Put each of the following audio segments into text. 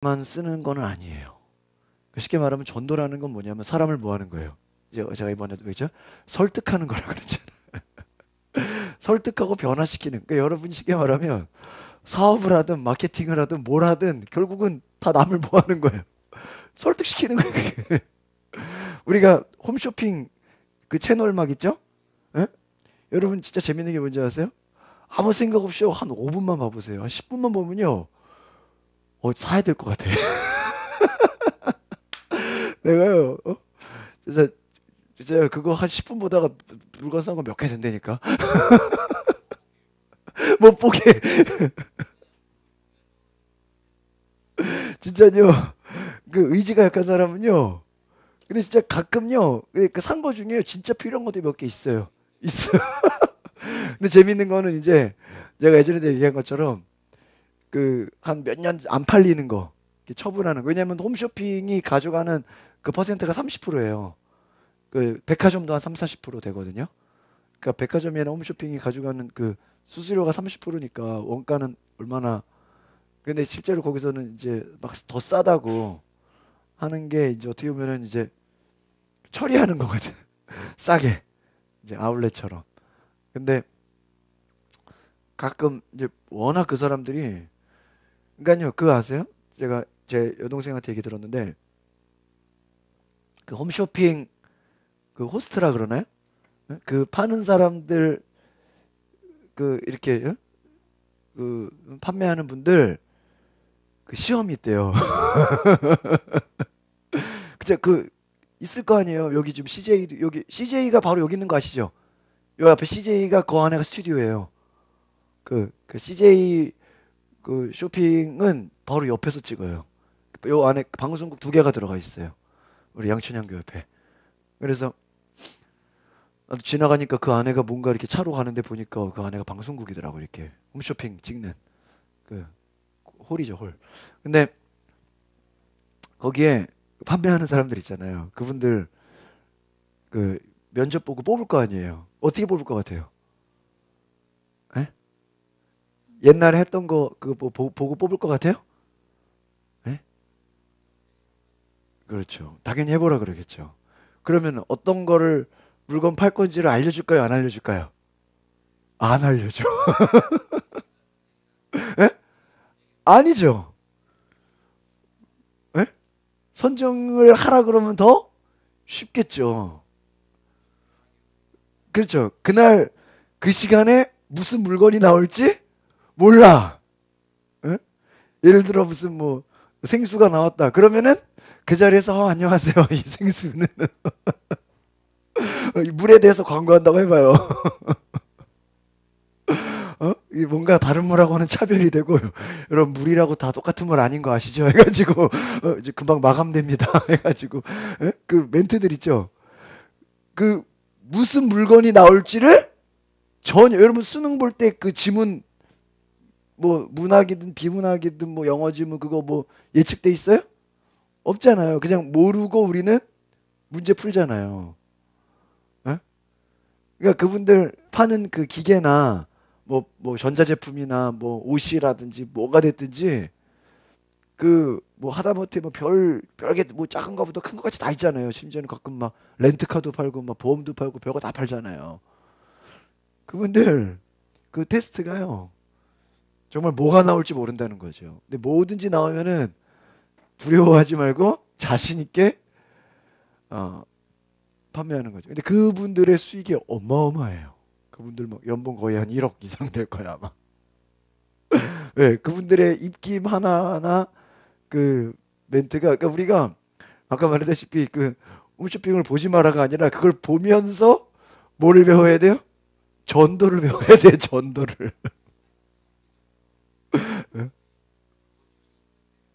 만 쓰는 거는 아니에요. 쉽게 말하면 전도라는 건 뭐냐면 사람을 뭐 하는 거예요? 이제 제가 이번에도 그랬죠? 설득하는 거라 그랬잖아요. 설득하고 변화시키는. 그러니까 여러분이 쉽게 말하면 사업을 하든 마케팅을 하든 뭘 하든 결국은 다 남을 뭐 하는 거예요? 설득시키는 거예요. 그게. 우리가 홈쇼핑 그 채널 막 있죠? 예? 여러분 진짜 재밌는 게 뭔지 아세요? 아무 생각 없이 한 5분만 봐보세요. 한 10분만 보면요. 사야 될 것 같아. 내가요. 진짜 그거 한 10분 보다가 물건 산 거 몇 개 된다니까. 못 보게. 진짜요. 그 의지가 약한 사람은요. 근데 진짜 가끔요. 그 산 거 중에 진짜 필요한 것도 몇 개 있어요. 있어요. 근데 재밌는 거는 이제 제가 예전에도 얘기한 것처럼 그 한 몇 년 안 팔리는 거 이렇게 처분하는 거. 왜냐면 홈쇼핑이 가져가는 그 퍼센트가 30%예요. 그 백화점도 한 3, 40% 되거든요. 그러니까 백화점이나 홈쇼핑이 가져가는 그 수수료가 30%니까 원가는 얼마나. 근데 실제로 거기서는 이제 막 더 싸다고 하는 게 이제 어떻게 보면은 이제 처리하는 거거든. 싸게 이제 아울렛처럼. 근데 가끔 이제 워낙 그 사람들이, 그러니까요, 그거 아세요? 제가 제 여동생한테 얘기 들었는데 그 홈쇼핑 그 호스트라 그러나요? 그 파는 사람들 그 이렇게 그 판매하는 분들 그 시험이 있대요. 그죠? 그 있을 거 아니에요. 여기 지금 CJ도 여기 CJ가 바로 여기 있는 거 아시죠? 요 앞에 CJ가 그 안에가 스튜디오예요. 그 CJ 그 쇼핑은 바로 옆에서 찍어요. 요 안에 방송국 두 개가 들어가 있어요. 우리 양천향교 옆에. 그래서 나도 지나가니까 그 안에가 뭔가 이렇게 차로 가는데 보니까 그 안에가 방송국이더라고. 이렇게 홈쇼핑 찍는 그 홀이죠, 홀. 근데 거기에 판매하는 사람들 있잖아요. 그분들 그 면접 보고 뽑을 거 아니에요. 어떻게 뽑을 것 같아요? 에? 옛날에 했던 거 그거 보고 뽑을 것 같아요? 에? 그렇죠. 당연히 해보라 그러겠죠. 그러면 어떤 거를 물건 팔 건지를 알려줄까요? 안 알려줄까요? 안 알려줘. 에? 아니죠. 에? 선정을 하라 그러면 더 쉽겠죠. 그렇죠. 그날 그 시간에 무슨 물건이 나올지 몰라. 에? 예를 들어 무슨 뭐 생수가 나왔다. 그러면은 그 자리에서 안녕하세요. 이 생수는 이 물에 대해서 광고한다고 해봐요. 이 뭔가 다른 물하고는 차별이 되고 여러분 물이라고 다 똑같은 물 아닌 거 아시죠? 해가지고 이제 금방 마감됩니다. 해가지고 그 멘트들 있죠. 그 무슨 물건이 나올지를 전혀 여러분 수능 볼 때 그 지문 뭐 문학이든 비문학이든 뭐 영어 지문 그거 뭐 예측돼 있어요? 없잖아요. 그냥 모르고 우리는 문제 풀잖아요. 에? 그러니까 그분들 파는 그 기계나 뭐 전자제품이나 뭐 옷이라든지 뭐가 됐든지 그 뭐 하다못해 뭐 별게 뭐 작은 거부터 큰 거까지 다 있잖아요. 심지어는 가끔 막 렌트카도 팔고 막 보험도 팔고 별거 다 팔잖아요. 그분들 그 테스트가요. 정말 뭐가 나올지 모른다는 거죠. 근데 뭐든지 나오면은 두려워하지 말고 자신 있게 어, 판매하는 거죠. 근데 그분들의 수익이 어마어마해요. 그분들 뭐 연봉 거의 한 1억 이상 될 거야 아마. 왜? 그분들의 입김 하나하나 그 멘트가 그러니까 우리가 아까 말했다시피 그 홈쇼핑을 보지 마라가 아니라 그걸 보면서 뭐를 배워야 돼요? 전도를 배워야 돼. 전도를. 예,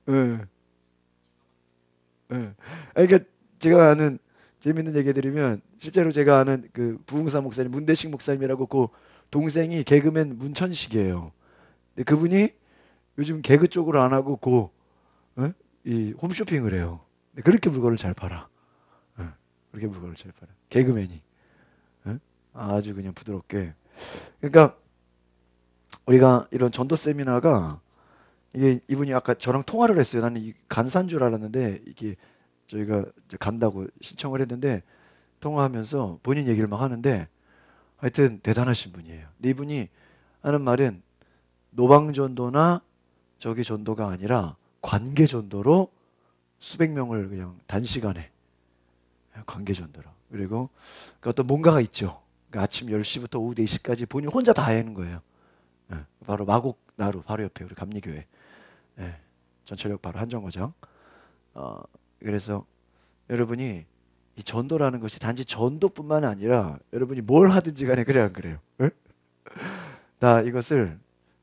예, 예. 그러니까 제가 아는 재밌는 얘기 드리면 실제로 제가 아는 그 부흥사 목사님 문대식 목사님이라고 그 동생이 개그맨 문천식이에요. 근데 그분이 요즘 개그 쪽으로 안 하고 이 홈쇼핑을 해요. 근데 그렇게 물건을 잘 팔아. 예, 그렇게 물건을 잘 팔아. 개그맨이. 예? 아주 그냥 부드럽게. 그러니까 우리가 이런 전도 세미나가 이게 이분이 아까 저랑 통화를 했어요. 나는 간사인 줄 알았는데 이게 저희가 이제 간다고 신청을 했는데 통화하면서 본인 얘기를 막 하는데 하여튼 대단하신 분이에요. 근데 이분이 하는 말은 노방전도나 저기 전도가 아니라 관계 전도로 수백 명을 그냥 단시간에 관계 전도로. 그리고 그 어떤 뭔가가 있죠. 그러니까 아침 10시부터 오후 4시까지 본인 혼자 다 하는 거예요. 예, 바로 마곡 나루 바로 옆에 우리 감리교회. 예, 전철역 바로 한정거장. 그래서 여러분이 이 전도라는 것이 단지 전도뿐만 아니라 여러분이 뭘 하든지 간에 그래 안 그래요? 예? 다 이것을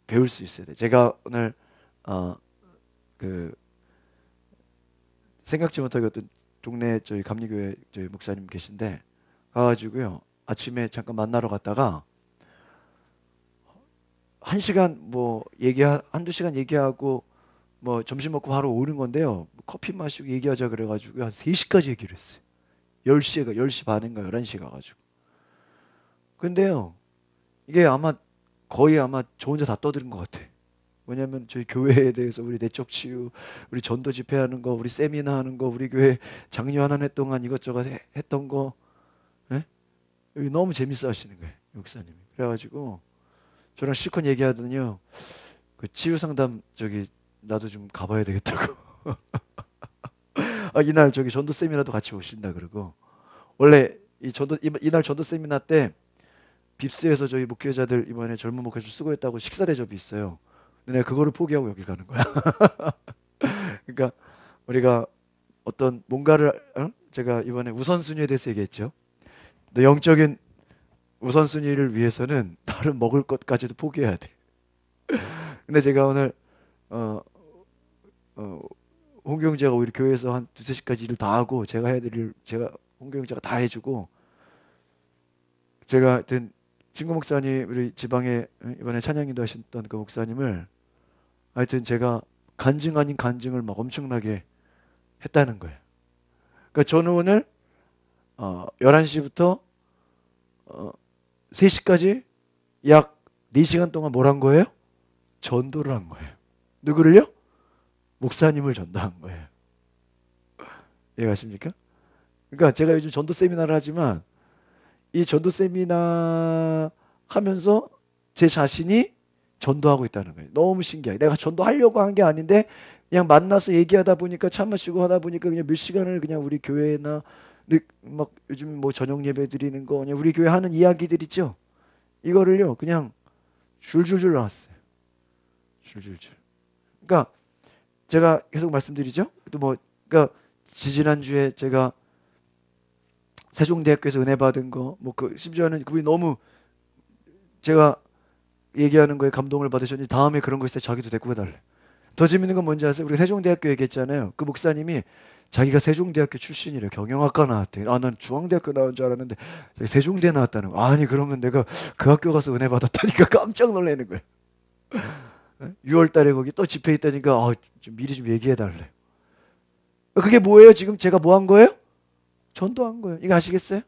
배울 수 있어야 돼. 제가 오늘 그 생각지 못하게 어떤 동네 저희 감리교회 저희 목사님 계신데 가가지고요 아침에 잠깐 만나러 갔다가 1시간 뭐 한두 시간 얘기하고 뭐 점심 먹고 바로 오는 건데요. 커피 마시고 얘기하자 그래가지고 한 3시까지 얘기를 했어요. 10시 반인가 11시에 가가지고. 근데요 이게 거의 아마 저 혼자 다 떠드는 것 같아. 뭐냐면 저희 교회에 대해서 우리 내적 치유, 우리 전도 집회하는 거, 우리 세미나 하는 거, 우리 교회 장려 한 해 동안 이것저것 했던 거, 예? 여기 너무 재밌어 하시는 거예요, 목사님이. 그래가지고 저랑 실컷 얘기하더니요, 그 치유 상담 저기 나도 좀 가봐야 되겠다고. 이날 저기 전도 세미나도 같이 오신다 그러고 원래 이날 전도 세미나 때 빕스에서 저희 목회자들 이번에 젊은 목회자들 수고했다고 식사 대접이 있어요. 근데 내가 그거를 포기하고 여기 가는 거야. 그러니까 우리가 어떤 뭔가를 제가 이번에 우선순위에 대해서 얘기했죠. 너 영적인 우선순위를 위해서는 다른 먹을 것까지도 포기해야 돼. 근데 제가 오늘 홍경재가 우리 교회에서 한 2-3시까지 일을 다 하고 제가 홍경재가 다 해주고 제가 하여튼 친구 목사님 우리 지방에 이번에 찬양인도 하셨던 그 목사님을 하여튼 제가 간증 아닌 간증을 막 엄청나게 했다는 거예요. 그러니까 저는 오늘 11시부터 3시까지 약 4시간 동안 뭘 한 거예요? 전도를 한 거예요. 누구를요? 목사님을 전도한 거예요. 이해가십니까? 그러니까 제가 요즘 전도 세미나를 하지만 이 전도 세미나 하면서 제 자신이 전도하고 있다는 거예요. 너무 신기해. 내가 전도하려고 한 게 아닌데 그냥 만나서 얘기하다 보니까 차 마시고 하다 보니까 그냥 몇 시간을 그냥 우리 교회나 막 요즘 뭐 저녁 예배 드리는 거 그냥 우리 교회 하는 이야기들 있죠. 이거를요 그냥 줄줄줄 나왔어요. 줄줄줄. 그러니까 제가 계속 말씀드리죠. 또 뭐 그러니까 지지난주에 제가 세종대학교에서 은혜 받은 거 뭐 그 심지어는 그분이 너무 제가 얘기하는 거에 감동을 받으셨는지 다음에 그런 거 있어요. 자기도 데리고 해달래. 더 재밌는 건 뭔지 아세요? 우리 세종대학교 얘기했잖아요. 그 목사님이 자기가 세종대학교 출신이래. 경영학과 나왔대. 난 중앙대학교 나온 줄 알았는데 세종대 나왔다는 거. 아니 그러면 내가 그 학교 가서 은혜 받았다니까 깜짝 놀라는 거예요. 6월 달에 거기 또 집회 있다니까 좀 미리 좀 얘기해 달래. 그게 뭐예요? 지금 제가 뭐 한 거예요? 전도한 거예요. 이거 아시겠어요?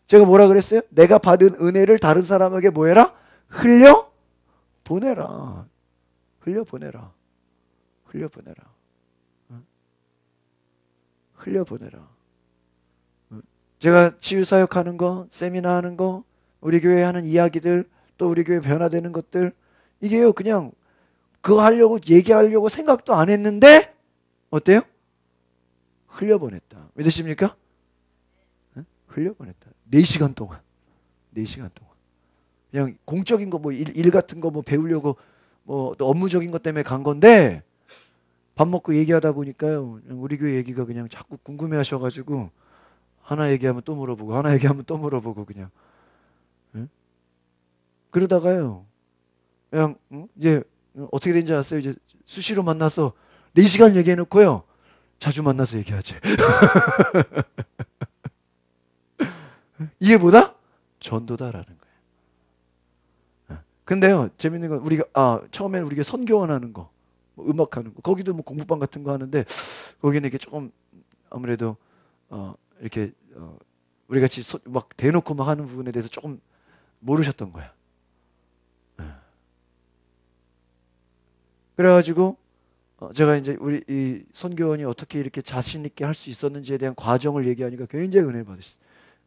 제가 뭐라 그랬어요? 내가 받은 은혜를 다른 사람에게 뭐 해라? 흘려 보내라. 흘려 보내라. 흘려 보내라. 흘려 보내라. 제가 치유 사역하는 거, 세미나 하는 거, 우리 교회 하는 이야기들, 또 우리 교회 변화되는 것들 이게요 그냥 그거 하려고 얘기하려고 생각도 안 했는데 어때요? 흘려보냈다. 믿으십니까? 흘려보냈다. 4시간 동안. 4시간 동안. 그냥 공적인 거 뭐 일 같은 거 뭐 배우려고 뭐 또 업무적인 것 때문에 간 건데 밥 먹고 얘기하다 보니까요. 우리 교회 얘기가 그냥 자꾸 궁금해 하셔가지고 하나 얘기하면 또 물어보고 하나 얘기하면 또 물어보고 그냥. 응? 그러다가요. 그냥 이제 어떻게 된지 아세요? 이제 수시로 만나서 4시간 얘기해놓고요. 자주 만나서 얘기하지. 이게 뭐다? 전도다라는 거예요. 근데요, 재밌는 건 우리가 처음에는 우리가 선교원 하는 거, 뭐 음악 하는 거, 거기도 뭐 공부방 같은 거 하는데 거기는 이렇게 조금 아무래도 이렇게 우리 같이 막 대놓고 막 하는 부분에 대해서 조금 모르셨던 거야. 그래가지고 제가 이제 우리 이 선교원이 어떻게 이렇게 자신 있게 할 수 있었는지에 대한 과정을 얘기하니까 굉장히 은혜를 받으셨어요.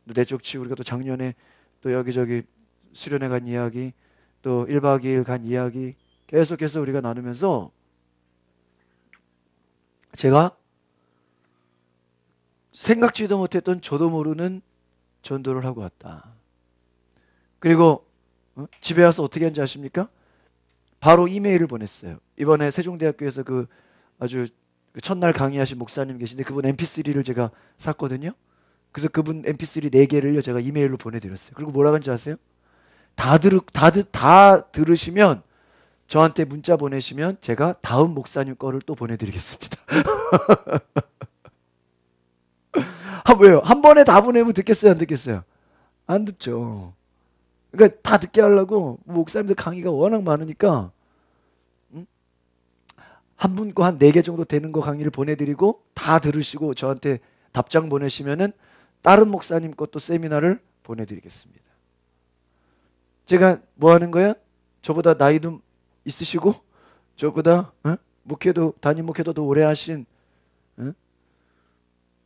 또 내적 치유, 우리가 또 작년에 또 여기저기 수련회 간 이야기, 또 1박 2일 간 이야기 계속해서 우리가 나누면서 제가 생각지도 못했던 저도 모르는 전도를 하고 왔다. 그리고 집에 와서 어떻게 한지 아십니까? 바로 이메일을 보냈어요. 이번에 세종대학교에서 그 아주 그 첫날 강의하신 목사님 계신데 그분 mp3를 제가 샀거든요. 그래서 그분 mp3 4개를요 제가 이메일로 보내드렸어요. 그리고 뭐라고 한지 아세요? 다 들으시면 저한테 문자 보내시면 제가 다음 목사님 거를 또 보내드리겠습니다. 왜요? 한 번에 다 보내면 듣겠어요, 안 듣겠어요? 안 듣죠. 그러니까 다 듣게 하려고 목사님들 강의가 워낙 많으니까 한 분 거 한 4개 정도 되는 거 강의를 보내드리고 다 들으시고 저한테 답장 보내시면은 다른 목사님 것도 세미나를 보내드리겠습니다. 제가 뭐 하는 거야? 저보다 나이도 있으시고 저보다 목회도 담임 목회도 더 오래 하신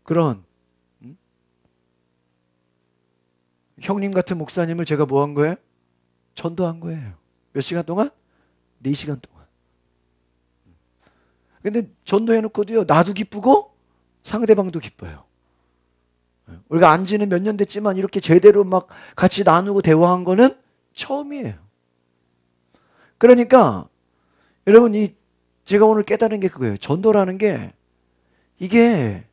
그런 형님 같은 목사님을 제가 뭐 한 거예요? 전도한 거예요. 몇 시간 동안? 4시간 동안. 근데 전도해놓고도요 나도 기쁘고 상대방도 기뻐요. 우리가 안 지는 몇 년 됐지만 이렇게 제대로 막 같이 나누고 대화한 거는 처음이에요. 그러니까 여러분 제가 오늘 깨달은 게 그거예요. 전도라는 게 이게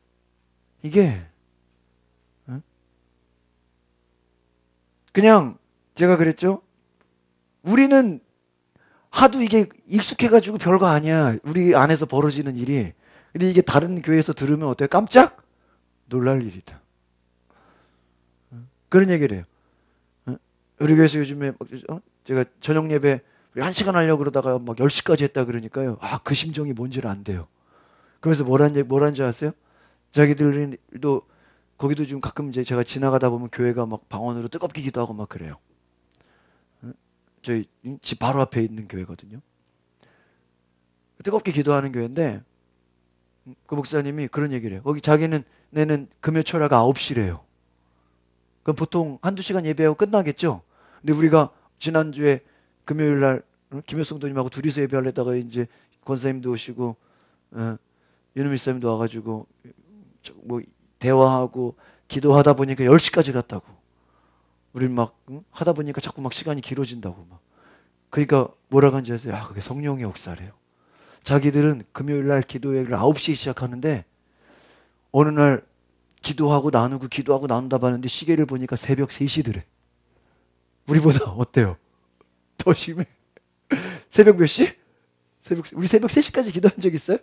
그냥 제가 그랬죠. 우리는 하도 이게 익숙해가지고 별거 아니야. 우리 안에서 벌어지는 일이. 근데 이게 다른 교회에서 들으면 어때요? 깜짝 놀랄 일이다. 그런 얘기를 해요. 우리 교회에서 요즘에 제가 저녁 예배 1시간 하려고 그러다가 막 10시까지 했다 그러니까요. 그 심정이 뭔지를 안 돼요. 그래서 뭐라는지 아세요? 자기들도 거기도 지금 가끔 이제 제가 지나가다 보면 교회가 막 방언으로 뜨겁게 기도하고 막 그래요. 저희 집 바로 앞에 있는 교회거든요. 뜨겁게 기도하는 교회인데 그 목사님이 그런 얘기를 해요. 거기 내는 금요 철야가 9시래요. 그럼 보통 1-2시간 예배하고 끝나겠죠? 근데 우리가 지난주에 금요일 날 김효성 도님하고 둘이서 예배하려다가 이제 권사님도 오시고 윤우미 사님도 와가지고 뭐 대화하고 기도하다 보니까 10시까지 갔다고. 우린 막 하다 보니까 자꾸 막 시간이 길어진다고 막. 그러니까 뭐라고 하는지 아세요? 그게 성령의 역사래요. 자기들은 금요일 날 기도회를 9시에 시작하는데 어느 날 기도하고 나눈다 봤는데 시계를 보니까 새벽 3시더래. 우리보다 어때요? 더 심해. 새벽 몇 시? 우리 새벽 3시까지 기도한 적 있어요?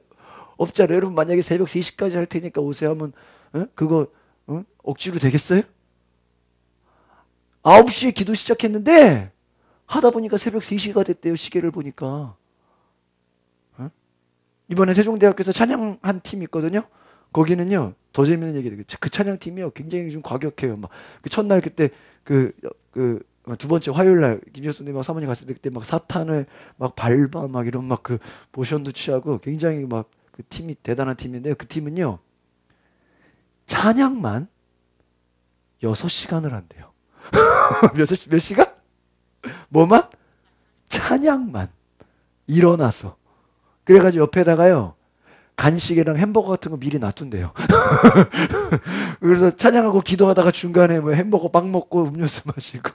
없잖아요. 여러분 만약에 새벽 3시까지 할 테니까 오세요 하면 그거 억지로 되겠어요? 9시에 기도 시작했는데 하다 보니까 새벽 3시가 됐대요. 시계를 보니까. 이번에 세종대학교에서 찬양한 팀이 있거든요. 거기는요 더 재밌는 얘기예요. 그 찬양팀이요 굉장히 좀 과격해요. 막 그 첫날 그때 그 두 번째 화요일 날 김효수님하고 사모님 갔을 때 그때 막 사탄을 막 밟아 막 이런 막 그 모션도 취하고 굉장히 막 그 팀이 대단한 팀인데요. 그 팀은요 찬양만 6시간을 한대요. 몇 시간? 뭐만? 찬양만 일어나서. 그래가지고 옆에다가요 간식이랑 햄버거 같은 거 미리 놔둔대요. 그래서 찬양하고 기도하다가 중간에 뭐 햄버거 빵 먹고 음료수 마시고.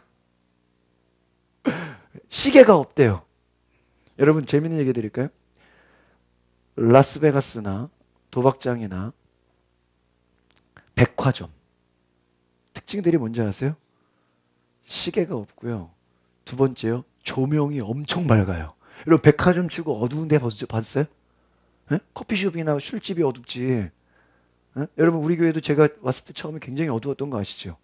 시계가 없대요. 여러분 재밌는 얘기 드릴까요? 라스베가스나 도박장이나 백화점 특징들이 뭔지 아세요? 시계가 없고요. 두 번째요. 조명이 엄청 맑아요. 여러분 백화점 치고 어두운 데 봤어요? 네? 커피숍이나 술집이 어둡지. 네? 여러분 우리 교회도 제가 왔을 때 처음에 굉장히 어두웠던 거 아시죠?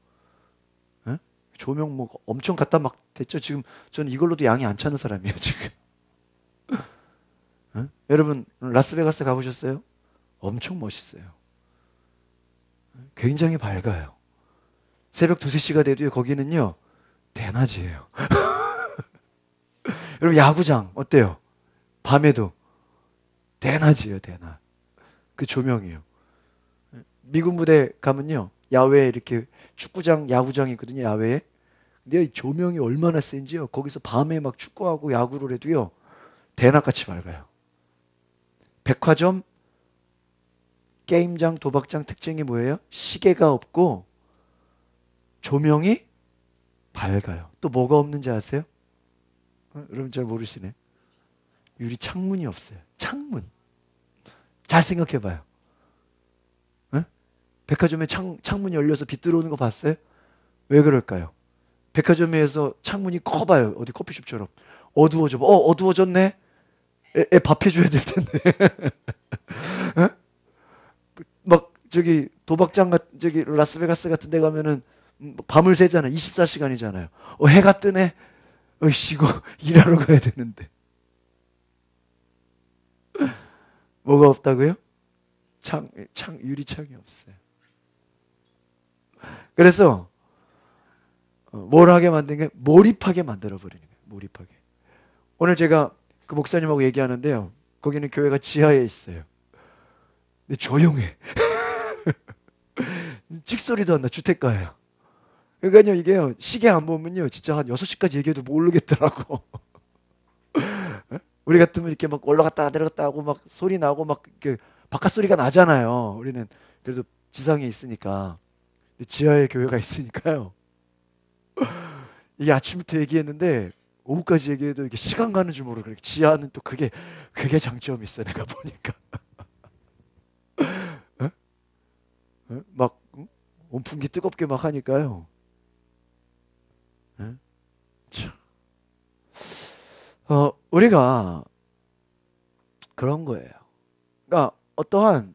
네? 조명 뭐 엄청 갖다 막 됐죠. 지금 저는 이걸로도 양이 안 차는 사람이에요 지금. 네? 여러분 라스베가스 가보셨어요? 엄청 멋있어요. 굉장히 밝아요. 새벽 2-3시가 돼도요 거기는요 대낮이에요. 여러분 야구장 어때요? 밤에도 대낮이에요, 대낮. 그 조명이에요. 미군 부대 가면요, 야외에 이렇게 축구장, 야구장이 있거든요, 야외에. 근데 이 조명이 얼마나 센지요. 거기서 밤에 막 축구하고 야구를 해도요, 대낮같이 밝아요. 백화점, 게임장, 도박장 특징이 뭐예요? 시계가 없고 조명이 밝아요. 또 뭐가 없는지 아세요? 여러분 잘 모르시네. 유리 창문이 없어요. 창문. 잘 생각해봐요. 에? 백화점에 창문이 열려서 빛 들어오는 거 봤어요? 왜 그럴까요? 백화점에서 창문이 커봐요. 어디 커피숍처럼. 어두워져. 어두워졌네? 애 밥 해줘야 될 텐데. 에? 막 저기 도박장 저기 라스베가스 같은 데 가면은 밤을 새잖아. 24시간이잖아요. 해가 뜨네. 어이씨, 이거 일하러 가야 되는데. 뭐가 없다고요? 유리창이 없어요. 그래서 뭘 하게 만든 게 몰입하게 만들어 버리는 거예요. 몰입하게. 오늘 제가 그 목사님하고 얘기하는데요. 거기는 교회가 지하에 있어요. 근데 조용해. 찍소리도 안 나. 주택가예요. 그러니까요, 이게요, 시계 안 보면요, 진짜 한 6시까지 얘기해도 모르겠더라고. 우리 같으면 이렇게 막 올라갔다 내려갔다 하고 막 소리 나고 막 이렇게 바깥 소리가 나잖아요. 우리는 그래도 지상에 있으니까. 지하에 교회가 있으니까요. 이게 아침부터 얘기했는데 오후까지 얘기해도 이게 시간 가는 줄 모르고. 지하는 또 그게 장점이 있어, 내가 보니까. 에? 막 온풍기 뜨겁게 막 하니까요. 에? 참. 우리가 그런 거예요. 그러니까 어떠한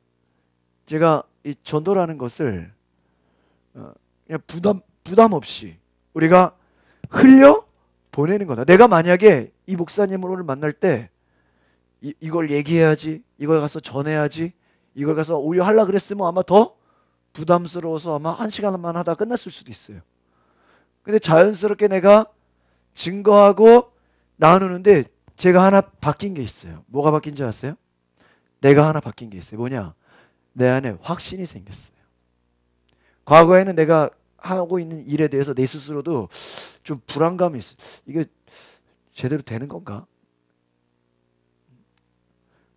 제가 이 전도라는 것을 그냥 부담 없이 우리가 흘려 보내는 거다. 내가 만약에 이 목사님을 오늘 만날 때 이걸 얘기해야지, 이걸 가서 전해야지, 이걸 가서 오히려 하려고 그랬으면 아마 더 부담스러워서 아마 1시간만 하다 끝났을 수도 있어요. 근데 자연스럽게 내가 증거하고 나누는데 제가 하나 바뀐 게 있어요. 뭐가 바뀐지 아세요? 내가 하나 바뀐 게 있어요. 뭐냐? 내 안에 확신이 생겼어요. 과거에는 내가 하고 있는 일에 대해서 내 스스로도 좀 불안감이 있어요. 이게 제대로 되는 건가?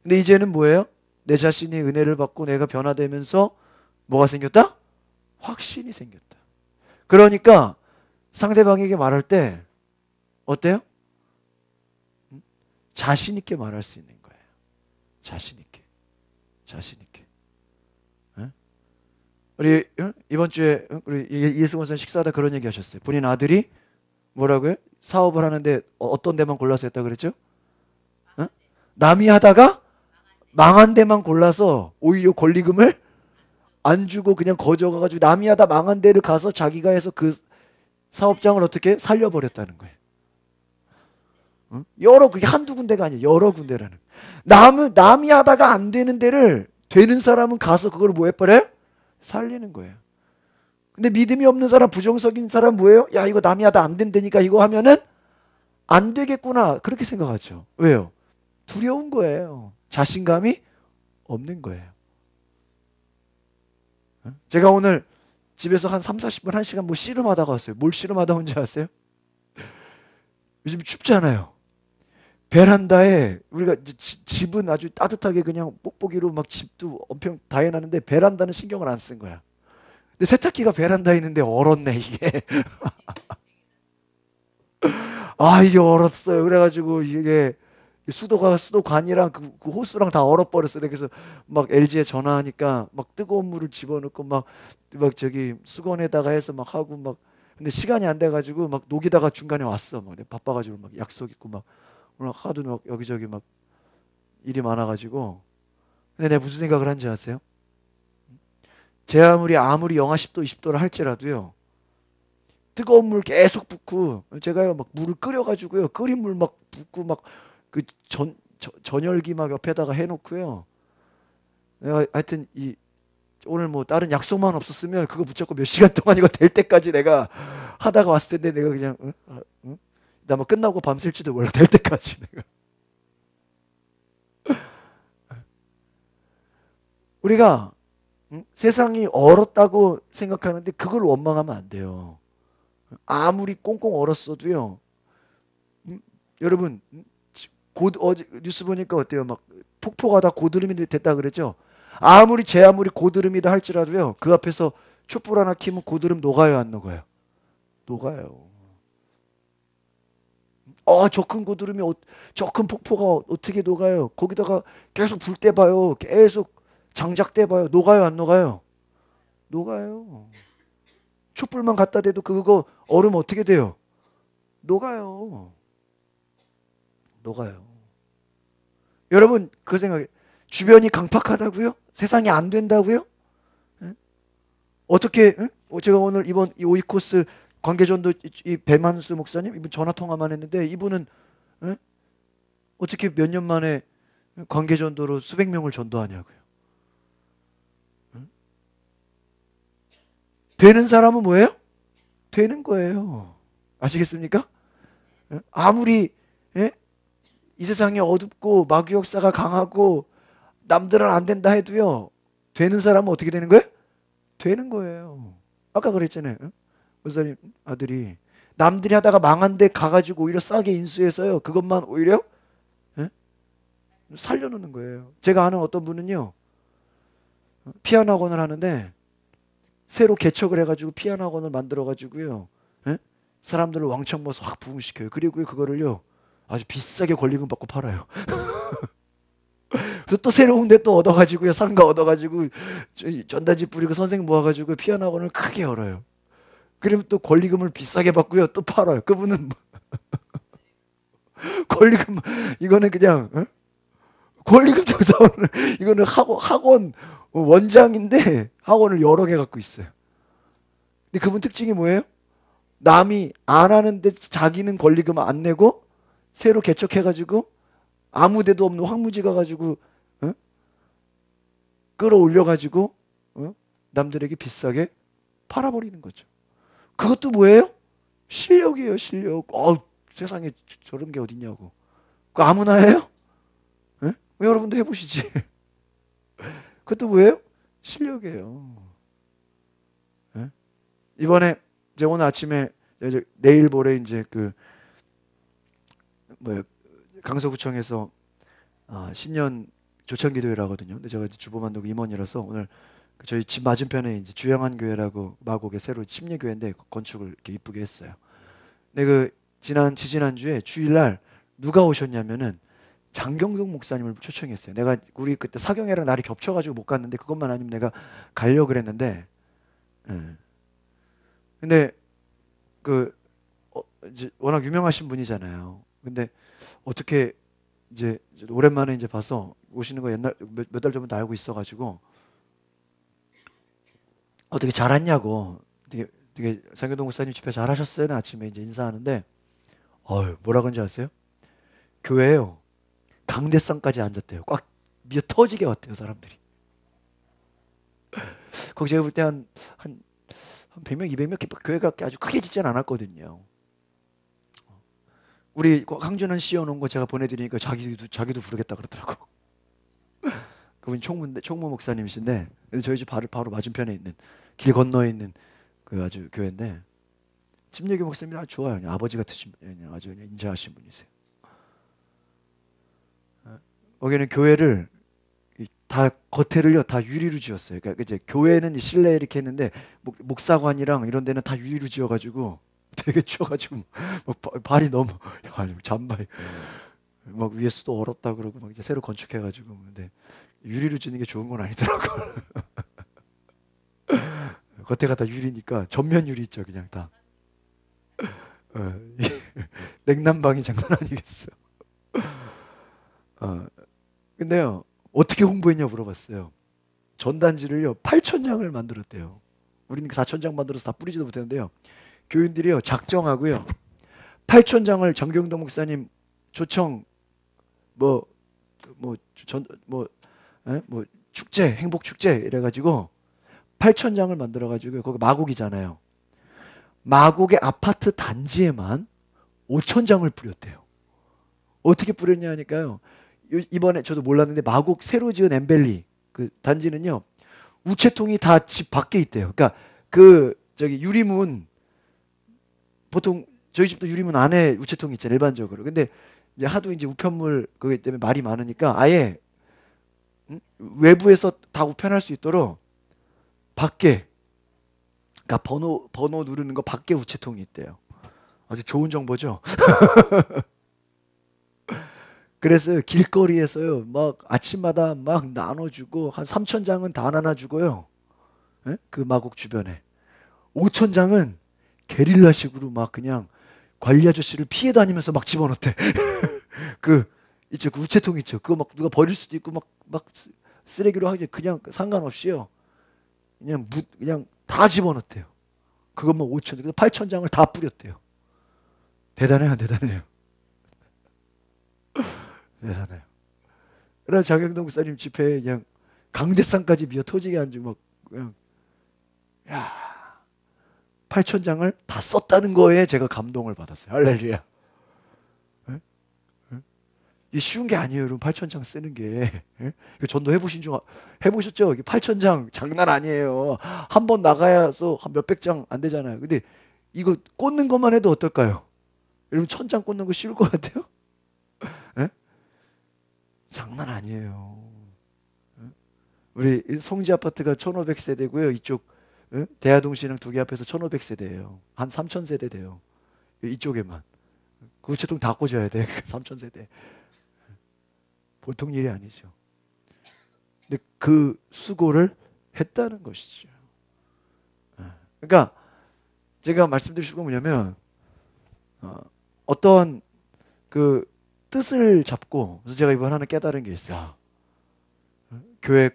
근데 이제는 뭐예요? 내 자신이 은혜를 받고 내가 변화되면서 뭐가 생겼다? 확신이 생겼다. 그러니까 상대방에게 말할 때 어때요? 자신 있게 말할 수 있는 거예요. 자신 있게. 우리 이번 주에 우리 이승원 선생 식사하다 그런 얘기 하셨어요. 본인 아들이 뭐라고요? 사업을 하는데 어떤 데만 골라서 했다 그랬죠? 남이 하다가 망한 데만 골라서 오히려 권리금을 안 주고 그냥 거저가가지고 남이 하다 망한 데를 가서 자기가 해서 그 사업장을 어떻게 살려버렸다는 거예요. 그게 한두 군데가 아니에요. 여러 군데라는. 남이 하다가 안 되는 데를 되는 사람은 가서 그걸 뭐 해버려요? 살리는 거예요. 근데 믿음이 없는 사람, 부정적인 사람 뭐예요? 야, 이거 남이 하다 안 된다니까 이거 하면은 안 되겠구나. 그렇게 생각하죠. 왜요? 두려운 거예요. 자신감이 없는 거예요. 제가 오늘 집에서 한 3, 40분, 1시간 뭐 씨름하다가 왔어요. 뭘 씨름하다 온지 아세요? 요즘 춥잖아요. 베란다에 우리가 집은 아주 따뜻하게 그냥 뽁뽁이로 막 집도 엄청 다 해놨는데 베란다는 신경을 안 쓴 거야. 근데 세탁기가 베란다에 있는데 얼었네 이게. 이게 얼었어요. 그래가지고 이게 수도관이랑 그 호스랑 다 얼어버렸어요. 그래서 막 LG에 전화하니까 막 뜨거운 물을 집어넣고 막 저기 수건에다가 해서 막 하고 막. 근데 시간이 안 돼가지고 막 녹이다가 중간에 왔어. 막 바빠가지고 막 약속 있고 막 오늘 하도 막 여기저기 막 일이 많아가지고. 근데 내가 무슨 생각을 한지 아세요? 제 아무리 영하 10도 20도를 할지라도요, 뜨거운 물 계속 붓고 제가요 막 물을 끓여가지고요 끓인 물 막 붓고 막 그 전열기 막 옆에다가 해놓고요. 내가 하여튼 오늘 뭐 다른 약속만 없었으면 그거 붙잡고 몇 시간 동안 이거 될 때까지 내가 하다가 왔을 텐데 내가 그냥 나 뭐 끝나고 밤샐지도 몰라. 될 때까지 내가. 우리가 세상이 얼었다고 생각하는데 그걸 원망하면 안 돼요. 아무리 꽁꽁 얼었어도요. 여러분 어제 뉴스 보니까 어때요? 막 폭포가 다 고드름이 됐다 그랬죠. 제 아무리 고드름이다 할지라도요. 그 앞에서 촛불 하나 켜면 고드름 녹아요, 안 녹아요? 녹아요. 저 큰 고드름이 저 큰 폭포가 어떻게 녹아요? 거기다가 계속 불 떼봐요. 계속 장작 떼봐요. 녹아요, 안 녹아요? 녹아요. 촛불만 갖다 대도 그거 얼음 어떻게 돼요? 녹아요. 녹아요. 여러분 그 생각에 주변이 강팍하다고요? 세상이 안 된다고요? 예? 어떻게 제가 오늘 이번 이 오이코스 관계전도 이 배만수 목사님 이분 전화 통화만 했는데 이분은 예? 어떻게 몇 년 만에 관계전도로 수백 명을 전도하냐고요. 되는 사람은 뭐예요? 되는 거예요. 아시겠습니까? 예? 아무리 예? 이 세상이 어둡고 마귀 역사가 강하고 남들은 안 된다 해도요. 되는 사람은 어떻게 되는 거예요? 되는 거예요. 아까 그랬잖아요. 목사님 아들이 남들이 하다가 망한 데 가가지고 오히려 싸게 인수해서요. 그것만 오히려 예? 살려놓는 거예요. 제가 아는 어떤 분은요. 피아노 학원을 하는데 새로 개척을 해가지고 피아노 학원을 만들어가지고요. 예? 사람들을 왕창 모아서 확 부흥시켜요. 그리고 그거를요. 아주 비싸게 권리금 받고 팔아요. 그래서 또 새로운 데 또 얻어가지고요. 상가 얻어가지고 전단지 뿌리고 선생 모아가지고 피아노 학원을 크게 열어요. 그러면 또 권리금을 비싸게 받고요. 또 팔아요. 그분은 권리금 이거는 그냥 권리금 장사원을 이거는 학원 원장인데 학원을 여러 개 갖고 있어요. 근데 그분 특징이 뭐예요? 남이 안 하는데 자기는 권리금 안 내고 새로 개척해가지고 아무 데도 없는 황무지 가가지고 끌어올려가지고 남들에게 비싸게 팔아버리는 거죠. 그것도 뭐예요? 실력이에요, 실력. 세상에 저런 게 어딨냐고. 그거 아무나 해요? 예? 여러분도 해보시지. 그것도 뭐예요? 실력이에요. 예? 이번에 이제 오늘 아침에 내일 모레 이제 강서구청에서 신년 조창기도회를 하거든요. 근데 제가 이제 주보 만들고 임원이라서 오늘 저희 집 맞은편에 이제 주영한 교회라고 마곡에 새로 침례교회인데 건축을 이렇게 이쁘게 했어요. 근데 지지난 주에 주일날 누가 오셨냐면은 장경동 목사님을 초청했어요. 내가 우리 그때 사경회랑 날이 겹쳐가지고 못 갔는데 그것만 아니면 내가 가려고 그랬는데, 근데 이제 워낙 유명하신 분이잖아요. 근데 어떻게 이제 오랜만에 이제 봐서 오시는 거 옛날 몇 달 전부터 알고 있어가지고 어떻게 잘했냐고 되게 장경동 목사님 집회 잘하셨어요. 아침에 이제 인사하는데 뭐라 그런지 아세요? 교회에요. 강대상까지 앉았대요. 꽉 미어 터지게 왔대요 사람들이. 거기 제가 볼 때 한 100명 200명 교회가 아주 크게 짓지는 않았거든요. 우리 강준원 씌워놓은 거 제가 보내드리니까 자기도 부르겠다 그러더라고. 그분 총무 목사님이신데 저희 집 바로 맞은편에 있는 길 건너에 있는 그 아주 교회인데 침례교 목사님 아주 좋아요. 아버지 같으신 아주 인자하신 분이세요. 거기는 교회를 다 겉에를요 다 유리로 지었어요. 그러니까 이제 교회는 실내 이렇게 했는데 목사관이랑 이런 데는 다 유리로 지어가지고 되게 추워가지고 막 발이 너무 잠바에 막 위에서도 얼었다 그러고 막 이제 새로 건축해가지고 근데 유리로 지는 게 좋은 건 아니더라고. 겉에가 다 유리니까 전면 유리 있죠 그냥 다. 냉난방이 장난 아니겠어. 근데요 어떻게 홍보했냐 물어봤어요. 전단지를요 8,000장을 만들었대요. 우리는 4,000장 만들어서 다 뿌리지도 못했는데요. 교인들이요 작정하고요 8,000장을 장경동 목사님 초청 축제 행복 축제 이래가지고 8,000장을 만들어가지고 거기 마곡이잖아요. 마곡의 아파트 단지에만 5,000장을 뿌렸대요. 어떻게 뿌렸냐 하니까요. 이번에 저도 몰랐는데 마곡 새로 지은 엠벨리 그 단지는요. 우체통이 다 집 밖에 있대요. 그러니까 그 저기 유리문 보통 저희 집도 유리문 안에 우체통이 있잖아요. 일반적으로. 근데 이제 하도 이제 우편물 그기 때문에 말이 많으니까 아예 외부에서 다 우편할 수 있도록 밖에 그러니까 번호 누르는 거 밖에 우체통이 있대요. 아주 좋은 정보죠. 그래서 길거리에서요. 막 아침마다 막 나눠주고 한 3천 장은 다 나눠주고요. 예? 그 마곡 주변에 5천 장은 게릴라식으로 막 그냥 관리 아저씨를 피해 다니면서 막 집어넣대. 그 있죠. 그 우체통 있죠. 그거 막 누가 버릴 수도 있고 막 쓰레기로 하지 그냥 상관없이요. 그냥 다 집어넣대요. 그것만 5천, 8천 장을 다 뿌렸대요. 대단해요, 대단해요. 대단해요. 그래서 장영동 목사님 집회에 그냥 강대상까지 미어 터지게 앉고 막 그냥 야 8천 장을 다 썼다는 거에 제가 감동을 받았어요. 할렐루야. 예? 예? 이게 쉬운 게 아니에요, 여러분. 8천 장 쓰는 게. 예? 전도 해보셨죠? 이게 8천 장 장난 아니에요. 한 번 나가야서 한 몇백 장 안 되잖아요. 근데 이거 꽂는 것만 해도 어떨까요? 여러분 1,000장 꽂는 거 쉬울 것 같아요? 예? 장난 아니에요. 예? 우리 송지 아파트가 1,500세대고요. 이쪽 대하동시랑 두 개 앞에서 1,500세대예요. 한 3,000세대 돼요. 이쪽에만. 그 우체통 다 꽂아야 돼. 3,000세대. 보통 일이 아니죠. 근데 그 수고를 했다는 것이죠. 그러니까 제가 말씀드릴 수가 뭐냐면 어떤 그 뜻을 잡고 그래서 제가 이번 하나 깨달은 게 있어요. 교회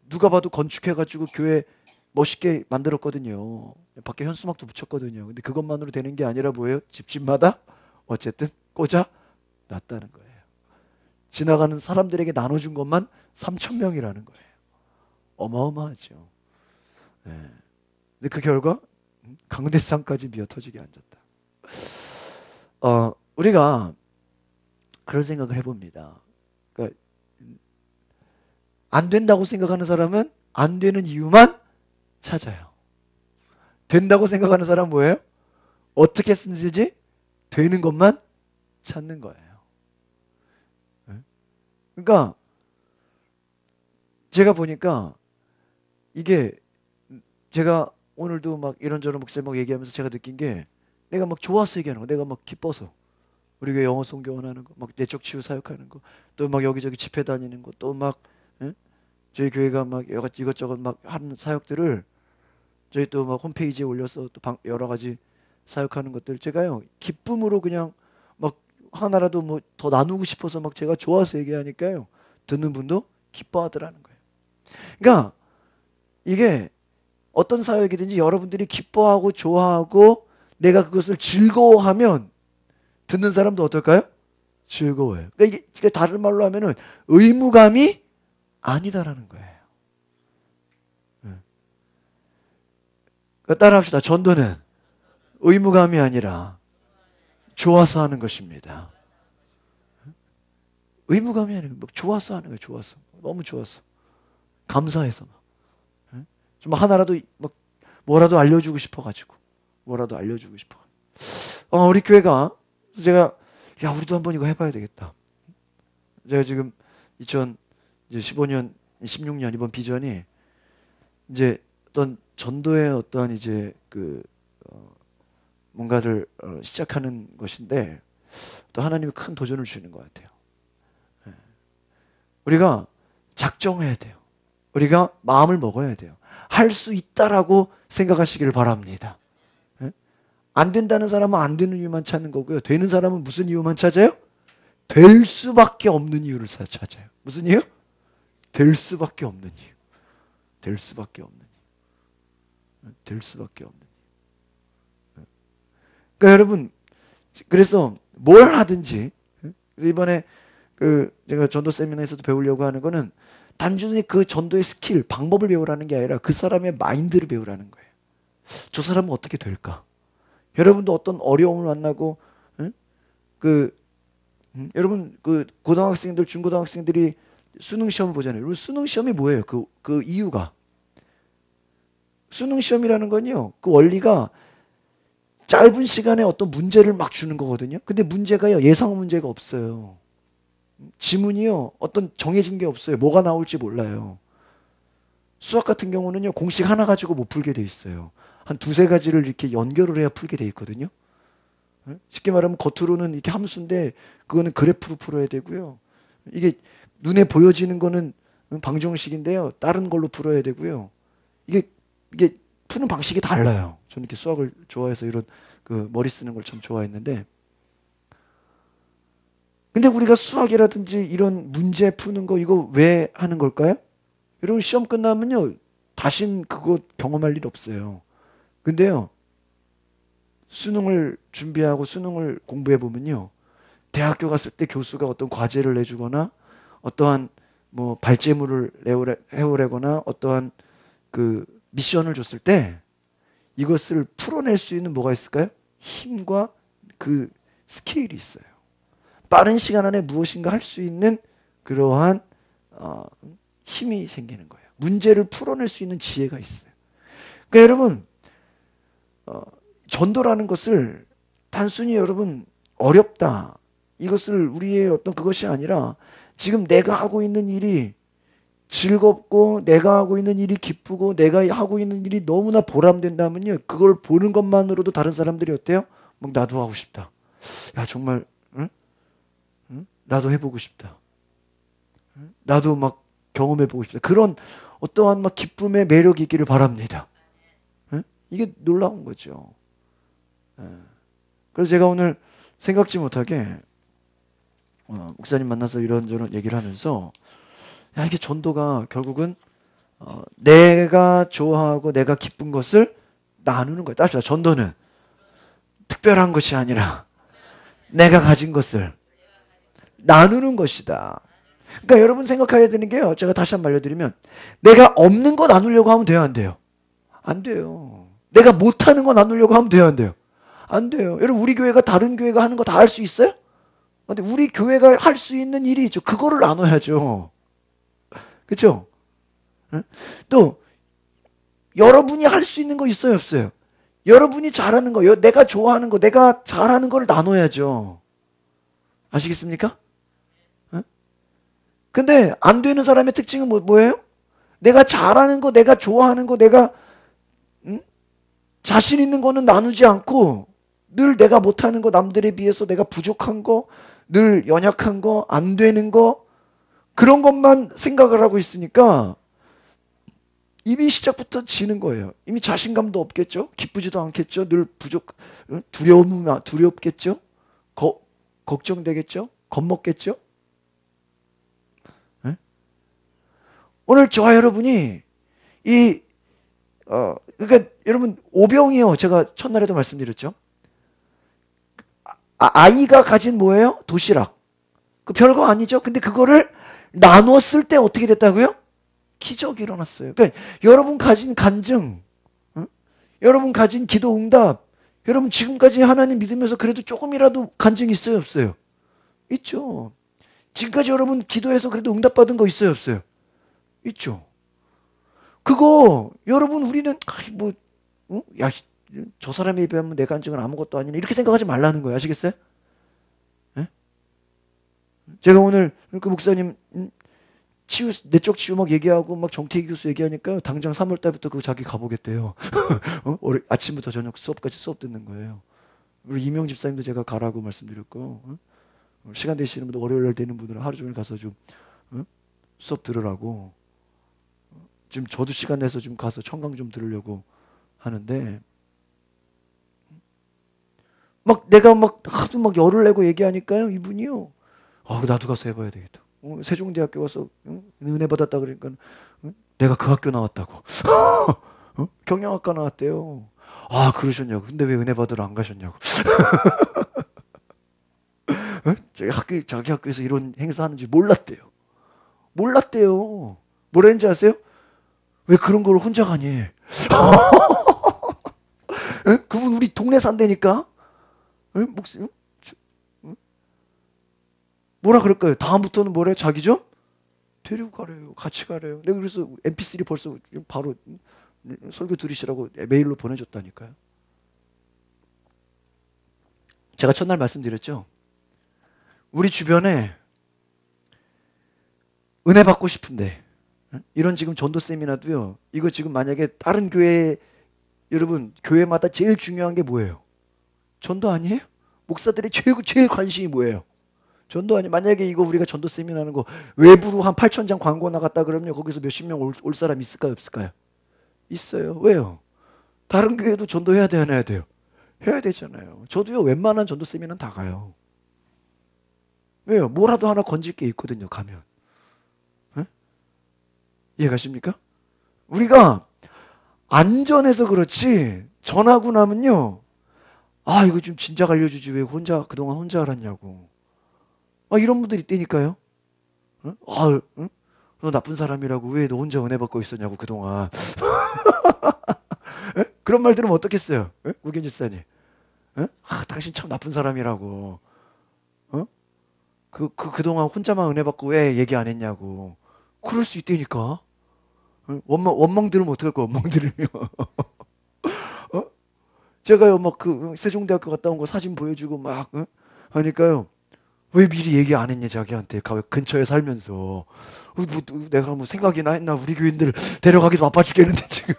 누가 봐도 건축해가지고 교회 멋있게 만들었거든요. 밖에 현수막도 붙였거든요. 근데 그것만으로 되는 게 아니라 뭐예요? 집집마다 어쨌든 꽂아 놨다는 거예요. 지나가는 사람들에게 나눠준 것만 3,000명이라는 거예요. 어마어마하죠. 네. 근데 그 결과 강대상까지 미어터지게 앉았다. 우리가 그런 생각을 해봅니다. 그러니까 안 된다고 생각하는 사람은 안 되는 이유만 찾아요. 된다고 생각하는 사람은 뭐예요? 어떻게 쓰는지 되는 것만 찾는 거예요. 그러니까 제가 보니까 이게 제가 오늘도 막 이런저런 목사님하고 얘기하면서 제가 느낀 게 내가 막 좋아서 얘기하는 거, 내가 막 기뻐서 우리 교회 영어 성교원하는 거, 막 내적 치유 사역하는 거, 또 막 여기저기 집회 다니는 거, 또 막 저희 교회가 막 이것저것 막 하는 사역들을 저희 또 막 홈페이지에 올려서 또 여러 가지 사역하는 것들 제가요 기쁨으로 그냥 막 하나라도 뭐 더 나누고 싶어서 막 제가 좋아서 얘기하니까요 듣는 분도 기뻐하더라는 거예요. 그러니까 이게 어떤 사역이든지 여러분들이 기뻐하고 좋아하고 내가 그것을 즐거워하면 듣는 사람도 어떨까요? 즐거워요. 그러니까 이게 다른 말로 하면은 의무감이 아니다라는 거예요. 그러니까 따라합시다. 전도는 의무감이 아니라 좋아서 하는 것입니다. 의무감이 아니라 막 좋아서 하는 거예요. 좋아서. 너무 좋아서. 감사해서 막. 좀 하나라도 막 뭐라도 알려주고 싶어가지고. 뭐라도 알려주고 싶어. 우리 교회가 제가 야 우리도 한번 이거 해봐야 되겠다. 제가 지금 2015년, 16년 이번 비전이 이제 어떤 전도의 어떠한 이제 그 뭔가를 시작하는 것인데 또 하나님이 큰 도전을 주는 것 같아요. 우리가 작정해야 돼요. 우리가 마음을 먹어야 돼요. 할 수 있다라고 생각하시기를 바랍니다. 안 된다는 사람은 안 되는 이유만 찾는 거고요. 되는 사람은 무슨 이유만 찾아요? 될 수밖에 없는 이유를 찾아요. 무슨 이유? 될 수밖에 없는 이유. 될 수밖에 없는 이유. 될 수밖에 없는 이유. 그러니까 여러분, 그래서 뭘 하든지 그래서 이번에 제가 전도 세미나에서도 배우려고 하는 거는 단순히 그 전도의 스킬, 방법을 배우라는 게 아니라 그 사람의 마인드를 배우라는 거예요. 저 사람은 어떻게 될까? 여러분도 어떤 어려움을 만나고 여러분 그 고등학생들, 중고등학생들이 수능 시험을 보잖아요. 여러분 수능 시험이 뭐예요? 그 이유가 수능 시험이라는 건요. 그 원리가 짧은 시간에 어떤 문제를 막 주는 거거든요. 근데 문제가요. 예상 문제가 없어요. 지문이요. 어떤 정해진 게 없어요. 뭐가 나올지 몰라요. 수학 같은 경우는요. 공식 하나 가지고 못 풀게 돼 있어요. 한 두세 가지를 이렇게 연결을 해야 풀게 돼 있거든요. 쉽게 말하면 겉으로는 이렇게 함수인데 그거는 그래프로 풀어야 되고요. 이게 눈에 보여지는 거는 방정식인데요. 다른 걸로 풀어야 되고요. 이게 푸는 방식이 달라요. 저는 이렇게 수학을 좋아해서 이런 그 머리 쓰는 걸 참 좋아했는데, 근데 우리가 수학이라든지 이런 문제 푸는 거 이거 왜 하는 걸까요? 여러분 시험 끝나면요 다신 그거 경험할 일 없어요. 근데요 수능을 준비하고 수능을 공부해 보면요 대학교 갔을 때 교수가 어떤 과제를 내주거나 어떠한 뭐 발제물을 해오래거나 어떠한 그 미션을 줬을 때 이것을 풀어낼 수 있는 뭐가 있을까요? 힘과 그 스케일이 있어요. 빠른 시간 안에 무엇인가 할 수 있는 그러한 힘이 생기는 거예요. 문제를 풀어낼 수 있는 지혜가 있어요. 그러니까 여러분 전도라는 것을 단순히 여러분 어렵다 이것을 우리의 어떤 그것이 아니라 지금 내가 하고 있는 일이 즐겁고 내가 하고 있는 일이 기쁘고 내가 하고 있는 일이 너무나 보람된다면요 그걸 보는 것만으로도 다른 사람들이 어때요? 막 나도 하고 싶다. 야 정말 응? 응? 나도 해보고 싶다. 응? 나도 막 경험해보고 싶다. 그런 어떠한 막 기쁨의 매력이 있기를 바랍니다. 응? 이게 놀라운 거죠. 그래서 제가 오늘 생각지 못하게 목사님 만나서 이런저런 얘기를 하면서 야, 이게 전도가 결국은 내가 좋아하고 내가 기쁜 것을 나누는 거예요. 따라서 전도는 특별한 것이 아니라 내가 가진 것을 나누는 것이다. 그러니까 여러분 생각해야 되는 게요. 제가 다시 한번 알려드리면 내가 없는 거 나누려고 하면 돼요? 안 돼요? 안 돼요. 내가 못하는 거 나누려고 하면 돼요? 안 돼요? 안 돼요. 여러분 우리 교회가 다른 교회가 하는 거 다 할 수 있어요? 근데 우리 교회가 할 수 있는 일이 있죠. 그거를 나눠야죠. 그렇죠? 또 여러분이 할 수 있는 거 있어요, 없어요? 여러분이 잘하는 거, 내가 좋아하는 거, 내가 잘하는 걸 나눠야죠. 아시겠습니까? 근데 안 되는 사람의 특징은 뭐예요? 내가 잘하는 거, 내가 좋아하는 거, 내가 자신 있는 거는 나누지 않고 늘 내가 못하는 거, 남들에 비해서 내가 부족한 거, 늘 연약한 거, 안 되는 거 그런 것만 생각을 하고 있으니까 이미 시작부터 지는 거예요. 이미 자신감도 없겠죠. 기쁘지도 않겠죠. 늘 두렵겠죠. 걱정되겠죠. 겁먹겠죠. 네? 오늘 저와 여러분이 그러니까 여러분 오병이요. 제가 첫날에도 말씀드렸죠. 아이가 가진 뭐예요? 도시락. 그 별거 아니죠. 근데 그거를 나눴을 때 어떻게 됐다고요? 기적이 일어났어요. 그러니까 여러분 가진 간증, 여러분 가진 기도 응답, 여러분 지금까지 하나님 믿으면서 그래도 조금이라도 간증 있어요, 없어요? 있죠. 지금까지 여러분 기도해서 그래도 응답받은 거 있어요, 없어요? 있죠. 그거 여러분 우리는 야, 저 사람에 비하면 내 간증은 아무것도 아니네 이렇게 생각하지 말라는 거예요. 아시겠어요? 네? 제가 오늘 그 목사님 내적 치유 막 얘기하고 막 정태기 교수 얘기하니까 당장 3월 달부터 그거 자기 가보겠대요. 아침부터 저녁 수업까지 수업 듣는 거예요. 우리 이명 집사님도 제가 가라고 말씀드렸고 시간 되시는 분들 월요일 날 되는 분들은 하루 종일 가서 좀 수업 들으라고 지금 저도 시간 내서 좀 가서 청강 좀 들으려고 하는데 막 내가 막 하도 막 열을 내고 얘기하니까요 이분이요 나도 가서 해봐야 되겠다. 세종대학교 가서 은혜 받았다 그러니까 내가 그 학교 나왔다고. 경영학과 나왔대요. 아 그러셨냐고. 근데 왜 은혜 받으러 안 가셨냐고. 자기 학교에서 이런 행사하는지 몰랐대요. 몰랐대요. 뭐라는지 아세요? 왜 그런 걸 혼자 가니? 그분 우리 동네 산다니까. 목사님 뭐라 그럴까요? 다음부터는 뭐래? 자기 좀 데리고 가래요. 같이 가래요. 내가 그래서 MP3 벌써 바로 설교 들으시라고 메일로 보내줬다니까요. 제가 첫날 말씀드렸죠. 우리 주변에 은혜 받고 싶은데 이런 지금 전도 세미나도요. 이거 지금 만약에 다른 교회 여러분 교회마다 제일 중요한 게 뭐예요? 전도 아니에요? 목사들이 제일 관심이 뭐예요? 전도 아니. 만약에 이거 우리가 전도 세미나 하는 거 외부로 한 8,000장 광고 나갔다 그러면 거기서 몇십 명 올 사람 있을까요? 없을까요? 있어요. 왜요? 다른 교회도 전도해야 돼요? 안 해야 돼요? 해야 되잖아요. 저도요 웬만한 전도 세미나는 다 가요. 왜요? 뭐라도 하나 건질 게 있거든요. 가면. 에? 이해가십니까? 우리가 안전해서 그렇지 전하고 나면요. 아 이거 좀 진작 알려주지 왜 그동안 혼자 알았냐고. 아 이런 분들이 있다니까요. 응? 아, 응? 너 나쁜 사람이라고 왜 너 혼자 은혜 받고 있었냐고 그동안. 그런 말 들으면 어떻겠어요? 우견 집사님. 아 당신 참 나쁜 사람이라고. 어? 그동안 혼자만 은혜 받고 왜 얘기 안 했냐고. 그럴 수 있다니까. 원망 들으면 어떡할 거야, 원망 들으면. 어? 제가요, 막 세종대학교 갔다 온 거 사진 보여주고 막, 하니까요. 왜 미리 얘기 안 했냐, 자기한테. 근처에 살면서. 내가 뭐 생각이나 했나, 우리 교인들 데려가기도 아파 죽겠는데, 지금.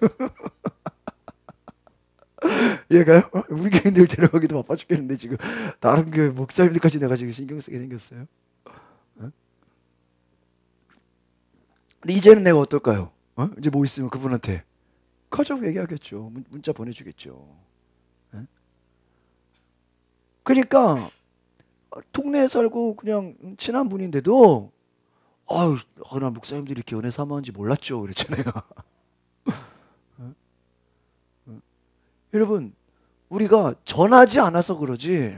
얘가요? 우리 교인들 데려가기도 아파 죽겠는데, 지금. 다른 교회 목사님들까지 내가 지금 신경 쓰게 생겼어요. 근데 이제는 내가 어떨까요? 이제 뭐 있으면 그분한테 가자고 얘기하겠죠. 문자 보내주겠죠. 그러니까 동네에 살고 그냥 친한 분인데도 아유, 나 목사님들이 이렇게 연애 사모한지 몰랐죠. 그랬잖아요. 여러분, 우리가 전하지 않아서 그러지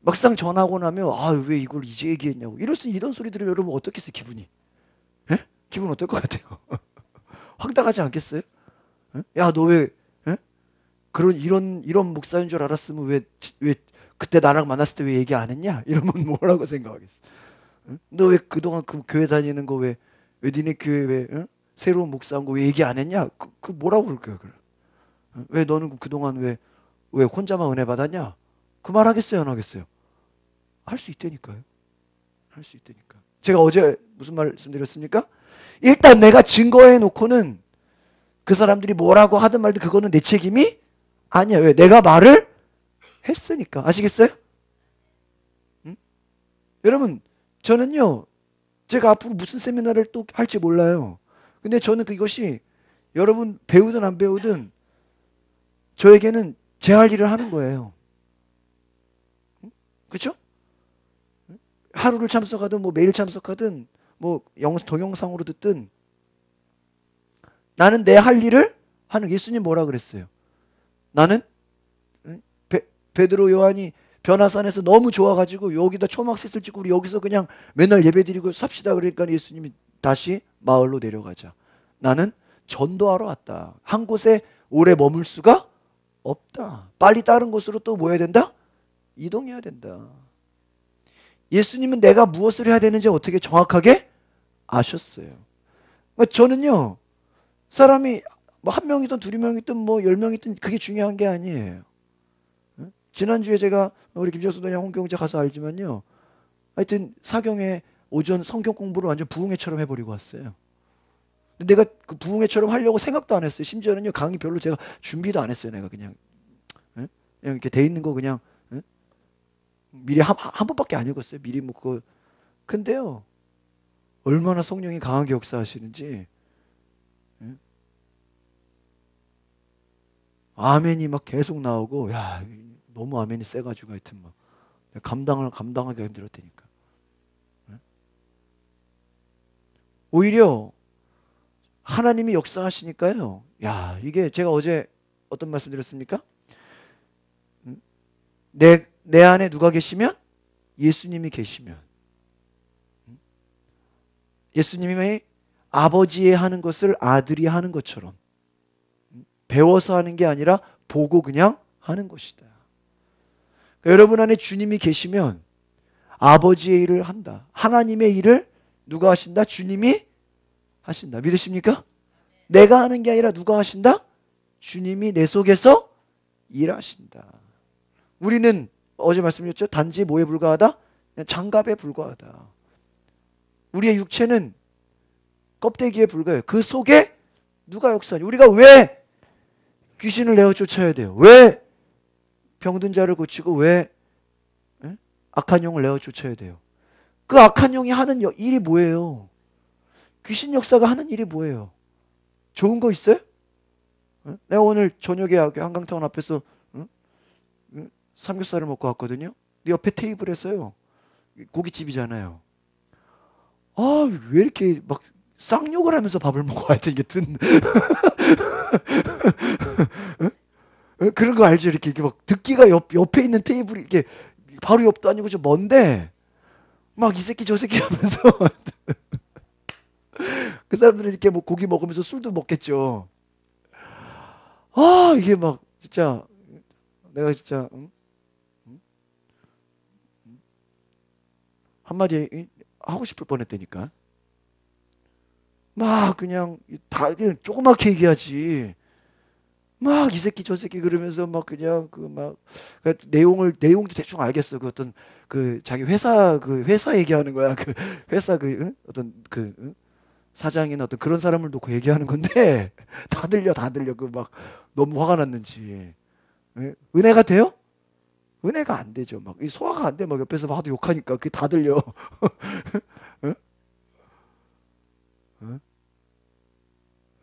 막상 전하고 나면 왜 이걸 이제 얘기했냐고 이런 소리 들으면 여러분 어떻겠어요? 기분이? 에? 기분 어떨 것 같아요? 황당하지 않겠어요? 야, 너 왜 이런 목사인 줄 알았으면 왜 그때 나랑 만났을 때 왜 얘기 안 했냐? 이러면 뭐라고 생각하겠어? 너 왜 그동안 그 교회 다니는 거 왜 니네 교회 왜 새로운 목사 온 거 왜 얘기 안 했냐? 그 뭐라고 그럴 거야? 그래. 왜 너는 그동안 왜 혼자만 은혜 받았냐? 그 말 하겠어요? 안 하겠어요? 할 수 있다니까요. 할 수 있다니까. 제가 어제 무슨 말씀드렸습니까? 일단 내가 증거해 놓고는 그 사람들이 뭐라고 하든 말든 그거는 내 책임이 아니야. 왜? 내가 말을 했으니까. 아시겠어요? 응? 여러분, 저는요, 제가 앞으로 무슨 세미나를 또 할지 몰라요. 근데 저는 그것이 여러분 배우든 안 배우든 저에게는 제 할 일을 하는 거예요. 그렇죠? 하루를 참석하든 뭐 매일 참석하든 뭐 동영상으로 듣든 나는 내 할 일을 하는. 예수님 뭐라 그랬어요? 나는 베드로 요한이 변화산에서 너무 좋아가지고 여기다 초막셋을 찍고 우리 여기서 그냥 맨날 예배드리고 삽시다. 그러니까 예수님이 다시 마을로 내려가자. 나는 전도하러 왔다. 한 곳에 오래 머물 수가 없다. 빨리 다른 곳으로 또 뭐 해야 된다? 이동해야 된다. 예수님은 내가 무엇을 해야 되는지 어떻게 정확하게 아셨어요. 그러니까 저는요, 사람이 뭐 한 명이든 두 명이든 뭐 10명이든 그게 중요한 게 아니에요. 지난주에 제가 우리 김정수 도장 홍경자 가서 알지만요. 하여튼 사경에 오전 성경 공부를 완전 부흥회처럼 해버리고 왔어요. 내가 그 부흥회처럼 하려고 생각도 안 했어요. 심지어는요, 강의 별로 제가 준비도 안 했어요. 내가 그냥 이렇게 돼 있는 거 그냥 미리 한 번밖에 안 읽었어요. 미리 뭐 그거. 근데요, 얼마나 성령이 강하게 역사하시는지. 아멘이 막 계속 나오고, 야, 너무 아멘이 세가지고 하여튼 막 감당하기 힘들었다니까. 오히려 하나님이 역사하시니까요. 야, 이게 제가 어제 어떤 말씀 드렸습니까? 내 안에 누가 계시면? 예수님이 계시면. 예수님이 아버지의 하는 것을 아들이 하는 것처럼 배워서 하는 게 아니라 보고 그냥 하는 것이다. 그러니까 여러분 안에 주님이 계시면 아버지의 일을 한다. 하나님의 일을 누가 하신다? 주님이 하신다. 믿으십니까? 내가 하는 게 아니라 누가 하신다? 주님이 내 속에서 일하신다. 우리는 어제 말씀드렸죠? 단지 뭐에 불과하다? 그냥 장갑에 불과하다. 우리의 육체는 껍데기에 불과해요. 그 속에 누가 역사하냐? 우리가 왜 귀신을 내어 쫓아야 돼요? 왜 병든 자를 고치고 왜 악한 영을 내어 쫓아야 돼요? 그 악한 영이 하는 일이 뭐예요? 귀신 역사가 하는 일이 뭐예요? 좋은 거 있어요? 내가 오늘 저녁에 한강타운 앞에서 삼겹살을 먹고 왔거든요. 옆에 테이블에서요. 고깃집이잖아요. 아, 왜 이렇게 막 쌍욕을 하면서 밥을 먹어? 하여튼 이게 그런 거 알죠? 이렇게 막 듣기가 옆에 있는 테이블이 이게 바로 옆도 아니고 좀 먼데 막 이 새끼 저 새끼 하면서 그 사람들은 이렇게 뭐 고기 먹으면서 술도 먹겠죠. 아, 이게 막 진짜 내가 진짜 한마디 하고 싶을 뻔했다니까. 막 그냥 다 그냥 조그맣게 얘기하지. 막 이 새끼 저 새끼 그러면서 막 그냥 내용도 대충 알겠어. 그 어떤 그 자기 회사 얘기하는 거야. 그 회사 어떤 사장이나 어떤 그런 사람을 놓고 얘기하는 건데 다 들려. 그 막 너무 화가 났는지. 은혜가 돼요? 은혜가 안 되죠. 막 소화가 안 돼. 막 옆에서 막 하도 욕하니까 그게 다 들려.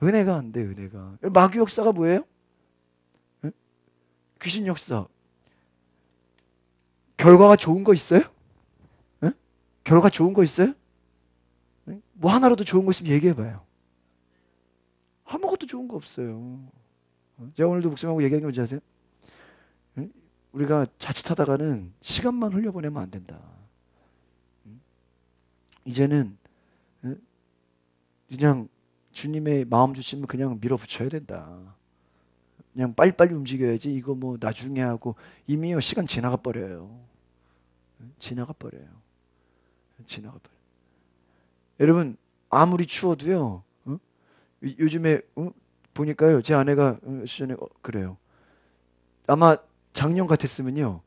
은혜가 안 돼. 은혜가. 마귀 역사가 뭐예요? 귀신 역사. 결과가 좋은 거 있어요? 결과 좋은 거 있어요? 뭐 하나라도 좋은 거 있으면 얘기해봐요. 아무것도 좋은 거 없어요. 제가 오늘도 목사님하고 얘기한 게 뭔지 아세요? 우리가 자칫하다가는 시간만 흘려보내면 안 된다. 이제는 그냥 주님의 마음 주시면 그냥 밀어붙여야 된다. 그냥 빨리빨리 움직여야지. 이거 뭐 나중에 하고 이미요 시간 지나가 버려요. 지나가 버려요. 여러분 아무리 추워도요. 요즘에 보니까요 제 아내가 전에 그래요. 아마 작년 같았으면요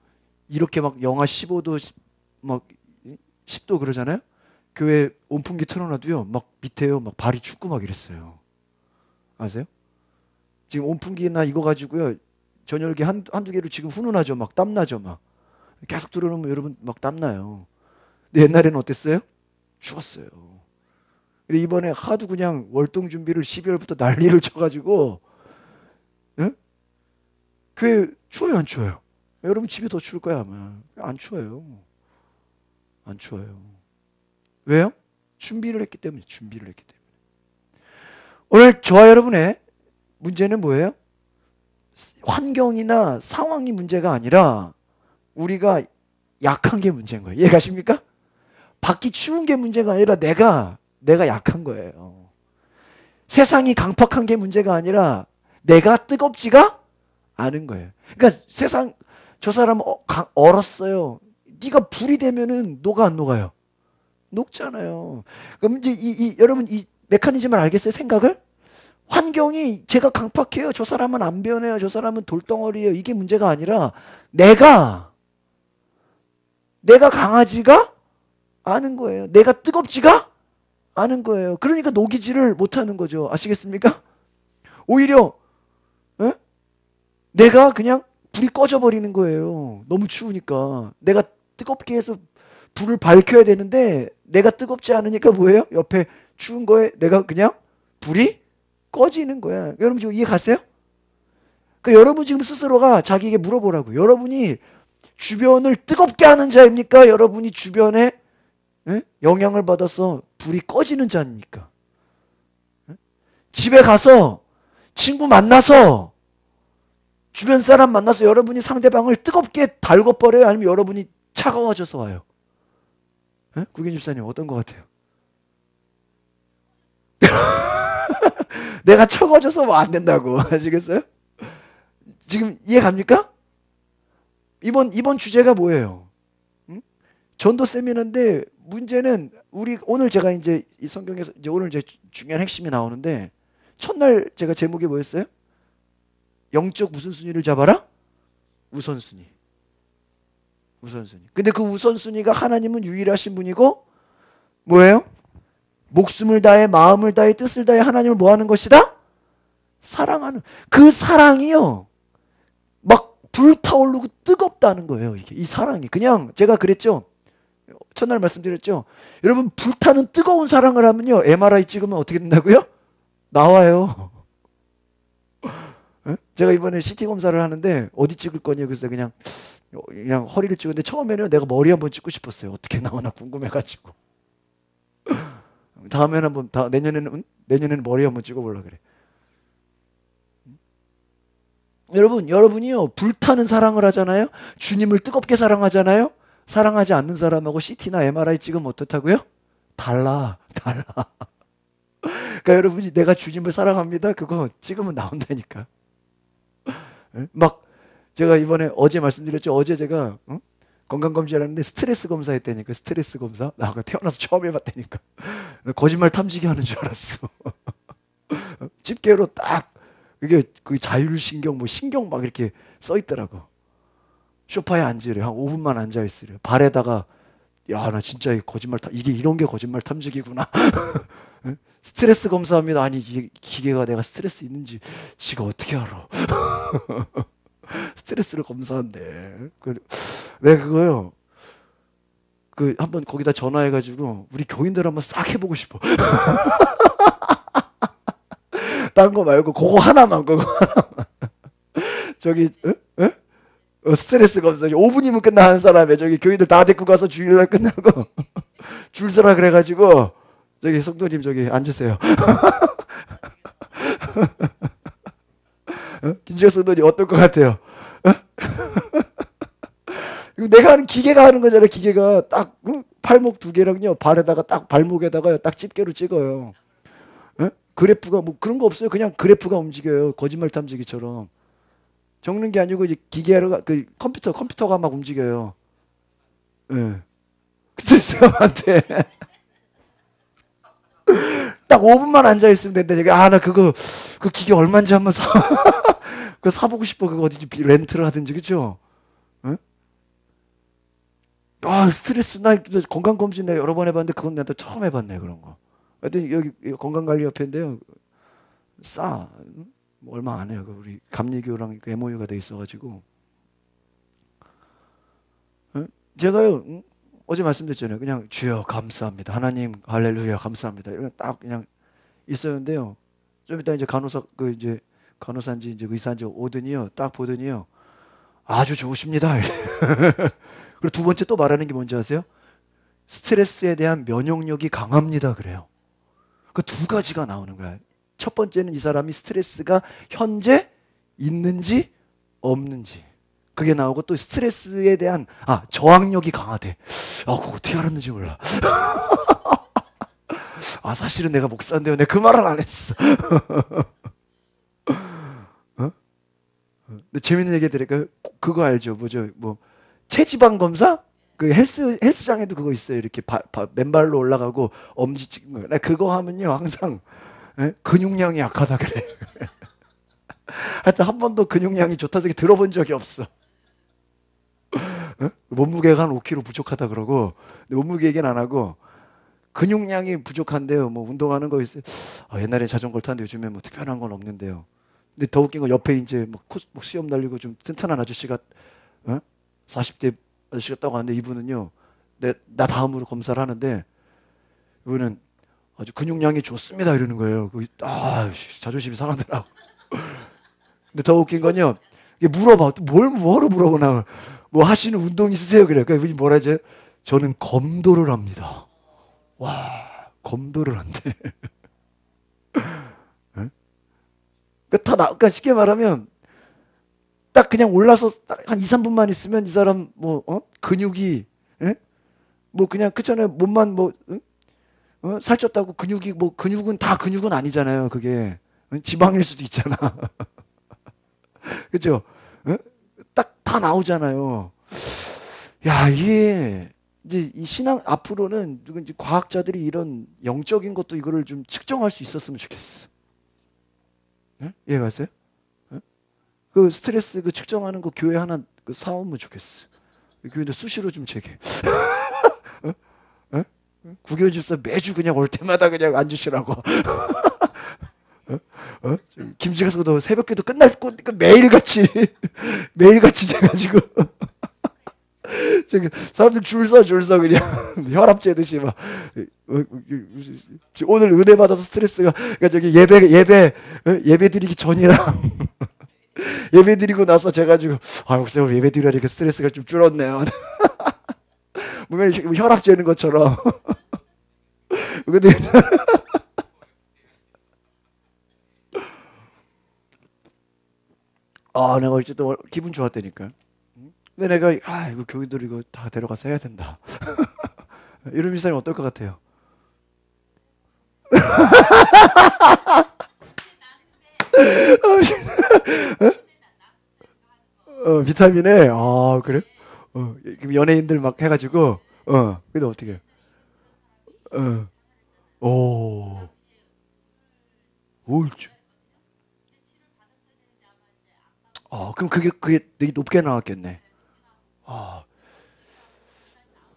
이렇게 막 영하 15도 막 10도 그러잖아요. 교회 온풍기 틀어놔도요 막 밑에요 막 발이 춥고 막 이랬어요. 아세요? 지금 온풍기나 이거 가지고요 전열기 한두 개로 지금 훈훈하죠. 막 땀나죠. 막 계속 들어놓으면 여러분 막 땀나요. 근데 옛날에는 어땠어요? 추웠어요. 근데 이번에 하도 그냥 월동 준비를 12월부터 난리를 쳐가지고 교회 추워요 안 추워요? 여러분 집이 더 추울 거야 아마. 안 추워요. 왜요? 준비를 했기 때문에. 오늘 저와 여러분의 문제는 뭐예요? 환경이나 상황이 문제가 아니라 우리가 약한 게 문제인 거예요. 이해가십니까? 밖이 추운 게 문제가 아니라 내가 약한 거예요. 세상이 강팍한 게 문제가 아니라 내가 뜨겁지가 않은 거예요. 그러니까 저 사람 얼었어요. 네가 불이 되면은 녹아 안 녹아요? 녹잖아요. 그럼 이제 여러분 이 메커니즘을 알겠어요? 생각을? 환경이 제가 강팍해요. 저 사람은 안 변해요. 저 사람은 돌덩어리예요. 이게 문제가 아니라 내가 강하지가 않은 거예요. 내가 뜨겁지가 않은 거예요. 그러니까 녹이지를 못하는 거죠. 아시겠습니까? 오히려 내가 그냥 불이 꺼져 버리는 거예요. 너무 추우니까. 내가 뜨겁게 해서 불을 밝혀야 되는데 내가 뜨겁지 않으니까 뭐예요? 옆에 추운 거에 내가 그냥 불이 꺼지는 거야. 여러분 지금 이해 갔어요? 그러니까 여러분 지금 스스로가 자기에게 물어보라고. 여러분이 주변을 뜨겁게 하는 자입니까? 여러분이 주변에 영향을 받아서 불이 꺼지는 자입니까? 집에 가서 친구 만나서 주변 사람 만나서 여러분이 상대방을 뜨겁게 달궈버려요? 아니면 여러분이 차가워져서 와요? 국인 집사님 어떤 것 같아요? 내가 차가워져서 뭐 안 된다고. 아시겠어요? 지금 이해 갑니까? 이번 주제가 뭐예요? 전도 세미나인데 문제는 우리 오늘 제가 이제 이 성경에서 이제 오늘 이제 중요한 핵심이 나오는데 첫날 제가 제목이 뭐였어요? 영적 무슨 순위를 잡아라? 우선순위. 우선순위. 근데 그 우선순위가 하나님은 유일하신 분이고 뭐예요? 목숨을 다해 마음을 다해 뜻을 다해 하나님을 뭐 하는 것이다? 사랑하는. 그 사랑이요. 막 불타오르고 뜨겁다는 거예요. 이게 이 사랑이. 그냥 제가 그랬죠. 첫날 말씀드렸죠. 여러분 불타는 뜨거운 사랑을 하면요. MRI 찍으면 어떻게 된다고요? 나와요. 제가 이번에 CT 검사를 하는데 어디 찍을 거냐 그래서 그냥 허리를 찍었는데 처음에는 내가 머리 한번 찍고 싶었어요. 어떻게 나오나 궁금해가지고. 다음에는 한번 내년에는 머리 한번 찍어보려고 그래. 여러분이요 불타는 사랑을 하잖아요. 주님을 뜨겁게 사랑하잖아요. 사랑하지 않는 사람하고 CT나 MRI 찍으면 어떻다고요? 달라. 그러니까 여러분이 내가 주님을 사랑합니다. 그거 찍으면 나온다니까. 막 제가 이번에 어제 말씀드렸죠. 어제 제가 건강검진을 했는데 스트레스 검사했다니까. 스트레스 검사. 나 태어나서 처음 해봤다니까. 거짓말 탐지기 하는 줄 알았어. 집게로 딱 그게 그 자율신경 뭐 신경 막 이렇게 써 있더라고. 소파에 앉으래. 한 5분만 앉아 있으래. 발에다가 야 나 진짜 거짓말 이게 이런 게 거짓말 탐지기구나. 스트레스 검사합니다. 아니 이 기계가 내가 스트레스 있는지 지가 어떻게 알아? 스트레스를 검사한대. 왜 그거요? 그 한번 거기다 전화해가지고 우리 교인들 한번 싹 해보고 싶어. 딴 거 말고 그거 하나만 그거. 저기 스트레스 검사 5분이면 끝나 한 사람에 저기 교인들 다 데리고 가서 주일날 끝나고 줄 서라 그래가지고 저기 성도님 저기 앉으세요. 김지혁 성도님 어떨 것 같아요? 내가 하는 기계가 하는 거잖아요. 기계가 딱 팔목 두 개랑요 발에다가 딱 발목에다가 딱 집게로 찍어요. 그래프가 뭐 그런 거 없어요. 그냥 그래프가 움직여요. 거짓말 탐지기처럼. 적는 게 아니고 이제 기계가 그 컴퓨터가 막 움직여요. 예. 스트레스가 많대. 딱 5분만 앉아 있으면 된다니까. 나 그거 그 기계 얼마인지 한번 그거 사보고 싶어. 그거 어디지 렌트를 하든지 그죠? 예? 스트레스 나 건강검진 내가 여러 번 해봤는데 그건 나도 처음 해봤네 그런 거. 하여튼 여기 건강관리협회인데요. 싸. 뭐 얼마 안 해요. 우리 감리교랑 MOU가 돼 있어가지고. 제가요 어제 말씀드렸잖아요. 그냥 주여 감사합니다. 하나님 할렐루야 감사합니다. 이런 딱 그냥 있었는데요. 좀 이따 이제 간호사인지 이제 의사인지 오더니요. 딱 보더니요. 아주 좋으십니다. 그리고 두 번째 또 말하는 게 뭔지 아세요? 스트레스에 대한 면역력이 강합니다. 그래요. 그 두 가지가 나오는 거야. 첫 번째는 이 사람이 스트레스가 현재 있는지 없는지 그게 나오고 또 스트레스에 대한 저항력이 강하대. 그거 어떻게 알았는지 몰라. 사실은 내가 목사인데요. 내가 그 말은 안 했어. 근데 재밌는 얘기 드릴까요? 그거 알죠? 뭐죠? 뭐 체지방 검사? 그 헬스장에도 그거 있어요. 이렇게 맨발로 올라가고 엄지 찍는 거. 나 그거 하면요 항상 근육량이 약하다 그래. 하여튼 한 번도 근육량이 좋다 소리 들어본 적이 없어. 몸무게가 한 5kg 부족하다 그러고 몸무게 얘기는 안 하고 근육량이 부족한데요. 뭐 운동하는 거 있어요. 옛날에 자전거를 타는데 요즘에 뭐 특별한 건 없는데요. 근데 더 웃긴 건 옆에 이제 뭐 수염 날리고 좀 튼튼한 아저씨가 40대 아저씨가 딱 왔는데 이분은요. 나 다음으로 검사를 하는데 이분은 아주 근육량이 좋습니다 이러는 거예요. 자존심이 상하더라고. 근데 더 웃긴 건요. 이게 물어봐. 뭐로 물어보나. 뭐 하시는 운동 있으세요? 그래. 그러니까 이분이 뭐라 하지? 저는 검도를 합니다. 와, 검도를 한대. 그러니까 쉽게 말하면 딱 그냥 올라서 딱 한 2, 3분만 있으면 이 사람 근육이 뭐 그냥 그렇잖아요. 몸만 살쪘다고 근육이 근육은 다 근육은 아니잖아요. 그게 지방일 수도 있잖아. 그죠? 딱 다 나오잖아요. 야, 이게 이제 이 신앙 앞으로는 이제 과학자들이 이런 영적인 것도 이거를 좀 측정할 수 있었으면 좋겠어. 네? 이해가세요? 네? 그 스트레스 그 측정하는 거 교회 하나 그 사오면 좋겠어. 교회도 수시로 좀 재게. 네? 구교 집사 매주 그냥 올 때마다 그냥 앉으시라고. 김지가서도 새벽기도 끝날 거 매일같이 매일같이 재가지고 저기 사람들 줄 서 그냥 혈압 재듯이 막 오늘 은혜 받아서 스트레스가 그러니까 저기 예배 드리기 전이랑 예배 드리고 나서 제가지고 글쎄 오늘 예배 드리려니까 스트레스가 좀 줄었네요. 뭔가 혈압 재는 것처럼. 근데 내가 어쨌든 기분 좋았다니까. 근데 내가 이거 교인들 이거 다 데려가서 해야 된다. 이런 미사님 어떨 것 같아요? 비타민에 그래? 연예인들 막 해가지고 근데 어떻게? 오 우울증. 그럼 그게 되게 높게 나왔겠네.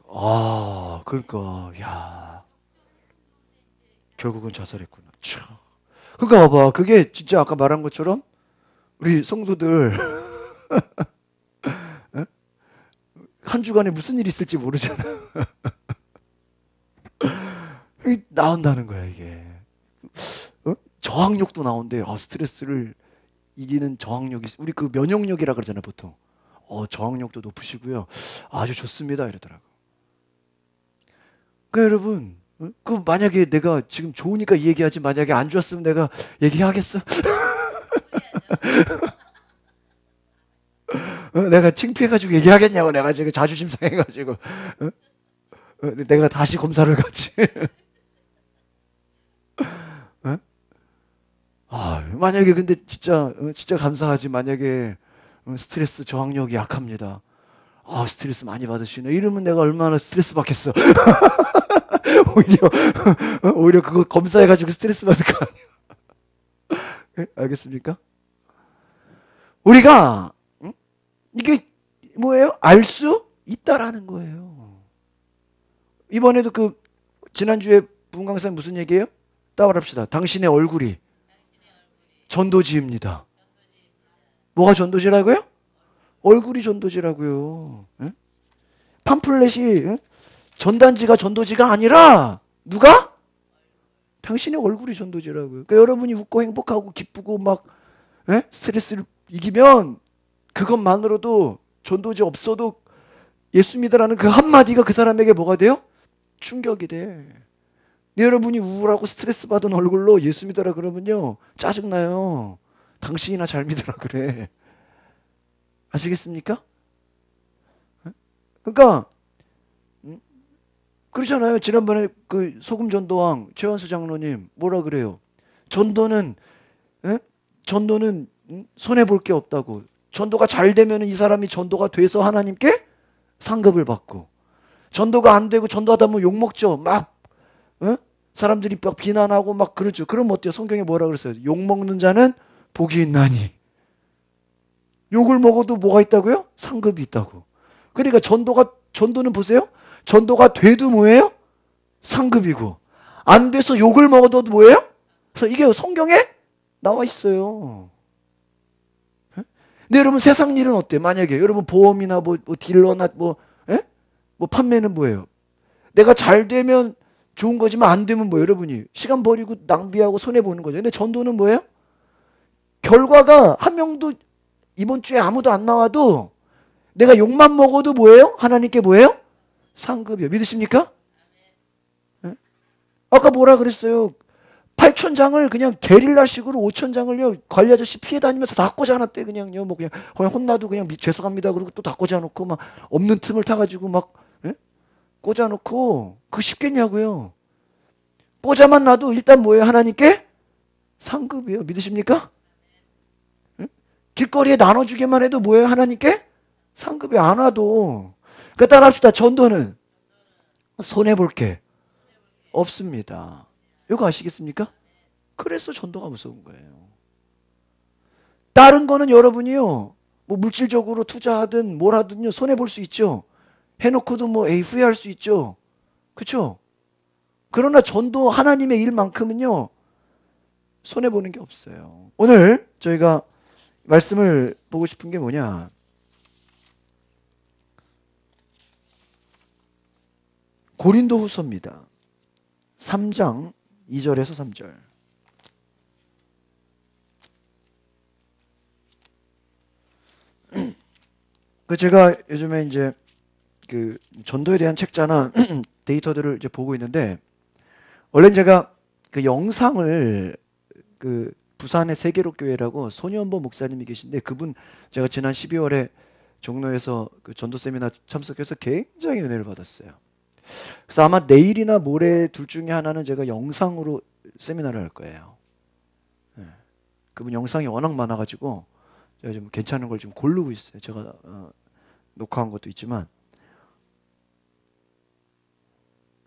아, 그러니까 야 결국은 자살했구나. 참. 그러니까 봐봐, 그게 진짜 아까 말한 것처럼 우리 성도들 한 주간에 무슨 일이 있을지 모르잖아. 나온다는 거야 이게. 저항력도 나온대. 스트레스를 이기는 저항력이 우리 그 면역력이라 그러잖아요 보통. 저항력도 높으시고요. 아주 좋습니다 이러더라고. 그러니까 여러분, 그 만약에 내가 지금 좋으니까 이 얘기하지 만약에 안 좋았으면 내가 얘기하겠어? 내가 창피해가지고 얘기하겠냐고. 내가 지금 자존심 상해가지고 내가 다시 검사를 갔지. 만약에 근데 진짜 감사하지. 만약에 스트레스 저항력이 약합니다. 스트레스 많이 받으시네. 이러면 내가 얼마나 스트레스 받겠어. 오히려 그거 검사해가지고 스트레스 받을 거 아니야. 네? 알겠습니까? 우리가 이게 뭐예요? 알 수 있다라는 거예요. 이번에도 그 지난주에 부흥 강사님 무슨 얘기예요? 따라합시다. 당신의 얼굴이 전도지입니다. 뭐가 전도지라고요? 얼굴이 전도지라고요. 에? 팜플렛이 전단지가 전도지가 아니라 누가? 당신의 얼굴이 전도지라고요. 그러니까 여러분이 웃고 행복하고 기쁘고 막 스트레스를 이기면 그것만으로도 전도지 없어도 예수 믿으라는 그 한마디가 그 사람에게 뭐가 돼요? 충격이 돼. 여러분이 우울하고 스트레스 받은 얼굴로 예수 믿으라 그러면요 짜증나요. 당신이나 잘 믿으라 그래. 아시겠습니까? 그러니까 그렇잖아요. 지난번에 그 소금 전도왕 최원수 장로님 뭐라 그래요? 전도는 손해 볼 게 없다고. 전도가 잘 되면 이 사람이 전도가 돼서 하나님께 상급을 받고, 전도가 안 되고 전도하다 보면 욕 먹죠. 막 사람들이 막 비난하고 막 그러죠. 그럼 어때요? 성경에 뭐라 그랬어요? 욕 먹는 자는 복이 있나니. 욕을 먹어도 뭐가 있다고요? 상급이 있다고. 그러니까 전도는 보세요. 전도가 돼도 뭐예요? 상급이고, 안 돼서 욕을 먹어도 뭐예요? 그래서 이게 성경에 나와 있어요. 근데 여러분 세상 일은 어때요? 만약에 여러분 보험이나 뭐 딜러나 뭐 판매는 뭐예요? 내가 잘 되면 좋은 거지만 안 되면 뭐 여러분이 시간 버리고 낭비하고 손해 보는 거죠. 근데 전도는 뭐예요? 결과가 한 명도 이번 주에 아무도 안 나와도 내가 욕만 먹어도 뭐예요? 하나님께 뭐예요? 상급이요. 믿으십니까? 네? 아까 뭐라 그랬어요? 8,000장을 그냥 게릴라식으로 5,000장을요 관리 아저씨 피해 다니면서 다 꽂아놨대. 그냥요 뭐 그냥 혼나도 그냥 죄송합니다 그러고 또 다 꽂아놓고 막 없는 틈을 타가지고 막 꽂아놓고 그거 쉽겠냐고요. 꽂아만 놔도 일단 뭐예요? 하나님께 상급이에요. 믿으십니까? 길거리에 나눠주기만 해도 뭐예요? 하나님께 상급이 안 와도. 그 따라합시다. 전도는 손해볼 게 없습니다. 이거 아시겠습니까? 그래서 전도가 무서운 거예요. 다른 거는 여러분이요, 뭐 물질적으로 투자하든 뭘 하든요, 손해볼 수 있죠. 해놓고도 뭐 에이 후회할 수 있죠. 그렇죠? 그러나 전도 하나님의 일만큼은요, 손해보는 게 없어요. 오늘 저희가 말씀을 보고 싶은 게 뭐냐, 고린도 후서입니다. 3장 2절에서 3절. 그 제가 요즘에 이제 그 전도에 대한 책자나 데이터들을 이제 보고 있는데, 원래 제가 그 영상을 그 부산의 세계로교회라고 손현보 목사님이 계신데, 그분 제가 지난 12월에 종로에서 그 전도 세미나 참석해서 굉장히 은혜를 받았어요. 그래서 아마 내일이나 모레 둘 중에 하나는 제가 영상으로 세미나를 할 거예요. 네. 그분 영상이 워낙 많아가지고 제가 좀 괜찮은 걸 좀 고르고 있어요. 제가 녹화한 것도 있지만,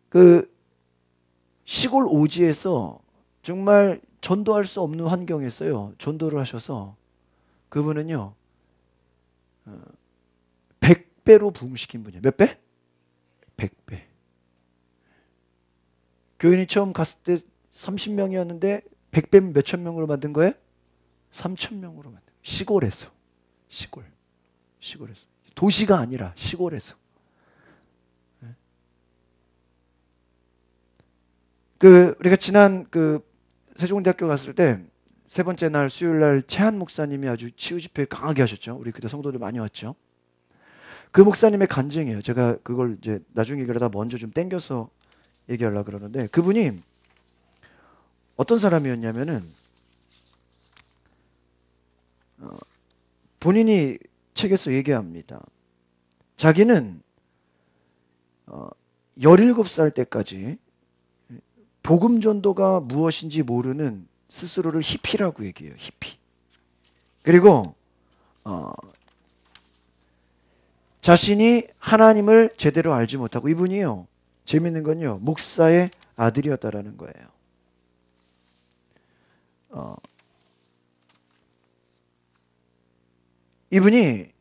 그 시골 오지에서 정말 전도할 수 없는 환경에서요, 전도를 하셔서 그분은요 100배로 부흥시킨 분이에요. 몇 배? 100배. 교인이 처음 갔을 때 30명이었는데 100배면 몇천 명으로 만든 거예요? 3,000명으로 만든 거예요. 시골에서. 시골에서. 도시가 아니라 시골에서. 그 우리가 지난 그 세종대학교 갔을 때 세 번째 날 수요일 날 최한 목사님이 아주 치유 집회 강하게 하셨죠. 우리 그때 성도들 많이 왔죠. 그 목사님의 간증이에요. 제가 그걸 이제 나중에 얘기하다 먼저 좀 땡겨서 얘기하려고 그러는데, 그분이 어떤 사람이었냐면은 본인이 책에서 얘기합니다. 자기는 17살 때까지 복음 전도가 무엇인지 모르는 스스로를 히피라고 얘기해요. 히피. 그리고 자신이 하나님을 제대로 알지 못하고, 이분이요, 재밌는 건요, 목사의 아들이었다라는 거예요. 이분이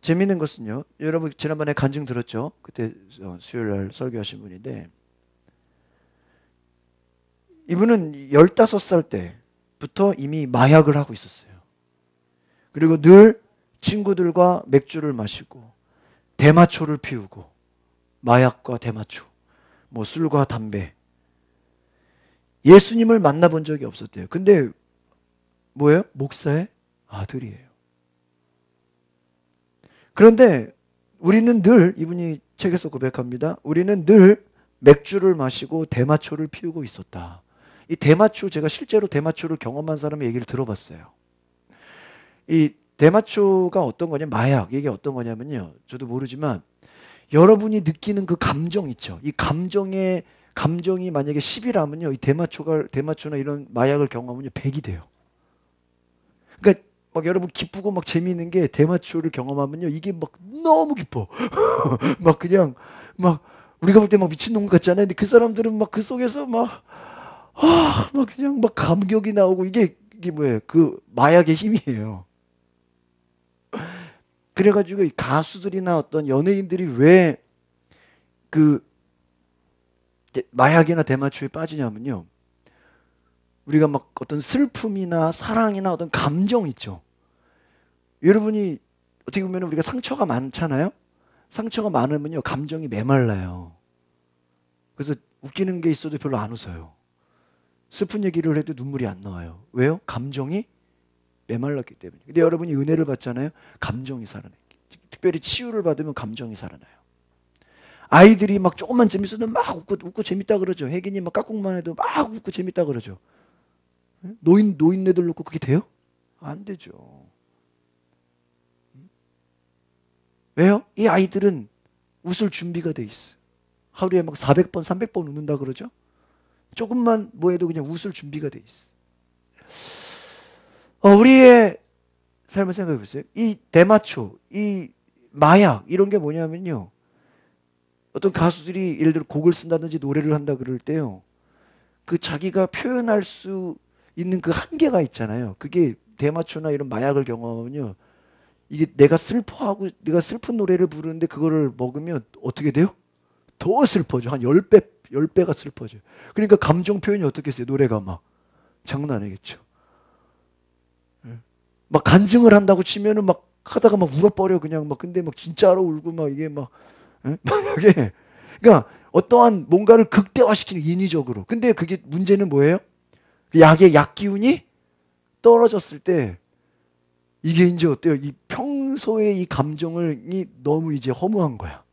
재밌는 것은요, 여러분 지난번에 간증 들었죠? 그때 수요일 날 설교하신 분인데, 이분은 15살 때부터 이미 마약을 하고 있었어요. 그리고 늘 친구들과 맥주를 마시고 대마초를 피우고, 마약과 대마초, 뭐 술과 담배. 예수님을 만나본 적이 없었대요. 근데 뭐예요? 목사의 아들이에요. 그런데 우리는 늘, 이분이 책에서 고백합니다. 우리는 늘 맥주를 마시고 대마초를 피우고 있었다. 이 대마초, 제가 실제로 대마초를 경험한 사람의 얘기를 들어봤어요. 이 대마초가 어떤 거냐, 마약, 이게 어떤 거냐면요, 저도 모르지만 여러분이 느끼는 그 감정 있죠. 이 감정이 만약에 10이라면요, 이 대마초나 이런 마약을 경험하면요 100이 돼요. 그러니까 막 여러분 기쁘고 막 재미있는 게, 대마초를 경험하면요 이게 막 너무 기뻐. 막 그냥 막 우리가 볼 때 막 미친놈 같잖아요. 근데 그 사람들은 막 그 속에서 막 그냥 막 감격이 나오고, 이게 뭐예요? 그 마약의 힘이에요. 그래가지고 이 가수들이나 어떤 연예인들이 왜 그 마약이나 대마초에 빠지냐면요, 우리가 막 어떤 슬픔이나 사랑이나 어떤 감정 있죠. 여러분이 어떻게 보면 우리가 상처가 많잖아요. 상처가 많으면요 감정이 메말라요. 그래서 웃기는 게 있어도 별로 안 웃어요. 슬픈 얘기를 해도 눈물이 안 나와요. 왜요? 감정이 메말랐기 때문에. 근데 여러분이 은혜를 받잖아요. 감정이 살아나요. 특별히 치유를 받으면 감정이 살아나요. 아이들이 막 조금만 재밌어도 막 웃고 재밌다 그러죠. 혜gin이 막 깍꿍만 해도 막 웃고 재밌다 그러죠. 노인네들 놓고 그게 돼요? 안 되죠. 왜요? 이 아이들은 웃을 준비가 돼 있어. 하루에 막 400번, 300번 웃는다 그러죠. 조금만 뭐 해도 그냥 웃을 준비가 돼 있어. 우리의 삶을 생각해 보세요. 이 대마초, 이 마약, 이런 게 뭐냐면요, 어떤 가수들이 예를 들어 곡을 쓴다든지 노래를 한다 그럴 때요. 그 자기가 표현할 수 있는 그 한계가 있잖아요. 그게 대마초나 이런 마약을 경험하면요. 이게 내가 슬퍼하고 내가 슬픈 노래를 부르는데 그거를 먹으면 어떻게 돼요? 더 슬퍼져. 한 10배, 10배가 슬퍼져요. 그러니까 감정 표현이 어떻게 했어요? 노래가 막 장난 아니겠죠. 막 간증을 한다고 치면은 막 하다가 막 울어버려 그냥 막 근데 막 진짜로 울고 막 이게 막 이게 그러니까 어떠한 뭔가를 극대화시키는 인위적으로. 근데 그게 문제는 뭐예요? 약의 약 기운이 떨어졌을 때 이게 이제 어때요? 이 평소의 이 감정을 이 너무 이제 허무한 거야.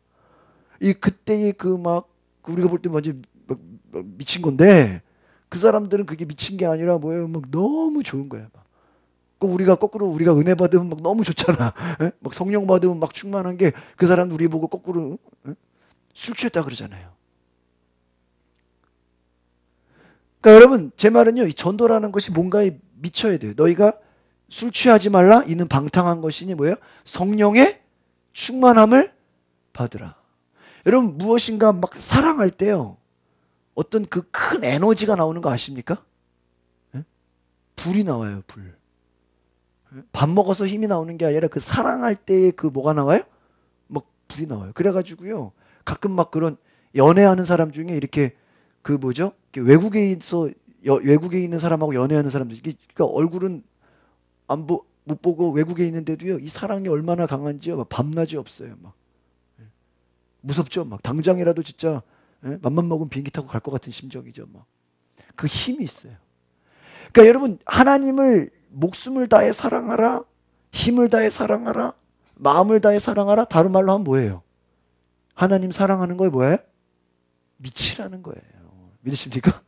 이 그때의 그 막 우리가 볼 때 완전 막 미친 건데 그 사람들은 그게 미친 게 아니라 뭐예요? 막 너무 좋은 거야. 막. 우리가 거꾸로 우리가 은혜 받으면 막 너무 좋잖아. 에? 막 성령 받으면 막 충만한 게 그 사람 우리 보고 거꾸로 술 취했다 그러잖아요. 그러니까 여러분 제 말은요. 이 전도라는 것이 뭔가에 미쳐야 돼요. 너희가 술 취하지 말라. 이는 방탕한 것이니 뭐예요? 성령의 충만함을 받으라. 여러분 무엇인가 막 사랑할 때요. 어떤 그 큰 에너지가 나오는 거 아십니까? 예? 불이 나와요. 불. 밥 먹어서 힘이 나오는 게 아니라 그 사랑할 때의 그 뭐가 나와요? 막 불이 나와요. 그래가지고요. 가끔 막 그런 연애하는 사람 중에 이렇게 그 뭐죠? 외국에 있어 외국에 있는 사람하고 연애하는 사람들. 그러니까 얼굴은 못 보고 외국에 있는데도요. 이 사랑이 얼마나 강한지요. 막 밤낮이 없어요. 막 무섭죠. 막 당장이라도 진짜 맘만 먹으면 비행기 타고 갈 것 같은 심정이죠. 막 그 힘이 있어요. 그러니까 여러분 하나님을 목숨을 다해 사랑하라, 힘을 다해 사랑하라, 마음을 다해 사랑하라. 다른 말로 하면 뭐예요? 하나님 사랑하는 거에 뭐예요? 미치라는 거예요. 믿으십니까?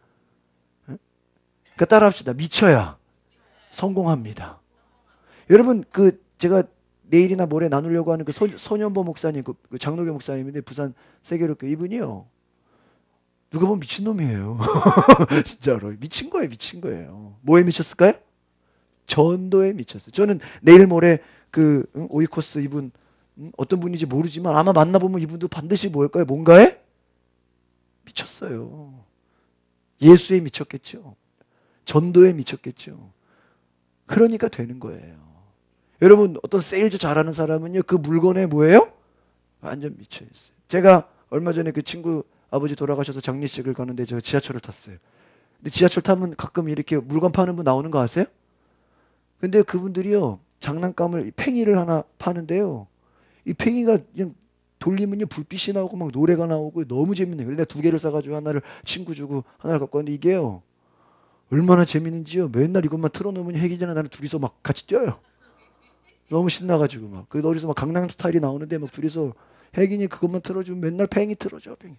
그러니까 따라합시다. 미쳐야 성공합니다. 여러분 그 제가 내일이나 모레 나누려고 하는 그 소년보 목사님, 그 장로교 목사님인데 부산 세계로교 이분이요. 누가 보면 미친놈이에요. 진짜로 미친 거예요. 미친 거예요. 뭐에 미쳤을까요? 전도에 미쳤어요. 저는 내일 모레 그 오이코스 이분 어떤 분인지 모르지만 아마 만나보면 이분도 반드시 뭘까요? 뭔가에 미쳤어요. 예수에 미쳤겠죠. 전도에 미쳤겠죠. 그러니까 되는 거예요. 여러분 어떤 세일즈 잘하는 사람은요. 그 물건에 뭐예요? 완전 미쳐있어요. 제가 얼마 전에 그 친구 아버지 돌아가셔서 장례식을 가는데 제가 지하철을 탔어요. 근데 지하철 타면 가끔 이렇게 물건 파는 분 나오는 거 아세요? 근데 그분들이요. 장난감을 팽이를 하나 파는데요. 이 팽이가 그냥 돌리면요. 불빛이 나오고 막 노래가 나오고 너무 재밌네요. 그래서 내가 두 개를 사가지고 하나를 친구 주고 하나를 갖고 왔는데 이게요. 얼마나 재밌는지요. 맨날 이것만 틀어놓으면 해기 전에 나는 둘이서 막 같이 뛰어요. 너무 신나가지고 막. 그 어디서 막 강남 스타일이 나오는데 막 둘이서 혜긴이 그것만 틀어주면 맨날 팽이 틀어줘. 팽이.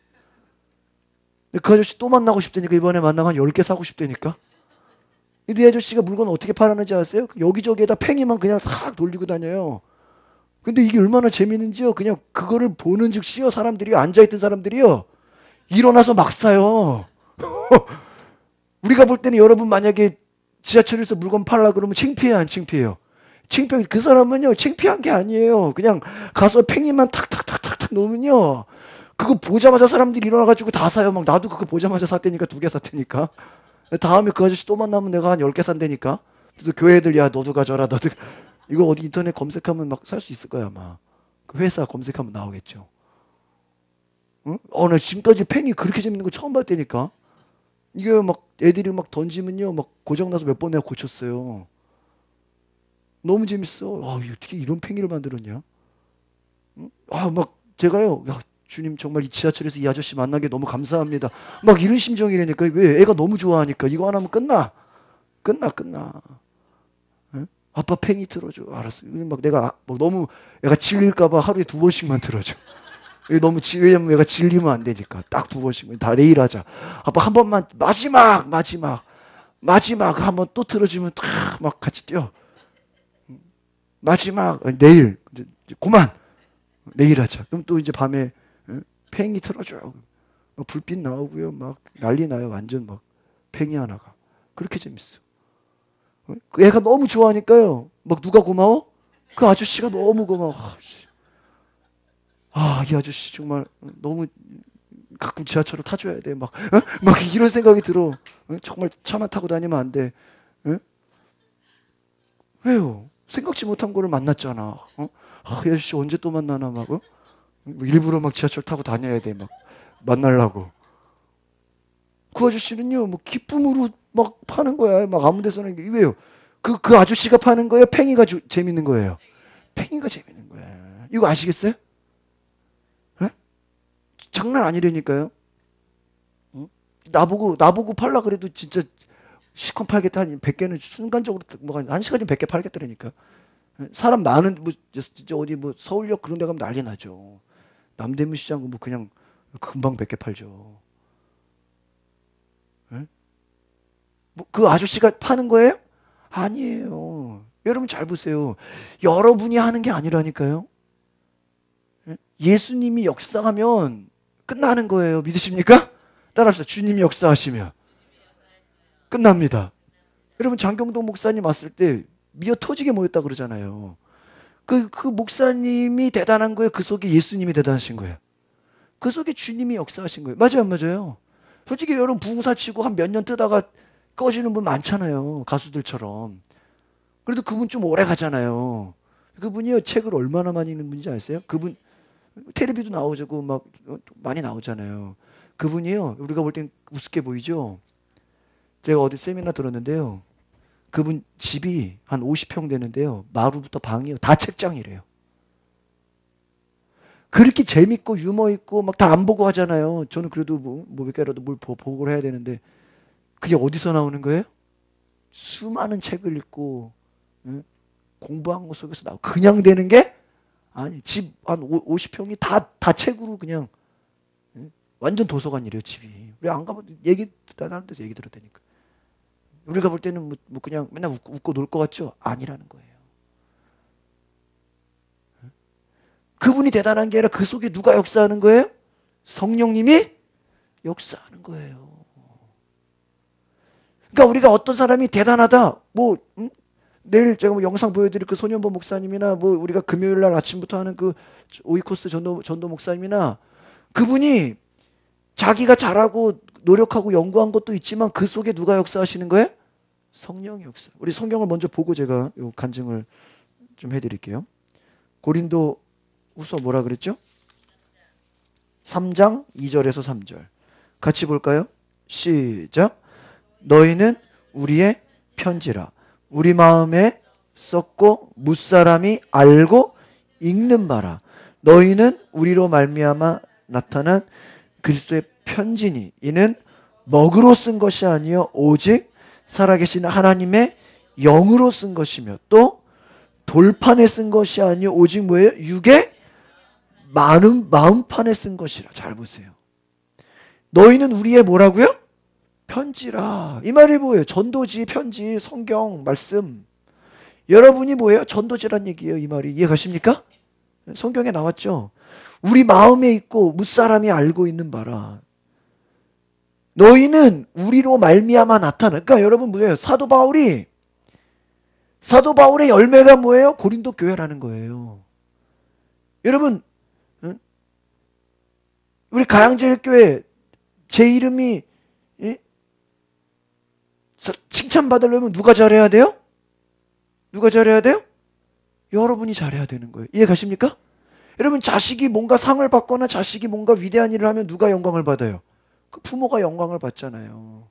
그 아저씨 또 만나고 싶다니까 이번에 만나면 한 10개 사고 싶다니까. 근데 이 아저씨가 물건 어떻게 팔았는지 아세요? 여기저기에다 팽이만 그냥 탁 돌리고 다녀요. 근데 이게 얼마나 재밌는지요. 그냥 그거를 보는 즉시요. 사람들이 앉아있던 사람들이요. 일어나서 막 사요. 우리가 볼 때는 여러분 만약에 지하철에서 물건 팔라 그러면 창피해요 안 창피해요? 창피해. 그 사람은요 창피한 게 아니에요. 그냥 가서 팽이만 탁탁탁탁탁 놓으면요. 그거 보자마자 사람들이 일어나가지고 다 사요. 막 나도 그거 보자마자 샀다니까 2개 샀다니까. 다음에 그 아저씨 또 만나면 내가 한 10개 산다니까. 그래서 교회들 야 너도 가져라 너도. 이거 어디 인터넷 검색하면 막 살 수 있을 거야 아마. 그 회사 검색하면 나오겠죠. 응? 나 지금까지 팽이 그렇게 재밌는 거 처음 봤다니까. 이게 막 애들이 막 던지면요 막 고장나서 몇 번 내가 고쳤어요. 너무 재밌어. 어떻게 이런 팽이를 만들었냐? 응? 막 제가요. 야, 주님 정말 이 지하철에서 이 아저씨 만나게 너무 감사합니다. 막 이런 심정이라니까. 왜? 애가 너무 좋아하니까. 이거 하나 하면 끝나. 끝나. 응? 아빠 팽이 틀어줘. 알았어. 막 내가 막 너무 애가 질릴까봐 하루에 2번씩만 틀어줘. 너무 왜냐면 애가 질리면 안 되니까. 딱 2번씩만. 다 내일 하자. 아빠 한 번만 마지막 한번 또 틀어주면 딱 막 같이 뛰어. 마지막 내일 이제 그만 내일 하자. 그럼 또 이제 밤에 팽이 틀어줘. 불빛 나오고요. 막 난리 나요. 완전 막 팽이 하나가 그렇게 재밌어. 그 애가 너무 좋아하니까요. 막 누가 고마워? 그 아저씨가 너무 고마워. 아, 이 아저씨 정말 너무 가끔 지하철을 타줘야 돼. 막 이런 생각이 들어. 정말 차만 타고 다니면 안 돼. 왜요? 생각지 못한 거를 만났잖아. 아, 이 아저씨 언제 또 만나나 뭐 일부러 막 지하철 타고 다녀야 돼. 막 만나려고. 그 아저씨는요, 뭐 기쁨으로 막 파는 거야. 막 아무 데서나. 왜요? 그 아저씨가 파는 거예요? 팽이가 재밌는 거예요? 팽이가 재밌는 거야. 이거 아시겠어요? 에? 장난 아니라니까요. 응? 나보고 팔라 그래도 진짜 시컨 팔겠다. 한 100개는 순간적으로 한 시간이면 100개 팔겠다라니까. 사람 많은 뭐 진짜 어디 뭐 서울역 그런 데 가면 난리 나죠. 남대문 시장 뭐 그냥 금방 100개 팔죠. 에? 뭐그 아저씨가 파는 거예요? 아니에요. 여러분 잘 보세요. 여러분이 하는 게 아니라니까요. 예수님이 역사하면 끝나는 거예요. 믿으십니까? 따라합시다. 주님이 역사하시면 끝납니다. 여러분 장경동 목사님 왔을 때 미어 터지게 모였다 그러잖아요. 그 목사님이 대단한 거예요. 그 속에 예수님이 대단하신 거예요. 그 속에 주님이 역사하신 거예요. 맞아요, 안 맞아요? 솔직히 여러분 부흥사 치고 한 몇 년 뜨다가 꺼지는 분 많잖아요. 가수들처럼. 그래도 그분 좀 오래 가잖아요. 그분이요 책을 얼마나 많이 읽는 분인지 아세요? 그분 텔레비도 나오고 막 많이 나오잖아요. 그분이요 우리가 볼 땐 우습게 보이죠. 제가 어디 세미나 들었는데요. 그분 집이 한 50평 되는데요. 마루부터 방이요 다 책장이래요. 그렇게 재밌고 유머 있고 막 다 안 보고 하잖아요. 저는 그래도 몇 개라도 뭘 보고 해야 되는데 그게 어디서 나오는 거예요? 수많은 책을 읽고 응? 공부한 것 속에서 나오고 그냥 되는 게 아니 집 한 50평이 다 책으로 그냥 응? 완전 도서관이래요 집이. 우리 안 가면 얘기 다른 데서 얘기 들었다니까. 우리가 볼 때는 뭐 그냥 맨날 웃고 놀 것 같죠? 아니라는 거예요. 그분이 대단한 게 아니라 그 속에 누가 역사하는 거예요? 성령님이 역사하는 거예요. 그러니까 우리가 어떤 사람이 대단하다. 내일 제가 뭐 영상 보여드릴 그 손현보 목사님이나 뭐 우리가 금요일 날 아침부터 하는 그 오이코스 전도 목사님이나 그분이 자기가 잘하고 노력하고 연구한 것도 있지만 그 속에 누가 역사하시는 거예요? 성령의 역사. 우리 성경을 먼저 보고 제가 요 간증을 좀 해드릴게요. 고린도 후서 뭐라 그랬죠? 3장 2절에서 3절. 같이 볼까요? 시작. 너희는 우리의 편지라. 우리 마음에 썼고 무사람이 알고 읽는 바라. 너희는 우리로 말미암아 나타난 그리스도의 편지니 이는 먹으로 쓴 것이 아니요 오직 살아계신 하나님의 영으로 쓴 것이며 또 돌판에 쓴 것이 아니요 오직 뭐예요? 육의 많은 마음판에 쓴 것이라. 잘 보세요. 너희는 우리의 뭐라고요? 편지라. 이 말이 뭐예요? 전도지, 편지, 성경, 말씀. 여러분이 뭐예요? 전도지란 얘기예요. 이 말이 이해가십니까? 성경에 나왔죠. 우리 마음에 있고 무사람이 알고 있는 바라. 너희는 우리로 말미암아 나타나. 그러니까 여러분 뭐예요? 사도 바울의 열매가 뭐예요? 고린도 교회라는 거예요. 여러분 우리 가양제일교회 제 이름이 칭찬받으려면 누가 잘해야 돼요? 누가 잘해야 돼요? 여러분이 잘해야 되는 거예요. 이해 가십니까? 여러분 자식이 뭔가 상을 받거나 자식이 뭔가 위대한 일을 하면 누가 영광을 받아요? 그 부모가 영광을 받잖아요.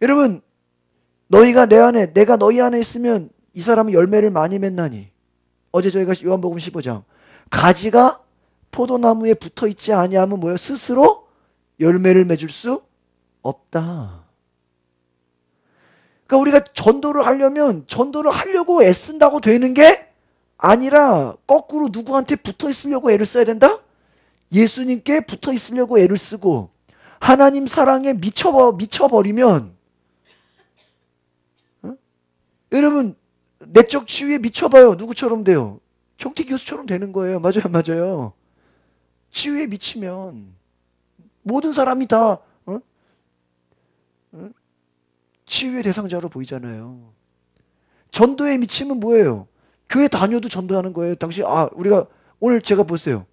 여러분 너희가 내 안에 내가 너희 안에 있으면 이 사람은 열매를 많이 맺나니. 어제 저희가 요한복음 15장 가지가 포도나무에 붙어 있지 아니하면 뭐예요? 스스로 열매를 맺을 수 없다. 그러니까 우리가 전도를 하려고 애쓴다고 되는 게 아니라 거꾸로 누구한테 붙어 있으려고 애를 써야 된다? 예수님께 붙어 있으려고 애를 쓰고 하나님 사랑에 미쳐버리면 여러분 내적 치유에 미쳐봐요. 누구처럼 돼요? 정태 교수처럼 되는 거예요. 맞아요, 맞아요. 치유에 미치면 모든 사람이 다 치유의 대상자로 보이잖아요. 전도에 미치면 뭐예요? 교회 다녀도 전도하는 거예요. 당시 우리가 오늘 제가 보세요.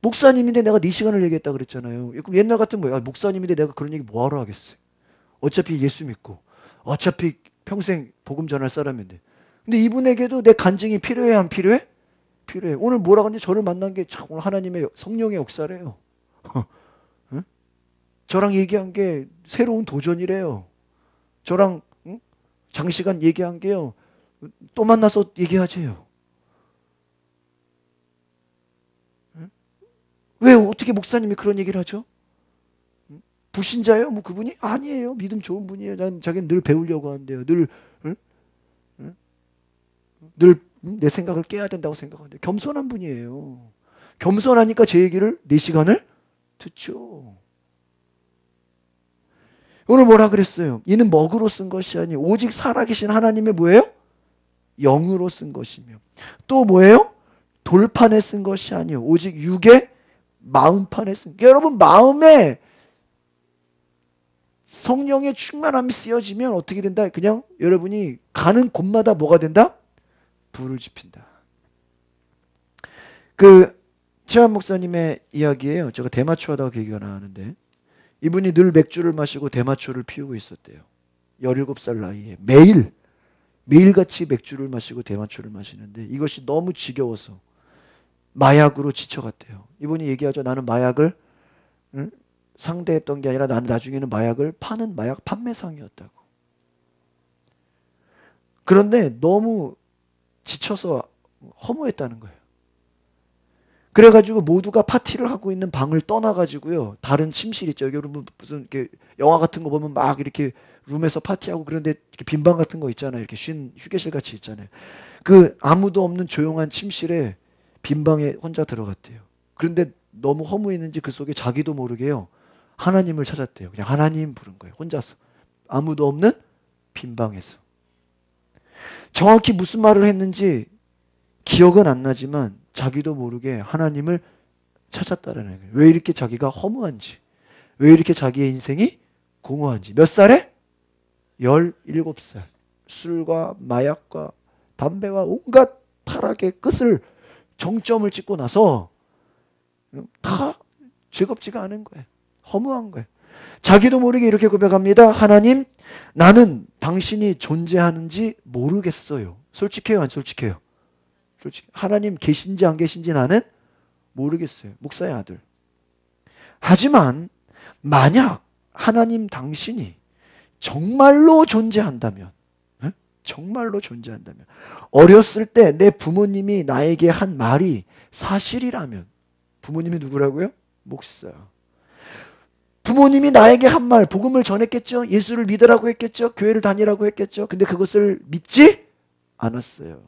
목사님인데 내가 4시간을 얘기했다 그랬잖아요. 그럼 옛날 같으면 뭐야? 목사님인데 내가 그런 얘기 뭐하러 하겠어요? 어차피 예수 믿고 어차피 평생 복음 전할 사람인데. 근데 이분에게도 내 간증이 필요해 안 필요해? 필요해. 오늘 뭐라고 하는지 저를 만난 게 오늘 하나님의 성령의 역사래요. 응? 저랑 얘기한 게 새로운 도전이래요. 저랑 장시간 얘기한 게요. 또 만나서 얘기하재요. 왜 어떻게 목사님이 그런 얘기를 하죠? 불신자예요? 뭐 그분이? 아니에요. 믿음 좋은 분이에요. 난 자기는 늘 배우려고 하는데요. 늘 내 생각을 깨야 된다고 생각하는데 겸손한 분이에요. 겸손하니까 제 얘기를 4시간을 듣죠. 오늘 뭐라 그랬어요? 이는 먹으로 쓴 것이 아니 오직 살아계신 하나님의 뭐예요? 영으로 쓴 것이며 또 뭐예요? 돌판에 쓴 것이 아니요 오직 육의 마음판에 쓴. 여러분 마음에 성령의 충만함이 쓰여지면 어떻게 된다? 그냥 여러분이 가는 곳마다 뭐가 된다? 불을 지핀다. 그 최한 목사님의 이야기예요. 제가 대마초 하다가 그 얘기가 나왔는데 이분이 늘 맥주를 마시고 대마초를 피우고 있었대요. 17살 나이에 매일같이 맥주를 마시고 대마초를 마시는데 이것이 너무 지겨워서 마약으로 지쳐갔대요. 이분이 얘기하죠. 나는 마약을 상대했던 게 아니라 나는 나중에는 마약을 파는 마약 판매상이었다고. 그런데 너무 지쳐서 허무했다는 거예요. 그래가지고 모두가 파티를 하고 있는 방을 떠나가지고요. 다른 침실 있죠. 여러분 무슨 이렇게 영화 같은 거 보면 막 이렇게 룸에서 파티하고 그런데 이렇게 빈방 같은 거 있잖아요. 이렇게 쉰 휴게실 같이 있잖아요. 그 아무도 없는 조용한 침실에 빈방에 혼자 들어갔대요. 그런데 너무 허무했는지 그 속에 자기도 모르게요. 하나님을 찾았대요. 그냥 하나님 부른 거예요. 혼자서. 아무도 없는 빈방에서. 정확히 무슨 말을 했는지 기억은 안 나지만 자기도 모르게 하나님을 찾았다라는 거예요. 왜 이렇게 자기가 허무한지, 왜 이렇게 자기의 인생이 공허한지. 몇 살에? 17살. 술과 마약과 담배와 온갖 타락의 끝을 정점을 찍고 나서 다 즐겁지가 않은 거예요. 허무한 거예요. 자기도 모르게 이렇게 고백합니다. 하나님, 나는 당신이 존재하는지 모르겠어요. 솔직해요, 안 솔직해요? 솔직히 하나님 계신지 안 계신지 나는 모르겠어요. 목사의 아들. 하지만 만약 하나님 당신이 정말로 존재한다면, 정말로 존재한다면, 어렸을 때 내 부모님이 나에게 한 말이 사실이라면, 부모님이 누구라고요? 목사. 부모님이 나에게 한 말, 복음을 전했겠죠? 예수를 믿으라고 했겠죠? 교회를 다니라고 했겠죠? 근데 그것을 믿지 않았어요.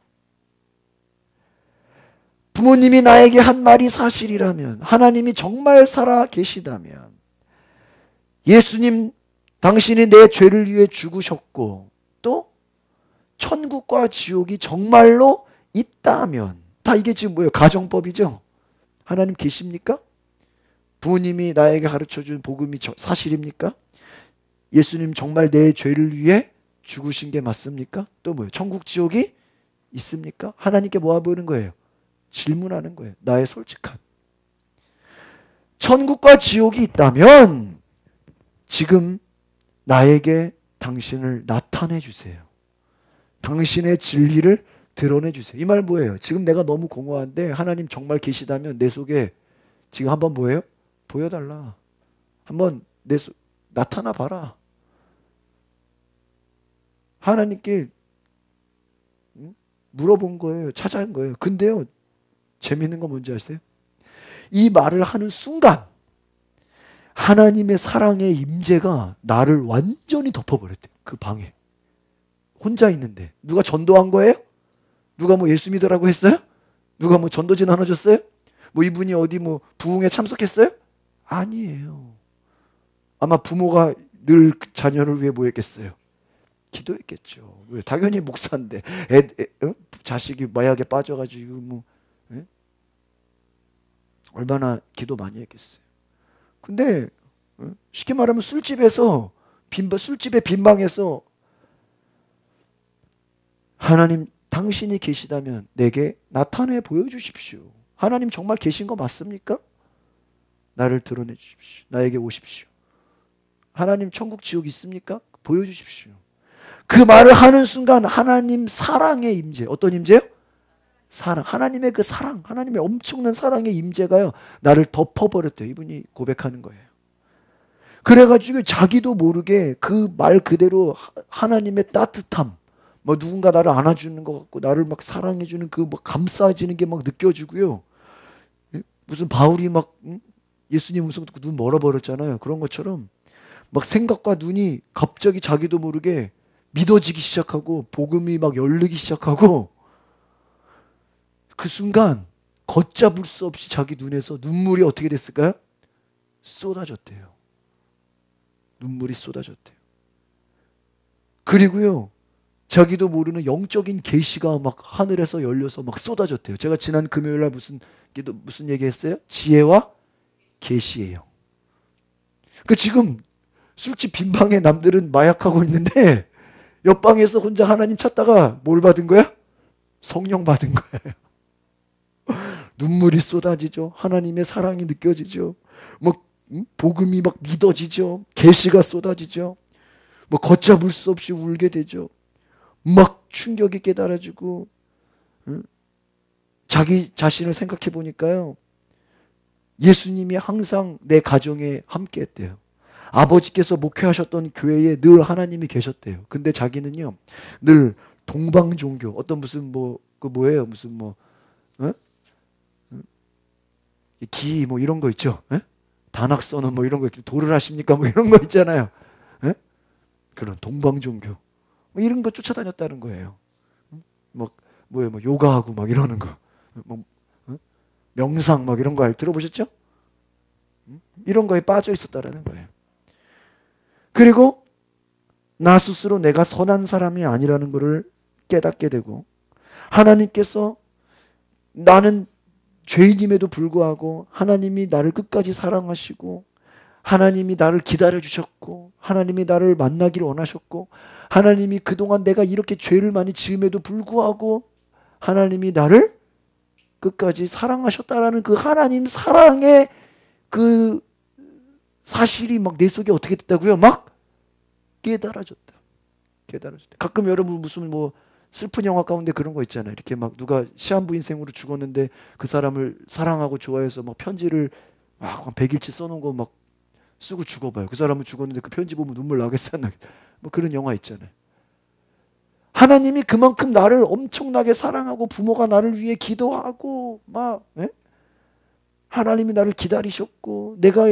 부모님이 나에게 한 말이 사실이라면, 하나님이 정말 살아 계시다면, 예수님 당신이 내 죄를 위해 죽으셨고 또 천국과 지옥이 정말로 있다면, 다 이게 지금 뭐예요? 가정법이죠? 하나님 계십니까? 부모님이 나에게 가르쳐준 복음이 사실입니까? 예수님 정말 내 죄를 위해 죽으신 게 맞습니까? 또 뭐예요? 천국 지옥이 있습니까? 하나님께 모아보는 거예요. 질문하는 거예요. 나의 솔직한. 천국과 지옥이 있다면 지금 나에게 당신을 나타내 주세요. 당신의 진리를 드러내 주세요. 이 말 뭐예요? 지금 내가 너무 공허한데 하나님 정말 계시다면 내 속에 지금 한번 뭐예요? 보여달라. 한번 나타나 봐라. 하나님께 물어본 거예요. 찾아온 거예요. 근데요, 재밌는 거 뭔지 아세요? 이 말을 하는 순간 하나님의 사랑의 임재가 나를 완전히 덮어버렸대요. 그 방에. 혼자 있는데. 누가 전도한 거예요? 누가 뭐 예수 믿으라고 했어요? 누가 뭐 전도지 나눠줬어요? 뭐 이분이 어디 뭐 부흥에 참석했어요? 아니에요. 아마 부모가 늘 자녀를 위해 뭐 했겠어요? 기도했겠죠. 왜? 당연히 목사인데 자식이 마약에 빠져가지고 뭐 얼마나 기도 많이 했겠어요. 근데 쉽게 말하면 술집의 빈방에서 하나님 당신이 계시다면 내게 나타내 보여주십시오. 하나님 정말 계신 거 맞습니까? 나를 드러내 주십시오. 나에게 오십시오. 하나님 천국 지옥 있습니까? 보여주십시오. 그 말을 하는 순간 하나님 사랑의 임재. 어떤 임재요? 사랑. 하나님의 그 사랑, 하나님의 엄청난 사랑의 임재가요, 나를 덮어버렸대요. 이분이 고백하는 거예요. 그래가지고 자기도 모르게 그 말 그대로 하나님의 따뜻함, 뭐 누군가 나를 안아주는 것 같고 나를 막 사랑해주는 그 막 감싸지는 게 막 느껴지고요. 무슨 바울이 막 예수님 음성 듣고 눈 멀어버렸잖아요. 그런 것처럼 막 생각과 눈이 갑자기 자기도 모르게 믿어지기 시작하고 복음이 막 열리기 시작하고, 그 순간 걷잡을 수 없이 자기 눈에서 눈물이 어떻게 됐을까요? 쏟아졌대요. 눈물이 쏟아졌대요. 그리고요, 자기도 모르는 영적인 계시가 막 하늘에서 열려서 막 쏟아졌대요. 제가 지난 금요일 날 무슨 얘기했어요? 지혜와 계시예요. 그 지금 술집 빈방에 남들은 마약하고 있는데 옆방에서 혼자 하나님 찾다가 뭘 받은 거야? 성령 받은 거예요. 눈물이 쏟아지죠. 하나님의 사랑이 느껴지죠. 뭐 복음이 막 믿어지죠. 계시가 쏟아지죠. 뭐 걷잡을 수 없이 울게 되죠. 막 충격이 깨달아지고, 자기 자신을 생각해 보니까요, 예수님이 항상 내 가정에 함께 했대요. 아버지께서 목회하셨던 교회에 늘 하나님이 계셨대요. 근데 자기는요, 늘 동방종교, 어떤 무슨 그 뭐예요? 무슨 기 뭐 이런 거 있죠? 단학선언 뭐 이런 거, 도를 하십니까? 뭐 이런 거 있잖아요. 그런 동방종교. 뭐 이런 거 쫓아다녔다는 거예요. 뭐 요가하고 막 이러는 거. 명상 막 이런 거 들어보셨죠? 이런 거에 빠져 있었다라는 거예요. 그리고 나 스스로 내가 선한 사람이 아니라는 것을 깨닫게 되고, 하나님께서 나는 죄인임에도 불구하고 하나님이 나를 끝까지 사랑하시고 하나님이 나를 기다려주셨고 하나님이 나를 만나기를 원하셨고 하나님이 그동안 내가 이렇게 죄를 많이 지음에도 불구하고 하나님이 나를 끝까지 사랑하셨다라는 그 하나님 사랑의 그 사실이 막 내 속에 어떻게 됐다고요? 막 깨달아졌다. 가끔 여러분 무슨 슬픈 영화 가운데 그런 거 있잖아요. 이렇게 막 누가 시한부 인생으로 죽었는데 그 사람을 사랑하고 좋아해서 막 편지를 막 한 100일치 써놓은 거 막 쓰고 죽어봐요. 그 사람은 죽었는데 그 편지 보면 눈물 나겠어요? 뭐 그런 영화 있잖아요. 하나님이 그만큼 나를 엄청나게 사랑하고 부모가 나를 위해 기도하고 하나님이 나를 기다리셨고 내가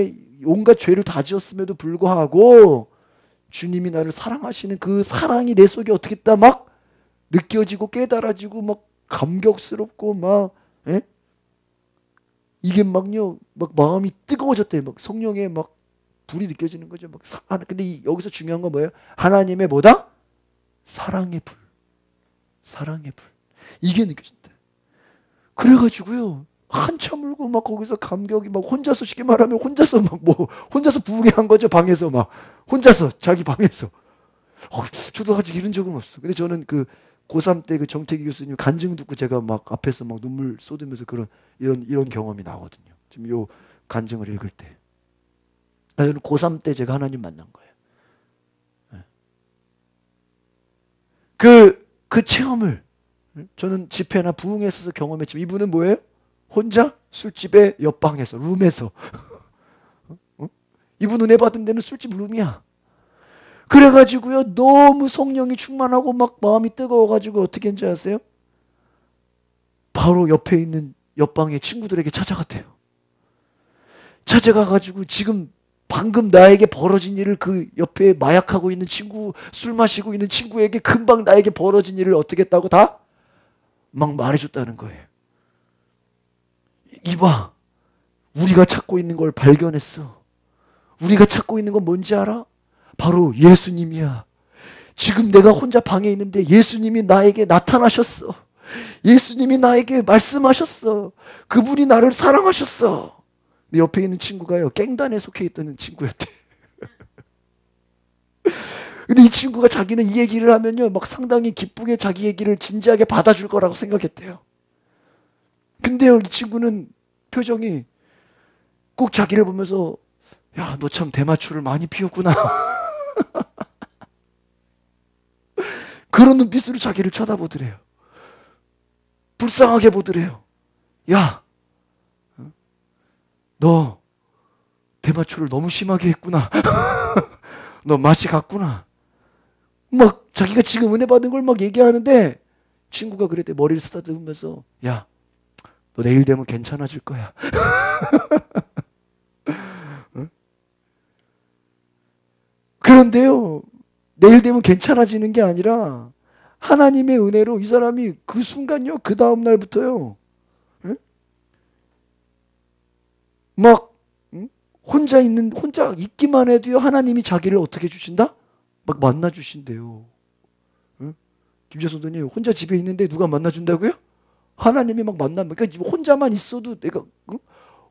온갖 죄를 다 지었음에도 불구하고 주님이 나를 사랑하시는 그 사랑이 내 속에 어떻게 했다 막 느껴지고 깨달아지고 막 감격스럽고 이게 막요 막 마음이 뜨거워졌대요. 막 성령의 막 불이 느껴지는 거죠. 근데 여기서 중요한 건 뭐예요? 하나님의 뭐다? 사랑의 불. 이게 느껴진다. 그래가지고요 한참 울고 막 거기서 감격이 막 혼자서, 쉽게 말하면 혼자서 혼자서 부흥회 한 거죠. 방에서 막 혼자서 자기 방에서. 저도 아직 이런 적은 없어. 근데 저는 그 고3 때 그 정태기 교수님 간증 듣고 제가 막 앞에서 막 눈물 쏟으면서 이런 경험이 나거든요. 지금 요 간증을 읽을 때. 저는 고3 때 제가 하나님 만난 거예요. 그 체험을 저는 집회나 부흥에 있어서 경험했지만 이분은 뭐예요? 혼자 술집의 옆방에서, 룸에서. 이분 은혜 받은 데는 술집 룸이야. 그래가지고요 너무 성령이 충만하고 막 마음이 뜨거워가지고 어떻게 했는지 아세요? 바로 옆에 있는 옆방의 친구들에게 찾아갔대요. 찾아가가지고 지금 방금 나에게 벌어진 일을 그 옆에 마약하고 있는 친구, 술 마시고 있는 친구에게 금방 나에게 벌어진 일을 어떻게 했다고 다 막 말해줬다는 거예요. 이봐, 우리가 찾고 있는 걸 발견했어. 우리가 찾고 있는 건 뭔지 알아? 바로 예수님이야. 지금 내가 혼자 방에 있는데 예수님이 나에게 나타나셨어. 예수님이 나에게 말씀하셨어. 그분이 나를 사랑하셨어. 내 옆에 있는 친구가요 깽단에 속해 있던 친구였대. 근데 이 친구가 자기는 이 얘기를 하면요 막 상당히 기쁘게 자기 얘기를 진지하게 받아줄 거라고 생각했대요. 근데요, 이 친구는 표정이 꼭 자기를 보면서 야, 너 참 대마초를 많이 피웠구나. 그런 눈빛으로 자기를 쳐다보더래요. 불쌍하게 보더래요. 야, 너 대마초를 너무 심하게 했구나. 너 맛이 갔구나. 막 자기가 지금 은혜 받은 걸 막 얘기하는데 친구가 그랬대. 머리를 쓰다듬으면서 야, 너 내일 되면 괜찮아질 거야. 그런데요, 내일 되면 괜찮아지는 게 아니라 하나님의 은혜로 이 사람이 그 순간요, 그 다음 날부터요, 막 혼자 있기만 해도요, 하나님이 자기를 어떻게 주신다? 막 만나 주신대요. 김재선도님, 혼자 집에 있는데 누가 만나 준다고요? 하나님이 막 그러니까 혼자만 있어도 내가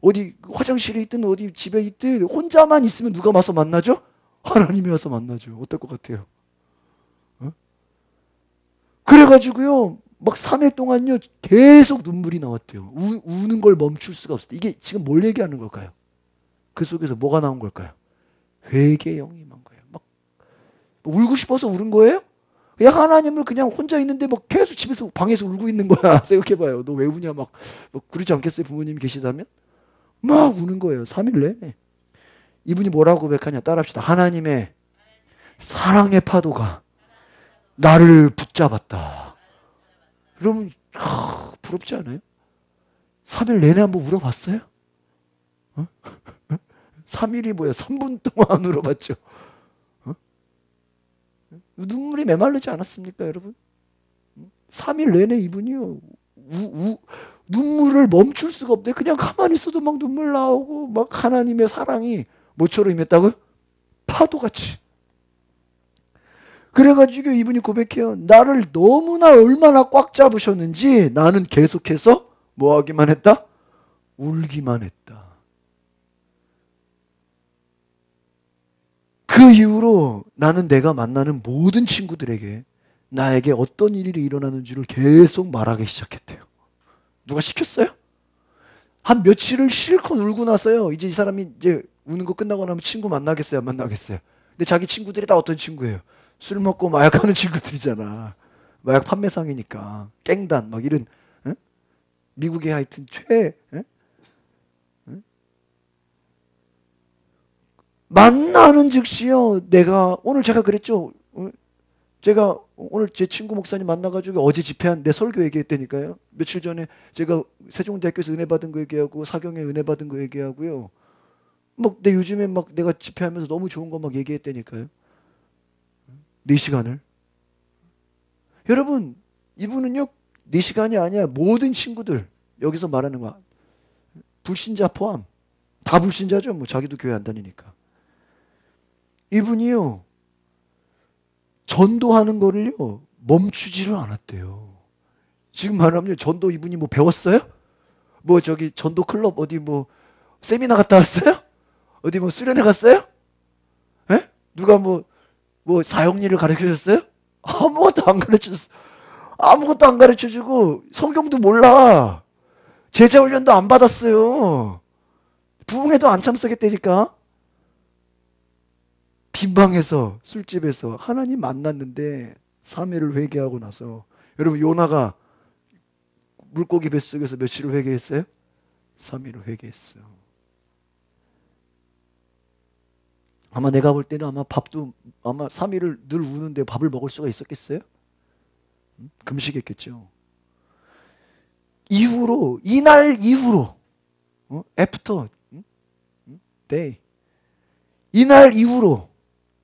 어디 화장실에 있든 어디 집에 있든 혼자만 있으면 누가 와서 만나죠? 하나님이 와서 만나죠. 어떨 것 같아요? 그래가지고요, 막 3일 동안요, 계속 눈물이 나왔대요. 우는 걸 멈출 수가 없었대. 이게 지금 뭘 얘기하는 걸까요? 그 속에서 뭐가 나온 걸까요? 회개의 영이 임한 거예요. 막 울고 싶어서 울은 거예요? 그냥 하나님을 그냥 혼자 있는데 막 계속 집에서 방에서 울고 있는 거야. 생각해봐요. 너 왜 우냐? 막 그러지 않겠어요? 부모님이 계시다면? 막 우는 거예요. 3일 내내. 이분이 뭐라고 고백하냐? 따라합시다. 하나님의 사랑의 파도가 나를 붙잡았다. 그러면 부럽지 않아요? 3일 내내 한번 울어봤어요? 3일이 뭐야? 3분 동안 울어봤죠. 눈물이 메말르지 않았습니까, 여러분? 3일 내내 이분이요, 눈물을 멈출 수가 없대. 그냥 가만히 있어도 막 눈물 나오고, 막 하나님의 사랑이 뭐처럼 임했다고요? 파도같이. 그래가지고 이분이 고백해요. 나를 너무나 얼마나 꽉 잡으셨는지 나는 계속해서 뭐 하기만 했다? 울기만 했다. 그 이후로 나는 내가 만나는 모든 친구들에게 나에게 어떤 일이 일어나는지를 계속 말하기 시작했대요. 누가 시켰어요? 한 며칠을 실컷 울고 나서요, 이제 이 사람이 이제 우는 거 끝나고 나면 친구 만나겠어요, 안 만나겠어요? 근데 자기 친구들이 다 어떤 친구예요? 술 먹고 마약하는 친구들이잖아. 마약 판매상이니까 깽단 막 이런, 에? 미국의 하여튼 만나는 즉시요, 내가 오늘 제가 그랬죠. 제가 오늘 제 친구 목사님 만나가지고 어제 집회한 내 설교 얘기했다니까요. 며칠 전에 제가 세종대학교에서 은혜 받은 거 얘기하고 사경에 은혜 받은 거 얘기하고요. 막 내 요즘에 막 내가 집회하면서 너무 좋은 거 막 얘기했다니까요. 4시간을. 여러분, 이분은요, 4시간이 아니야. 모든 친구들, 여기서 말하는 거 불신자 포함 다 불신자죠. 뭐 자기도 교회 안 다니니까. 이분이요, 전도하는 거를요 멈추지를 않았대요. 지금 말하면 전도 이분이 뭐 배웠어요? 뭐 저기 전도 클럽 어디 뭐 세미나 갔다 왔어요? 어디 뭐 수련회 갔어요? 에? 누가 뭐 사형리를 가르쳐 줬어요? 아무것도 안 가르쳐 줬어. 아무것도 안 가르쳐 주고 성경도 몰라. 제자 훈련도 안 받았어요. 부흥회도 안 참석했다니까. 빈방에서 술집에서 하나님 만났는데 3일을 회개하고 나서, 여러분 요나가 물고기 뱃속에서 며칠을 회개했어요? 3일을 회개했어요. 아마 내가 볼 때는 아마 밥도 아마 3일을 늘 우는데 밥을 먹을 수가 있었겠어요? 금식했겠죠. 이후로, 이날 이후로, 애프터 데이, 이날 이후로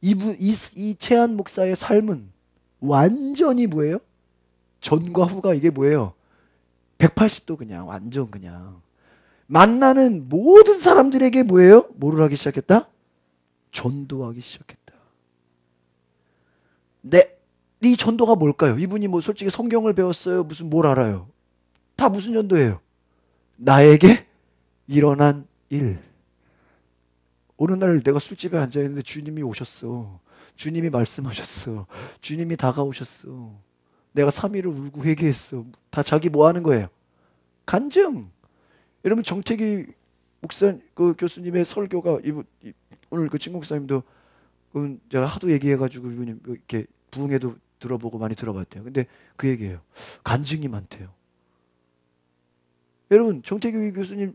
이 채한 목사의 삶은 완전히 뭐예요? 전과 후가 이게 뭐예요? 180도 그냥 완전 그냥 만나는 모든 사람들에게 뭐예요? 뭐를 하기 시작했다? 전도하기 시작했다. 이 전도가 뭘까요? 이분이 뭐 솔직히 성경을 배웠어요? 무슨 뭘 알아요? 다 무슨 전도예요? 나에게 일어난 일. 어느 날 내가 술집에 앉아있는데 주님이 오셨어. 주님이 말씀하셨어. 주님이 다가오셨어. 내가 3일을 울고 회개했어. 다 자기 뭐 하는 거예요? 간증. 여러분 정태기 목사 그 교수님의 설교가 오늘 그 친구 목사님도 제가 하도 얘기해가지고 이분이 이렇게 부흥회도 들어보고 많이 들어봤대요. 근데 그 얘기예요. 간증이 많대요. 여러분 정태기 교수님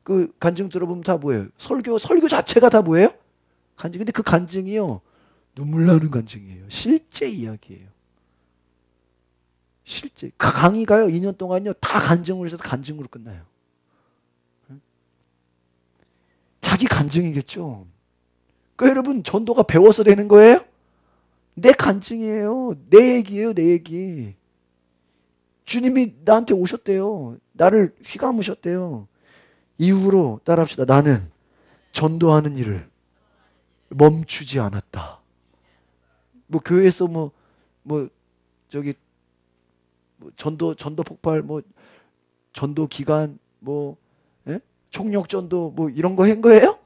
그 간증 들어보면 다 뭐예요? 설교 자체가 다 뭐예요? 간증. 근데 그 간증이요 눈물 나는 간증이에요. 실제 이야기예요. 실제 강의가요 2년 동안요 다 간증으로 해서 간증으로 끝나요. 자기 간증이겠죠. 그 여러분 전도가 배워서 되는 거예요? 내 간증이에요. 내 얘기예요. 내 얘기. 주님이 나한테 오셨대요. 나를 휘감으셨대요. 이후로 따라합시다. 나는 전도하는 일을 멈추지 않았다. 뭐 교회에서 저기 전도 폭발 전도 기간 예? 총력 전도 이런 거 한 거예요?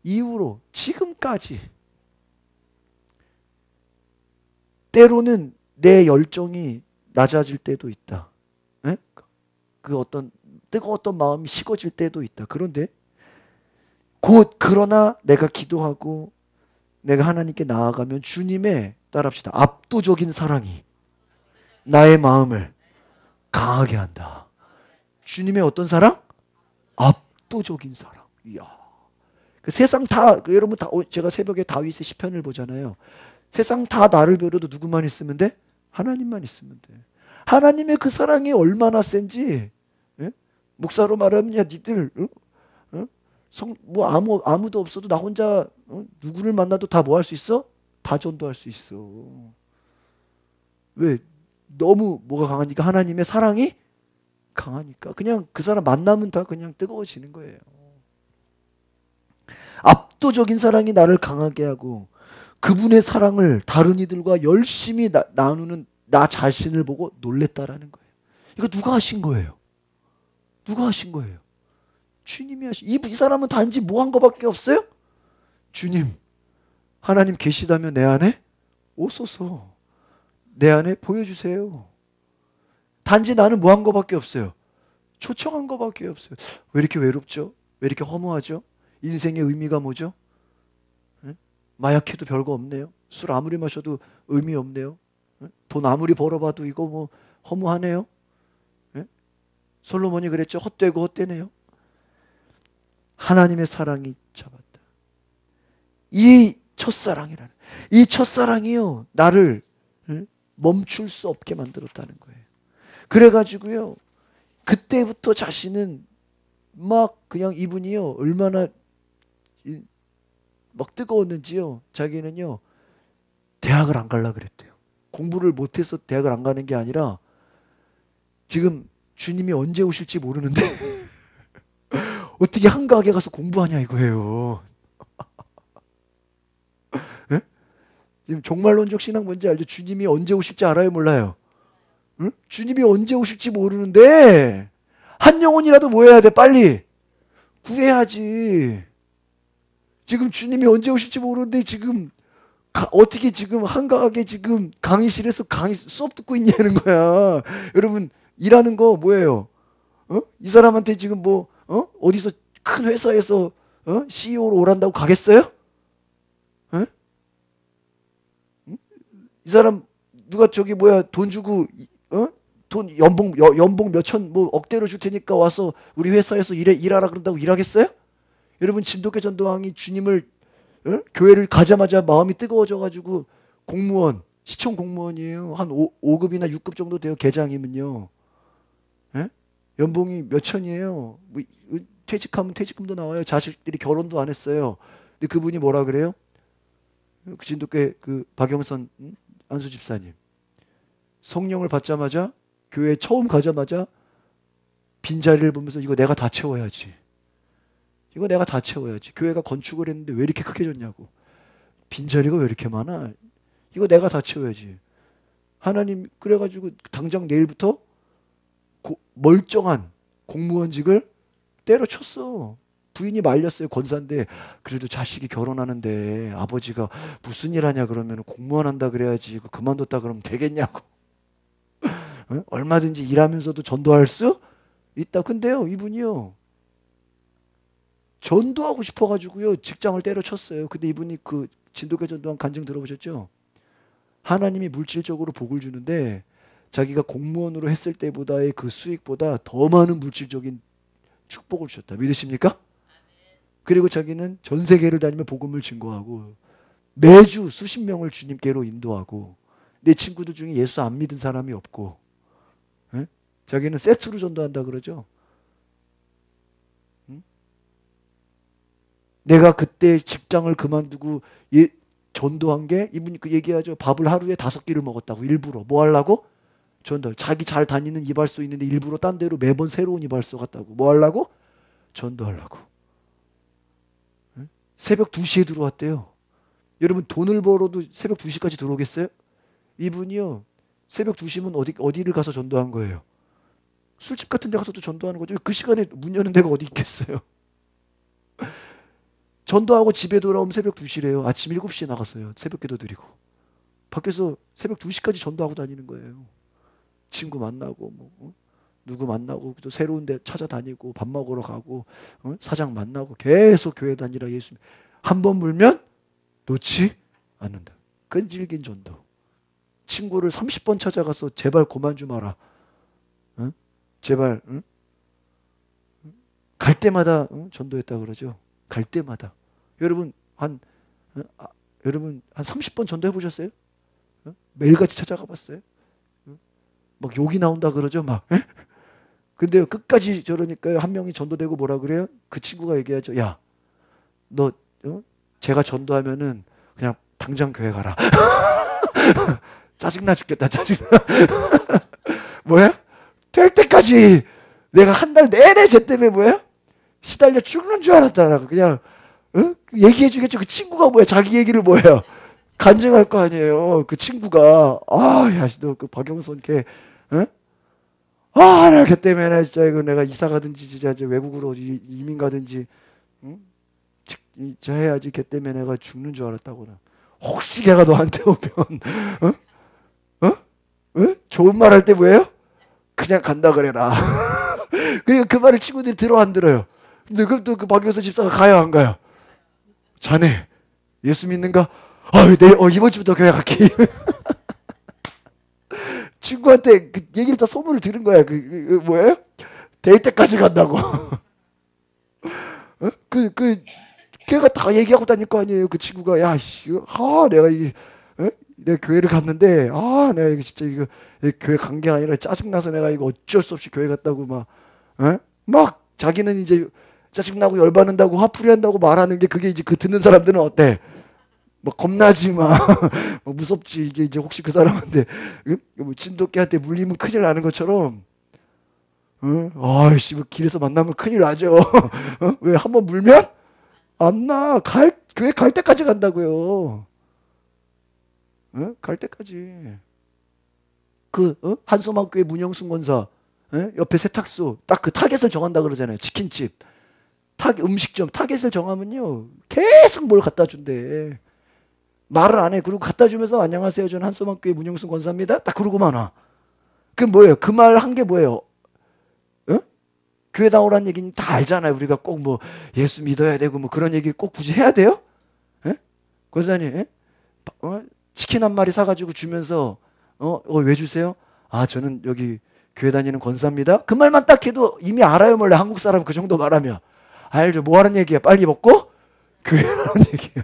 이후로 지금까지 때로는 내 열정이 낮아질 때도 있다. 예? 그 어떤 뜨거웠던 마음이 식어질 때도 있다. 그런데 그러나 내가 기도하고 내가 하나님께 나아가면 주님의 따라합시다. 압도적인 사랑이 나의 마음을 강하게 한다. 주님의 어떤 사랑? 압도적인 사랑. 이야. 그 세상 여러분 제가 새벽에 다윗의 시편을 보잖아요. 세상 다 나를 버려도 누구만 있으면 돼? 하나님만 있으면 돼. 하나님의 그 사랑이 얼마나 센지, 예? 목사로 말하면 야 니들 아무도 없어도 나 혼자 누구를 만나도 다 뭐 할 수 있어? 다 전도할 수 있어. 왜? 너무 뭐가 강하니까 하나님의 사랑이 강하니까 그냥 그 사람 만나면 다 그냥 뜨거워지는 거예요. 압도적인 사랑이 나를 강하게 하고 그분의 사랑을 다른 이들과 열심히 나누는 나 자신을 보고 놀랬다라는 거예요. 이거 누가 하신 거예요? 누가 하신 거예요? 주님이 하신. 이 사람은 단지 뭐 한 거밖에 없어요? 주님, 하나님 계시다면 내 안에 오소서. 내 안에 보여주세요. 단지 나는 뭐 한 거밖에 없어요? 초청한 거밖에 없어요. 왜 이렇게 외롭죠? 왜 이렇게 허무하죠? 인생의 의미가 뭐죠? 마약해도 별거 없네요. 술 아무리 마셔도 의미 없네요. 돈 아무리 벌어봐도 이거 허무하네요. 솔로몬이 그랬죠. 헛되고 헛되네요. 하나님의 사랑이 잡았다. 이 첫사랑이라는 이 첫사랑이요 나를 멈출 수 없게 만들었다는 거예요. 그래가지고요 그때부터 자신은 막 그냥 이분이요 얼마나 막 뜨거웠는지요. 자기는요 대학을 안 가려고 그랬대요. 공부를 못해서 대학을 안 가는 게 아니라 지금 주님이 언제 오실지 모르는데 어떻게 한가하게 가서 공부하냐 이거예요. 네? 지금 종말론적 신앙 뭔지 알죠? 주님이 언제 오실지 알아요? 몰라요? 응? 주님이 언제 오실지 모르는데 한 영혼이라도 뭐 해야 돼? 빨리 구해야지. 지금 주님이 언제 오실지 모르는데 지금 어떻게 지금 한가하게 지금 강의실에서 수업 듣고 있냐는 거야. 여러분 일하는 거 뭐예요? 이 사람한테 지금 어디서 큰 회사에서 CEO로 오란다고 가겠어요? 이 사람 누가 돈 주고 돈 연봉 몇천 억대로 줄 테니까 와서 우리 회사에서 일하라 그런다고 일하겠어요? 여러분 진돗개 전도왕이 주님을 교회를 가자마자 마음이 뜨거워져 가지고 시청 공무원이에요. 한 5급이나 6급 정도 돼요. 계장이면요. 연봉이 몇천이에요. 퇴직하면 퇴직금도 나와요. 자식들이 결혼도 안 했어요. 근데 그분이 뭐라 그래요? 그 진돗개 박영선 안수 집사님 성령을 받자마자 교회 처음 가자마자 빈자리를 보면서 이거 내가 다 채워야지. 이거 내가 다 채워야지. 교회가 건축을 했는데 왜 이렇게 크게 졌냐고. 빈자리가 왜 이렇게 많아? 이거 내가 다 채워야지. 하나님 그래가지고 당장 내일부터 멀쩡한 공무원직을 때려쳤어. 부인이 말렸어요. 권사인데 그래도 자식이 결혼하는데 아버지가 무슨 일 하냐 그러면 공무원 한다 그래야지. 그만뒀다 그러면 되겠냐고. 얼마든지 일하면서도 전도할 수 있다. 근데요, 이분이요, 전도하고 싶어가지고요, 직장을 때려쳤어요. 근데 이분이 그 진돗개 전도한 간증 들어보셨죠? 하나님이 물질적으로 복을 주는데 자기가 공무원으로 했을 때보다의 그 수익보다 더 많은 물질적인 축복을 주셨다. 믿으십니까? 그리고 자기는 전 세계를 다니며 복음을 증거하고 매주 수십 명을 주님께로 인도하고, 내 친구들 중에 예수 안 믿은 사람이 없고, 예? 자기는 세트로 전도한다 그러죠. 응? 내가 그때 직장을 그만두고 전도한 게, 이분이 그 얘기하죠. 밥을 하루에 5끼를 먹었다고. 일부러 뭐 하려고? 전도. 자기 잘 다니는 이발소 있는데 일부러 딴 데로 매번 새로운 이발소 갔다고. 뭐 하려고? 전도하려고. 응? 새벽 2시에 들어왔대요. 여러분, 돈을 벌어도 새벽 2시까지 들어오겠어요? 이분이요, 새벽 2시면 어디를 가서 전도한 거예요? 술집 같은 데 가서도 전도하는 거죠. 그 시간에 문 여는 데가 어디 있겠어요? 전도하고 집에 돌아오면 새벽 2시래요. 아침 7시에 나갔어요. 새벽기도 드리고. 밖에서 새벽 2시까지 전도하고 다니는 거예요. 친구 만나고 뭐, 누구 만나고 또 새로운 데 찾아다니고 밥 먹으러 가고, 사장 만나고 계속 교회 다니라. 예수 한 번 물면 놓지 않는다. 끈질긴 전도. 친구를 30번 찾아가서 제발 그만 좀 하라. 응? 제발, 응? 갈 때마다 전도했다 그러죠. 갈 때마다. 여러분 여러분 한 30번 전도해 보셨어요? 매일같이 찾아가 봤어요? 막 욕이 나온다 그러죠, 막. 근데 끝까지 저러니까 한 명이 전도되고 뭐라 그래요? 그 친구가 얘기하죠. 야, 너 제가 전도하면은 그냥 당장 교회 가라. 짜증나 죽겠다, 짜증나. 뭐야? 될 때까지 내가 한 달 내내 쟤 때문에 뭐야? 시달려 죽는 줄 알았다. 그냥 얘기해 주겠죠. 그 친구가 뭐야? 자기 얘기를 뭐예요? 간증할 거 아니에요. 그 친구가, 아, 야, 너 그 박영선 걔, 응? 아, 내가 걔 때문에 나 진짜 이거 내가 이사 가든지 진짜 이제 외국으로 이민 가든지, 응? 진짜 해야지. 걔 때문에 내가 죽는 줄 알았다고는. 혹시 걔가 너한테 오면, 어? 어? 응? 좋은 말 할 때 뭐예요? 그냥 간다 그래라. 그러니까 그 말을 친구들이 들어 안 들어요. 근데 그럼 또 그 박영선 집사가 가요 안 가요? 자네 예수 믿는가? 이번 주부터 교회 갈게. 친구한테 그 얘기를 다 소문을 들은 거야. 뭐예요? 될 때까지 간다고. 걔가 다 얘기하고 다닐 거 아니에요. 그 친구가, 야, 씨, 내가 내가 교회를 갔는데, 내가 이거 진짜 이거 교회 간 게 아니라 짜증나서 내가 이거 어쩔 수 없이 교회 갔다고 막 자기는 이제 짜증나고 열받는다고 화풀이 한다고 말하는 게, 그게 이제 그 듣는 사람들은 어때? 막 겁나지 마. 무섭지. 이게 이제 혹시 그 사람한테 뭐 진돗개한테 물리면 큰일 나는 것처럼, 아이씨, 뭐 길에서 만나면 큰일 나죠. 왜 한 번 물면 안 나. 교회 갈 때까지 간다고요. 갈 때까지. 한소망교회 문영순 권사, 옆에 세탁소 딱 그 타겟을 정한다 그러잖아요. 치킨집, 음식점 타겟을 정하면요 계속 뭘 갖다 준대. 말을 안 해. 그리고 갖다 주면서, 안녕하세요, 저는 한소망교회 문영순 권사입니다, 딱 그러고만 와. 그 뭐예요? 그 말 한 게 뭐예요? 교회 나오라는 얘기는 다 알잖아요. 우리가 꼭 뭐 예수 믿어야 되고 뭐 그런 얘기 꼭 굳이 해야 돼요? 권사님, 치킨 한 마리 사가지고 주면서 왜 주세요? 저는 여기 교회 다니는 권사입니다. 그 말만 딱 해도 이미 알아요. 원래 한국 사람 그 정도 말하면 알죠. 뭐 하는 얘기야? 빨리 먹고 교회라는 얘기야.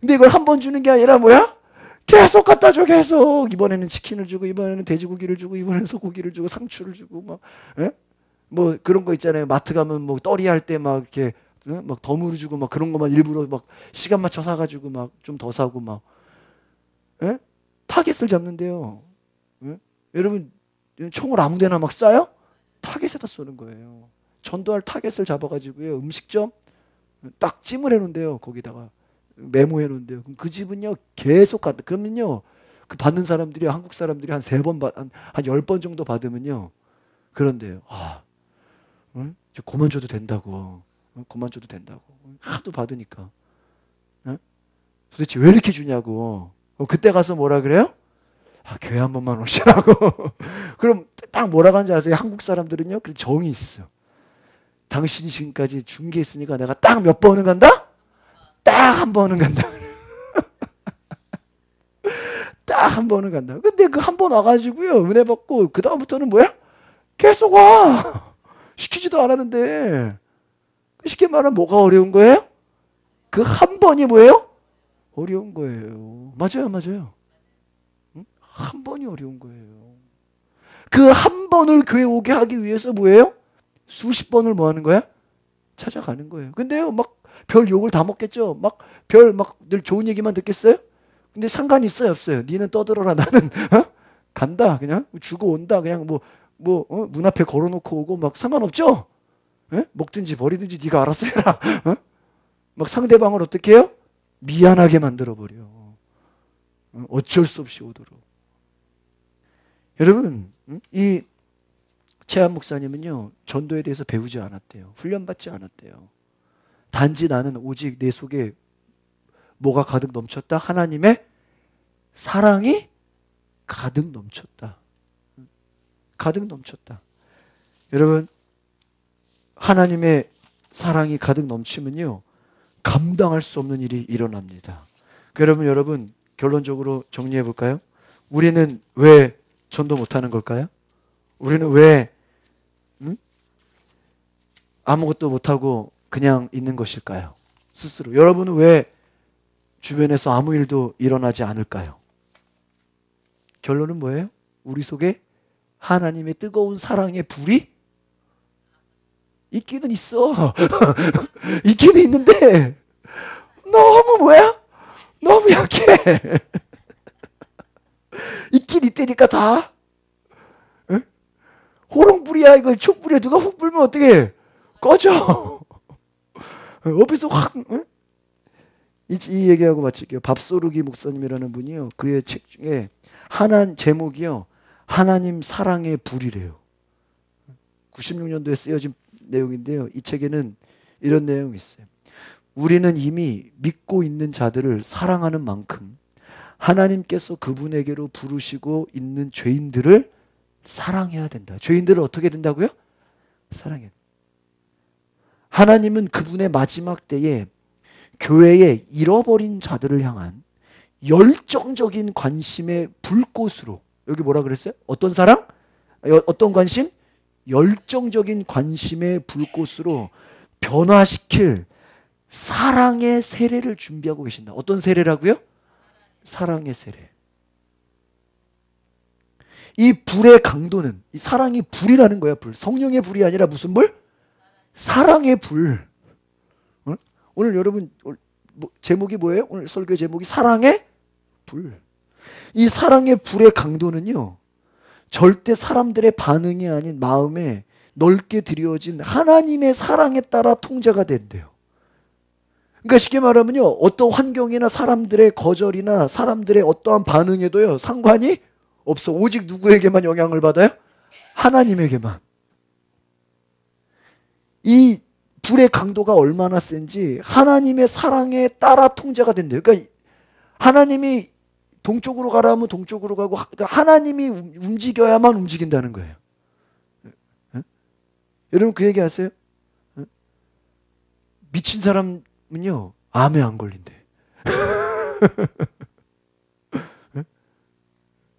근데 이걸 한 번 주는 게 아니라 뭐야? 계속 갖다 줘. 계속. 이번에는 치킨을 주고, 이번에는 돼지고기를 주고, 이번에는 소고기를 주고, 상추를 주고, 막, 뭐 그런 거 있잖아요. 마트 가면 뭐 떨이 할 때 막 이렇게 막 덤으로 주고, 막 그런 것만 일부러 막 시간 맞춰 사가지고 막 좀 더 사고 막. 타겟을 잡는데요. 여러분, 총을 아무데나 막 쏴요? 타겟에다 쏘는 거예요. 전도할 타겟을 잡아가지고요, 음식점 딱 찜을 해놓은대요. 거기다가 메모해 놓은대요. 그럼 그 집은요 계속 간다. 그러면요 그 받는 사람들이, 한국 사람들이 한 3번 한 10번 정도 받으면요 그런데요. 저 그만 줘도 된다고. 그만 줘도 된다고. 하도 받으니까. 도대체 왜 이렇게 주냐고. 그때 가서 뭐라 그래요? 아, 교회 한 번만 오시라고. 그럼 딱 뭐라고 하는지 아세요? 한국 사람들은요, 그 정이 있어. 당신이 지금까지 준 게 있으니까 내가 딱 몇 번은 간다? 딱 한 번은 간다. 딱 한 번은 간다. 근데 그 한 번 와가지고요, 은혜 받고, 그다음부터는 뭐야? 계속 와. 시키지도 않았는데. 쉽게 말하면 뭐가 어려운 거예요? 그 한 번이 뭐예요? 어려운 거예요. 맞아요, 맞아요. 응? 한 번이 어려운 거예요. 그 한 번을 교회 오게 하기 위해서 뭐예요? 수십 번을 뭐 하는 거야? 찾아가는 거예요. 근데요, 막 별 욕을 다 먹겠죠. 막 별 막 늘 좋은 얘기만 듣겠어요? 근데 상관이 있어요, 없어요? 니는 떠들어라. 나는 간다. 그냥 주고 온다. 그냥 문 앞에 걸어놓고 오고 막 상관없죠? 예? 먹든지 버리든지 네가 알아서 해라. 막 상대방을 어떻게 해요? 미안하게 만들어버려. 어쩔 수 없이 오도록. 여러분, 이 최한 목사님은요, 전도에 대해서 배우지 않았대요. 훈련받지 않았대요. 단지 나는 오직 내 속에 뭐가 가득 넘쳤다? 하나님의 사랑이 가득 넘쳤다. 가득 넘쳤다. 여러분, 하나님의 사랑이 가득 넘치면요, 감당할 수 없는 일이 일어납니다. 그러면 여러분, 결론적으로 정리해 볼까요? 우리는 왜 전도 못하는 걸까요? 우리는 왜 아무것도 못하고 그냥 있는 것일까요? 스스로. 여러분은 왜 주변에서 아무 일도 일어나지 않을까요? 결론은 뭐예요? 우리 속에 하나님의 뜨거운 사랑의 불이 있기는 있어. 있기는 있는데 너무 뭐야? 너무 약해. 있긴 있다니까 다. 에? 호롱불이야. 이거 촛불이야. 누가 훅 불면 어떡해? 꺼져. 옆에서 확. 응? 이 얘기하고 마칠게요. 밥소르기 목사님이라는 분이요, 그의 책 중에 제목이요, 하나님 사랑의 불이래요. 96년도에 쓰여진 내용인데요, 이 책에는 이런 내용이 있어요. 우리는 이미 믿고 있는 자들을 사랑하는 만큼 하나님께서 그분에게로 부르시고 있는 죄인들을 사랑해야 된다. 죄인들을 어떻게 된다고요? 사랑해야 된다. 하나님은 그분의 마지막 때에 교회에 잃어버린 자들을 향한 열정적인 관심의 불꽃으로, 여기 뭐라 그랬어요? 어떤 사랑? 어떤 관심? 열정적인 관심의 불꽃으로 변화시킬 사랑의 세례를 준비하고 계신다. 어떤 세례라고요? 사랑의 세례. 이 불의 강도는, 이 사랑이 불이라는 거야. 불. 성령의 불이 아니라 무슨 불? 사랑의 불. 오늘 여러분 제목이 뭐예요? 오늘 설교 제목이 사랑의 불. 이 사랑의 불의 강도는요, 절대 사람들의 반응이 아닌 마음에 넓게 드려진 하나님의 사랑에 따라 통제가 된대요. 그러니까 쉽게 말하면요, 어떤 환경이나 사람들의 거절이나 사람들의 어떠한 반응에도요, 상관이 없어. 오직 누구에게만 영향을 받아요? 하나님에게만. 이 불의 강도가 얼마나 센지 하나님의 사랑에 따라 통제가 된대요. 그러니까 하나님이 동쪽으로 가라면 동쪽으로 가고, 그러니까 하나님이 움직여야만 움직인다는 거예요. 여러분 그 얘기 아세요? 미친 사람은요, 암에 안 걸린대.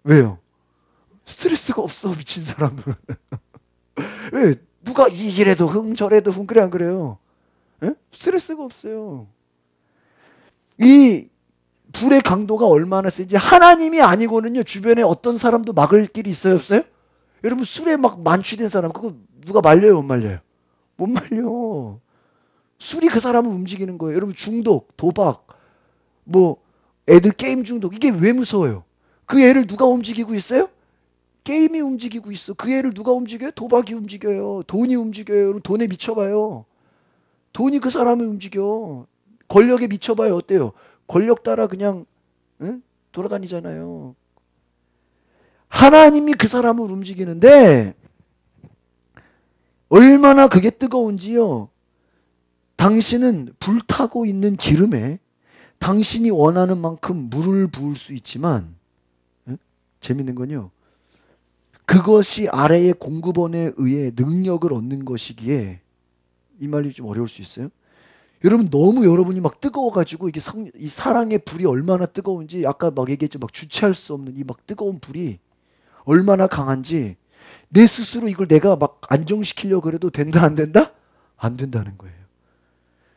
왜요? 스트레스가 없어, 미친 사람은. 왜? 누가 이래도 흥 저래도 흥, 그래 안 그래요? 스트레스가 없어요. 이 불의 강도가 얼마나 센지 하나님이 아니고는요, 주변에 어떤 사람도 막을 길이 있어요, 없어요? 여러분 술에 막 만취된 사람, 그거 누가 말려요, 못 말려요? 못 말려. 술이 그 사람을 움직이는 거예요. 여러분 중독, 도박, 뭐 애들 게임 중독, 이게 왜 무서워요? 그 애를 누가 움직이고 있어요? 게임이 움직이고 있어. 그 애를 누가 움직여요? 도박이 움직여요. 돈이 움직여요. 여러분 돈에 미쳐봐요. 돈이 그 사람을 움직여. 권력에 미쳐봐요. 어때요? 권력 따라 그냥 돌아다니잖아요. 하나님이 그 사람을 움직이는데 얼마나 그게 뜨거운지요. 당신은 불타고 있는 기름에 당신이 원하는 만큼 물을 부을 수 있지만, 재밌는 건요. 그것이 아래의 공급원에 의해 능력을 얻는 것이기에 이 말이 좀 어려울 수 있어요. 여러분 너무 여러분이 막 뜨거워가지고 이게 이 사랑의 불이 얼마나 뜨거운지 아까 막 얘기했죠. 막 주체할 수 없는 이 막 뜨거운 불이 얼마나 강한지 내 스스로 이걸 내가 막 안정시키려고 그래도 된다 안 된다? 안 된다는 거예요.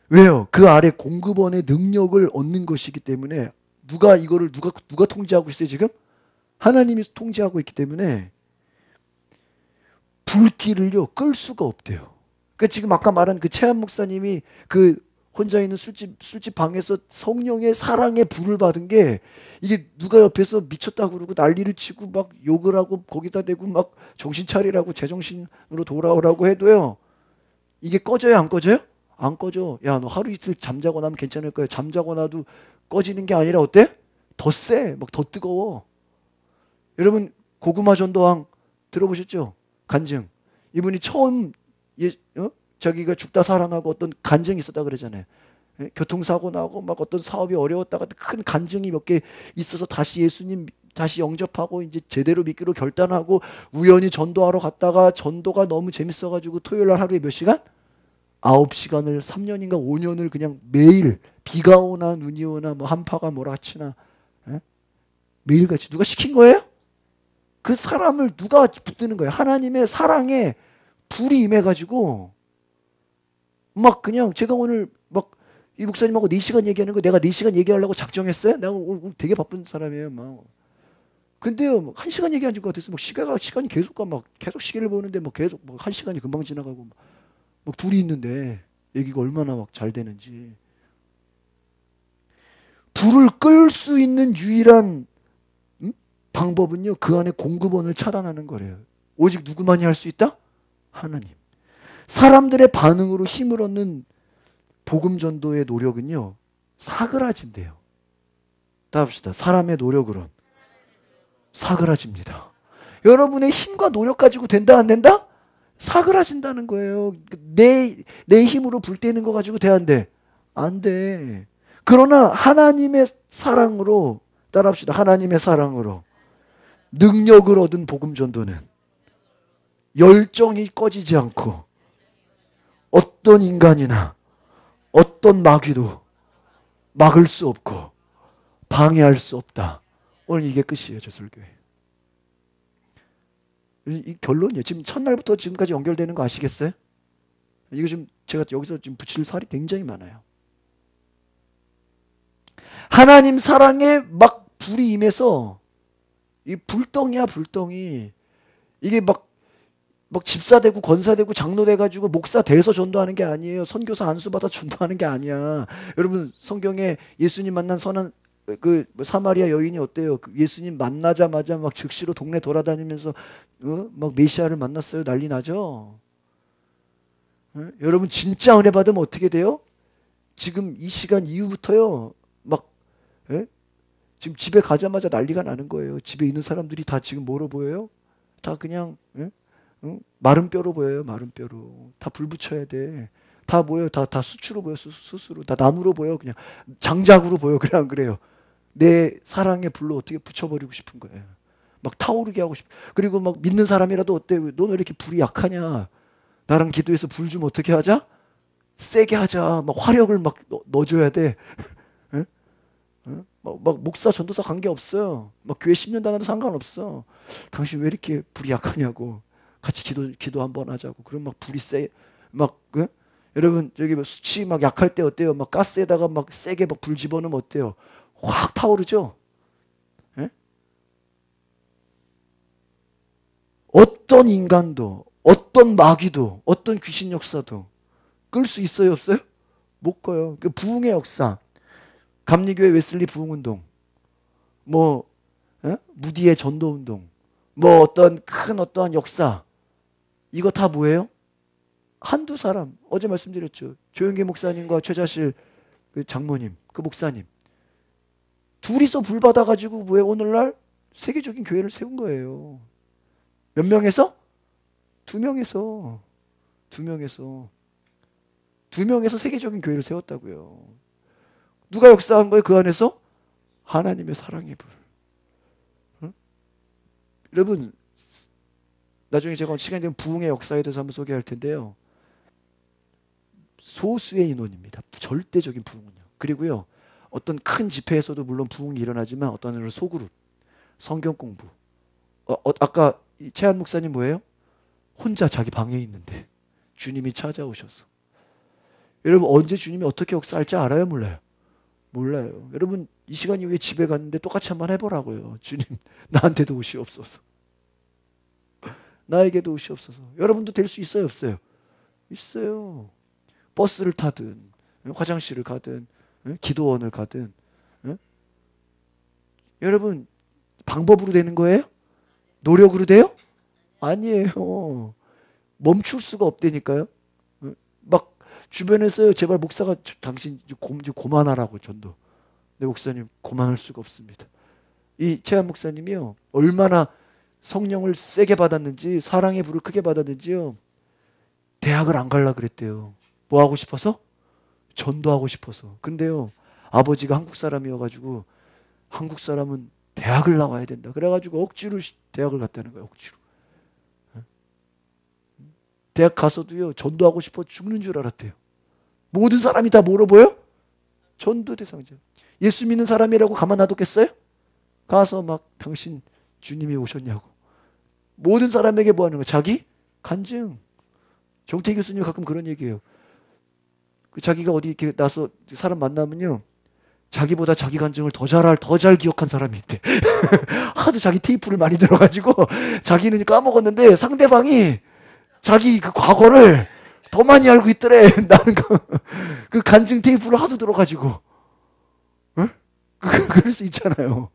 왜요? 그 아래 공급원의 능력을 얻는 것이기 때문에 누가 이거를 누가 통제하고 있어요 지금? 하나님이 통제하고 있기 때문에 불길을요 끌 수가 없대요. 그러니까 지금 아까 말한 그 최한 목사님이 그 혼자 있는 술집 방에서 성령의 사랑의 불을 받은 게 이게 누가 옆에서 미쳤다고 그러고 난리를 치고 막 욕을 하고 거기다 대고 막 정신 차리라고 제정신으로 돌아오라고 해도요. 이게 꺼져요 안 꺼져요? 안 꺼져. 야 너 하루 이틀 잠자고 나면 괜찮을 거야. 잠자고 나도 꺼지는 게 아니라 어때? 더 세. 막 더 뜨거워. 여러분 고구마 전도왕 들어보셨죠? 간증. 이분이 처음 자기가 죽다 살아나고 어떤 간증이 있었다 그러잖아요. 교통사고 나고 막 어떤 사업이 어려웠다가 큰 간증이 몇 개 있어서 다시 예수님 다시 영접하고 이제 제대로 믿기로 결단하고 우연히 전도하러 갔다가 전도가 너무 재밌어가지고 토요일 날 하루에 몇 시간? 9시간을 3년인가 5년을 그냥 매일 비가 오나 눈이 오나 뭐 한파가 몰아치나 매일같이 누가 시킨 거예요? 그 사람을 누가 붙드는 거예요? 하나님의 사랑에 불이 임해가지고 막 그냥 제가 오늘 막 이 목사님하고 4시간 얘기하는 거 내가 4시간 얘기하려고 작정했어요? 내가 오늘 되게 바쁜 사람이에요. 막. 근데요, 1시간 얘기한 것 같아서 막 시간이 계속 가 막 계속 시계를 보는데 뭐 계속 막 1시간이 금방 지나가고 막 둘이 있는데 얘기가 얼마나 막 잘 되는지. 불을 끌 수 있는 유일한 방법은요, 그 안에 공급원을 차단하는 거래요. 오직 누구만이 할 수 있다? 하나님. 사람들의 반응으로 힘을 얻는 복음 전도의 노력은요, 사그라진대요. 따봅시다. 사람의 노력으론 사그라집니다. 여러분의 힘과 노력 가지고 된다 안 된다? 사그라진다는 거예요. 내 힘으로 불 때는 거 가지고 돼 안 돼? 안 돼. 그러나 하나님의 사랑으로 따라합시다. 하나님의 사랑으로 능력을 얻은 복음 전도는 열정이 꺼지지 않고 어떤 인간이나 어떤 마귀도 막을 수 없고 방해할 수 없다. 오늘 이게 끝이에요. 저 설교에. 이 결론이에요. 지금 첫날부터 지금까지 연결되는 거 아시겠어요? 이거 좀 제가 여기서 지금 붙일 살이 굉장히 많아요. 하나님 사랑에 막 불이 임해서 이 불덩이야 불덩이. 이게 막 집사되고 권사되고 장로돼가지고 목사 돼서 전도하는 게 아니에요. 선교사 안수 받아 전도하는 게 아니야. 여러분 성경에 예수님 만난 선한 그 사마리아 여인이 어때요? 그 예수님 만나자마자 막 즉시로 동네 돌아다니면서 막 메시아를 만났어요. 난리 나죠. 여러분 진짜 은혜 받으면 어떻게 돼요? 지금 이 시간 이후부터요. 막 지금 집에 가자마자 난리가 나는 거예요. 집에 있는 사람들이 다 지금 뭐로 보여요? 다 그냥 마른 뼈로 보여요. 마른 뼈로. 다 불 붙여야 돼. 다 뭐예요? 다 수추로 보여. 수수로. 다 나무로 보여. 그냥 장작으로 보여. 그래 안 그래요? 내 사랑의 불로 어떻게 붙여버리고 싶은 거예요. 막 타오르게 하고 싶어. 그리고 막 믿는 사람이라도 어때? 너 왜 이렇게 불이 약하냐? 나랑 기도해서 불 좀 어떻게 하자? 세게 하자. 막 화력을 막 넣어줘야 돼. 막 목사 전도사 관계없어요. 막 교회 10년 다녀도 상관없어. 당신 왜 이렇게 불이 약하냐고. 같이 기도 한번 하자고. 그럼 막 불이 여러분 저기 뭐 수치 막 약할 때 어때요? 막 가스에다가 막 세게 막 불 집어넣으면 어때요? 확 타오르죠. 예? 어떤 인간도, 어떤 마귀도, 어떤 귀신 역사도 끌 수 있어요, 없어요? 못 꺼요. 그 부흥의 역사, 감리교회 웨슬리 부흥운동, 뭐 무디의 전도운동, 뭐 어떠한 역사, 이거 다 뭐예요? 한두 사람. 어제 말씀드렸죠. 조영기 목사님과 최자실 그 장모님, 그 목사님. 둘이서 불 받아가지고 왜 오늘날 세계적인 교회를 세운 거예요. 몇 명에서? 2명에서. 2명에서 세계적인 교회를 세웠다고요. 누가 역사한 거예요? 그 안에서? 하나님의 사랑의 불. 여러분 나중에 제가 시간이 되면 부흥의 역사에 대해서 한번 소개할 텐데요. 소수의 인원입니다. 절대적인 부흥은요. 그리고요. 어떤 큰 집회에서도 물론 부흥이 일어나지만 어떤 소그룹, 성경 공부. 아까 최한 목사님 뭐예요? 혼자 자기 방에 있는데 주님이 찾아오셔서. 여러분 언제 주님이 어떻게 역사할지 알아요? 몰라요? 몰라요. 여러분 이 시간 이후에 집에 갔는데 똑같이 한번 해보라고요. 주님 나한테도 오시옵소서. 나에게도 오시옵소서. 여러분도 될 수 있어요? 없어요? 있어요. 버스를 타든 화장실을 가든 기도원을 가든. 여러분 방법으로 되는 거예요? 노력으로 돼요? 아니에요. 멈출 수가 없다니까요. 막 주변에서요. 제발 목사가 당신 고만하라고 전도. 네 목사님 고만할 수가 없습니다. 이 최한 목사님이요. 얼마나 성령을 세게 받았는지 사랑의 불을 크게 받았는지요. 대학을 안 갈라 그랬대요. 뭐 하고 싶어서? 전도하고 싶어서. 근데요. 아버지가 한국 사람이어가지고 한국 사람은 대학을 나와야 된다. 그래가지고 억지로 대학을 갔다는 거예요. 억지로. 대학 가서도요. 전도하고 싶어 죽는 줄 알았대요. 모든 사람이 다 뭐로 보여? 전도 대상자. 예수 믿는 사람이라고 가만 놔뒀겠어요? 가서 막 당신 주님이 오셨냐고. 모든 사람에게 뭐 하는 거야? 자기 간증. 정태 교수님 가끔 그런 얘기해요. 자기가 어디 이렇게 나서 사람 만나면요. 자기보다 자기 간증을 더 잘 기억한 사람이 있대. 하도 자기 테이프를 많이 들어가지고 자기는 까먹었는데 상대방이 자기 그 과거를 더 많이 알고 있더래. 나는 그 간증 테이프를 하도 들어가지고. 응? 그럴 수 있잖아요.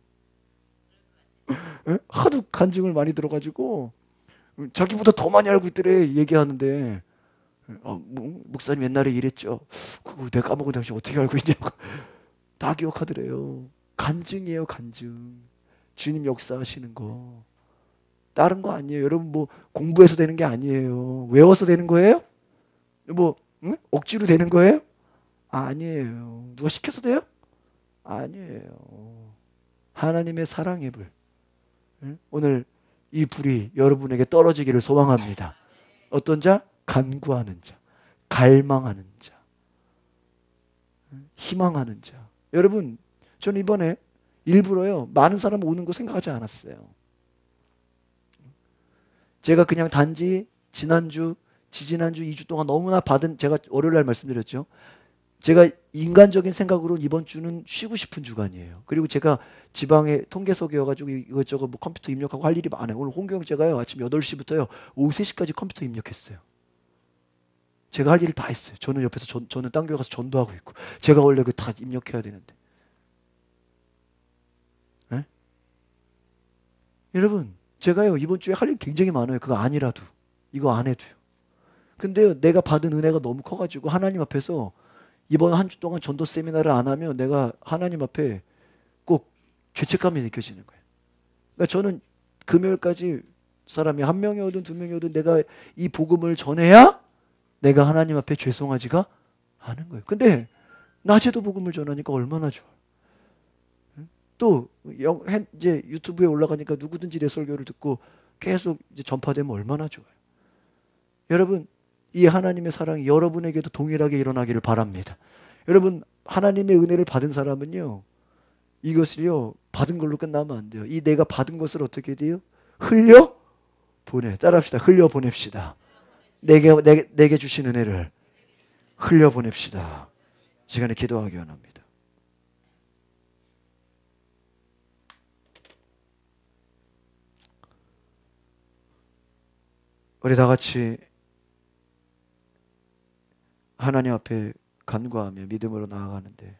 응? 하도 간증을 많이 들어가지고 자기보다 더 많이 알고 있더래. 얘기하는데 목사님 옛날에 이랬죠. 그거 내가 까먹은 당신 어떻게 알고 있냐고. 다 기억하더래요. 간증이에요. 간증. 주님 역사하시는 거. 다른 거 아니에요. 여러분 뭐 공부해서 되는 게 아니에요. 외워서 되는 거예요? 뭐 억지로 되는 거예요? 아니에요. 누가 시켜서 돼요? 아니에요. 하나님의 사랑의 불. 오늘 이 불이 여러분에게 떨어지기를 소망합니다. 어떤 자? 간구하는 자. 갈망하는 자. 희망하는 자. 여러분 저는 이번에 일부러요. 많은 사람 오는 거 생각하지 않았어요. 제가 그냥 단지 지난주, 지지난주 2주 동안 너무나 받은, 제가 월요일 날 말씀드렸죠. 제가 인간적인 생각으로 이번 주는 쉬고 싶은 주간이에요. 그리고 제가 지방에 통계석이어가지고 이것저것 뭐 컴퓨터 입력하고 할 일이 많아요. 오늘 홍경제가요. 아침 8시부터요. 오후 3시까지 컴퓨터 입력했어요. 제가 할 일을 다 했어요. 저는 옆에서 저는 딴 교회 가서 전도하고 있고. 제가 원래 그 다 입력해야 되는데. 네? 여러분 제가요 이번 주에 할 일 굉장히 많아요. 그거 아니라도. 이거 안 해도요. 근데요 내가 받은 은혜가 너무 커가지고 하나님 앞에서 이번 한 주 동안 전도 세미나를 안 하면 내가 하나님 앞에 꼭 죄책감이 느껴지는 거예요. 그러니까 저는 금요일까지 사람이 한 명이 오든 두 명이 오든 내가 이 복음을 전해야 내가 하나님 앞에 죄송하지가 않은 거예요. 근데 낮에도 복음을 전하니까 얼마나 좋아요. 또 이제 유튜브에 올라가니까 누구든지 내 설교를 듣고 계속 이제 전파되면 얼마나 좋아요. 여러분 이 하나님의 사랑이 여러분에게도 동일하게 일어나기를 바랍니다. 여러분 하나님의 은혜를 받은 사람은요 이것을요 받은 걸로 끝나면 안 돼요. 이 내가 받은 것을 어떻게 돼요? 흘려 보내. 따라합시다. 흘려 보냅시다. 내게 주신 은혜를 흘려 보냅시다. 시간에 기도하기 원합니다. 우리 다 같이 하나님 앞에 간구하며 믿음으로 나아가는데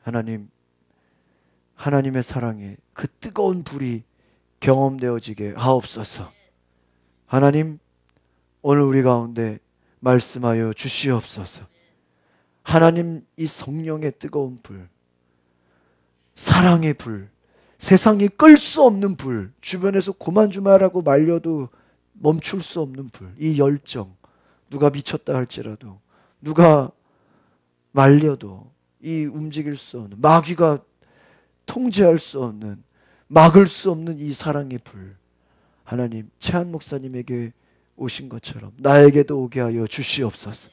하나님의 사랑에 그 뜨거운 불이 경험되어지게 하옵소서. 하나님 오늘 우리 가운데 말씀하여 주시옵소서. 하나님 이 성령의 뜨거운 불, 사랑의 불, 세상이 끌 수 없는 불, 주변에서 그만 좀 하라고 말려도 멈출 수 없는 불, 이 열정, 누가 미쳤다 할지라도 누가 말려도 이 움직일 수 없는, 마귀가 통제할 수 없는, 막을 수 없는 이 사랑의 불, 하나님, 최한 목사님에게 오신 것처럼 나에게도 오게 하여 주시옵소서.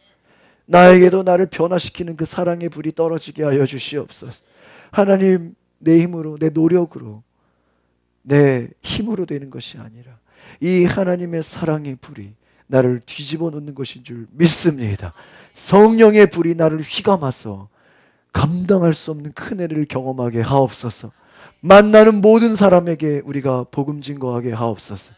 나에게도 나를 변화시키는 그 사랑의 불이 떨어지게 하여 주시옵소서. 하나님, 내 힘으로, 내 노력으로, 내 힘으로 되는 것이 아니라 이 하나님의 사랑의 불이 나를 뒤집어 놓는 것인 줄 믿습니다. 성령의 불이 나를 휘감아서 감당할 수 없는 큰 은혜를 경험하게 하옵소서. 만나는 모든 사람에게 우리가 복음 증거하게 하옵소서.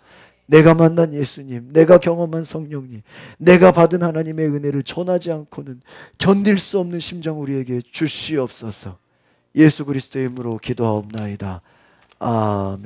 내가 만난 예수님, 내가 경험한 성령님, 내가 받은 하나님의 은혜를 전하지 않고는 견딜 수 없는 심정 우리에게 주시옵소서. 예수 그리스도의 이름으로 기도하옵나이다. 아멘.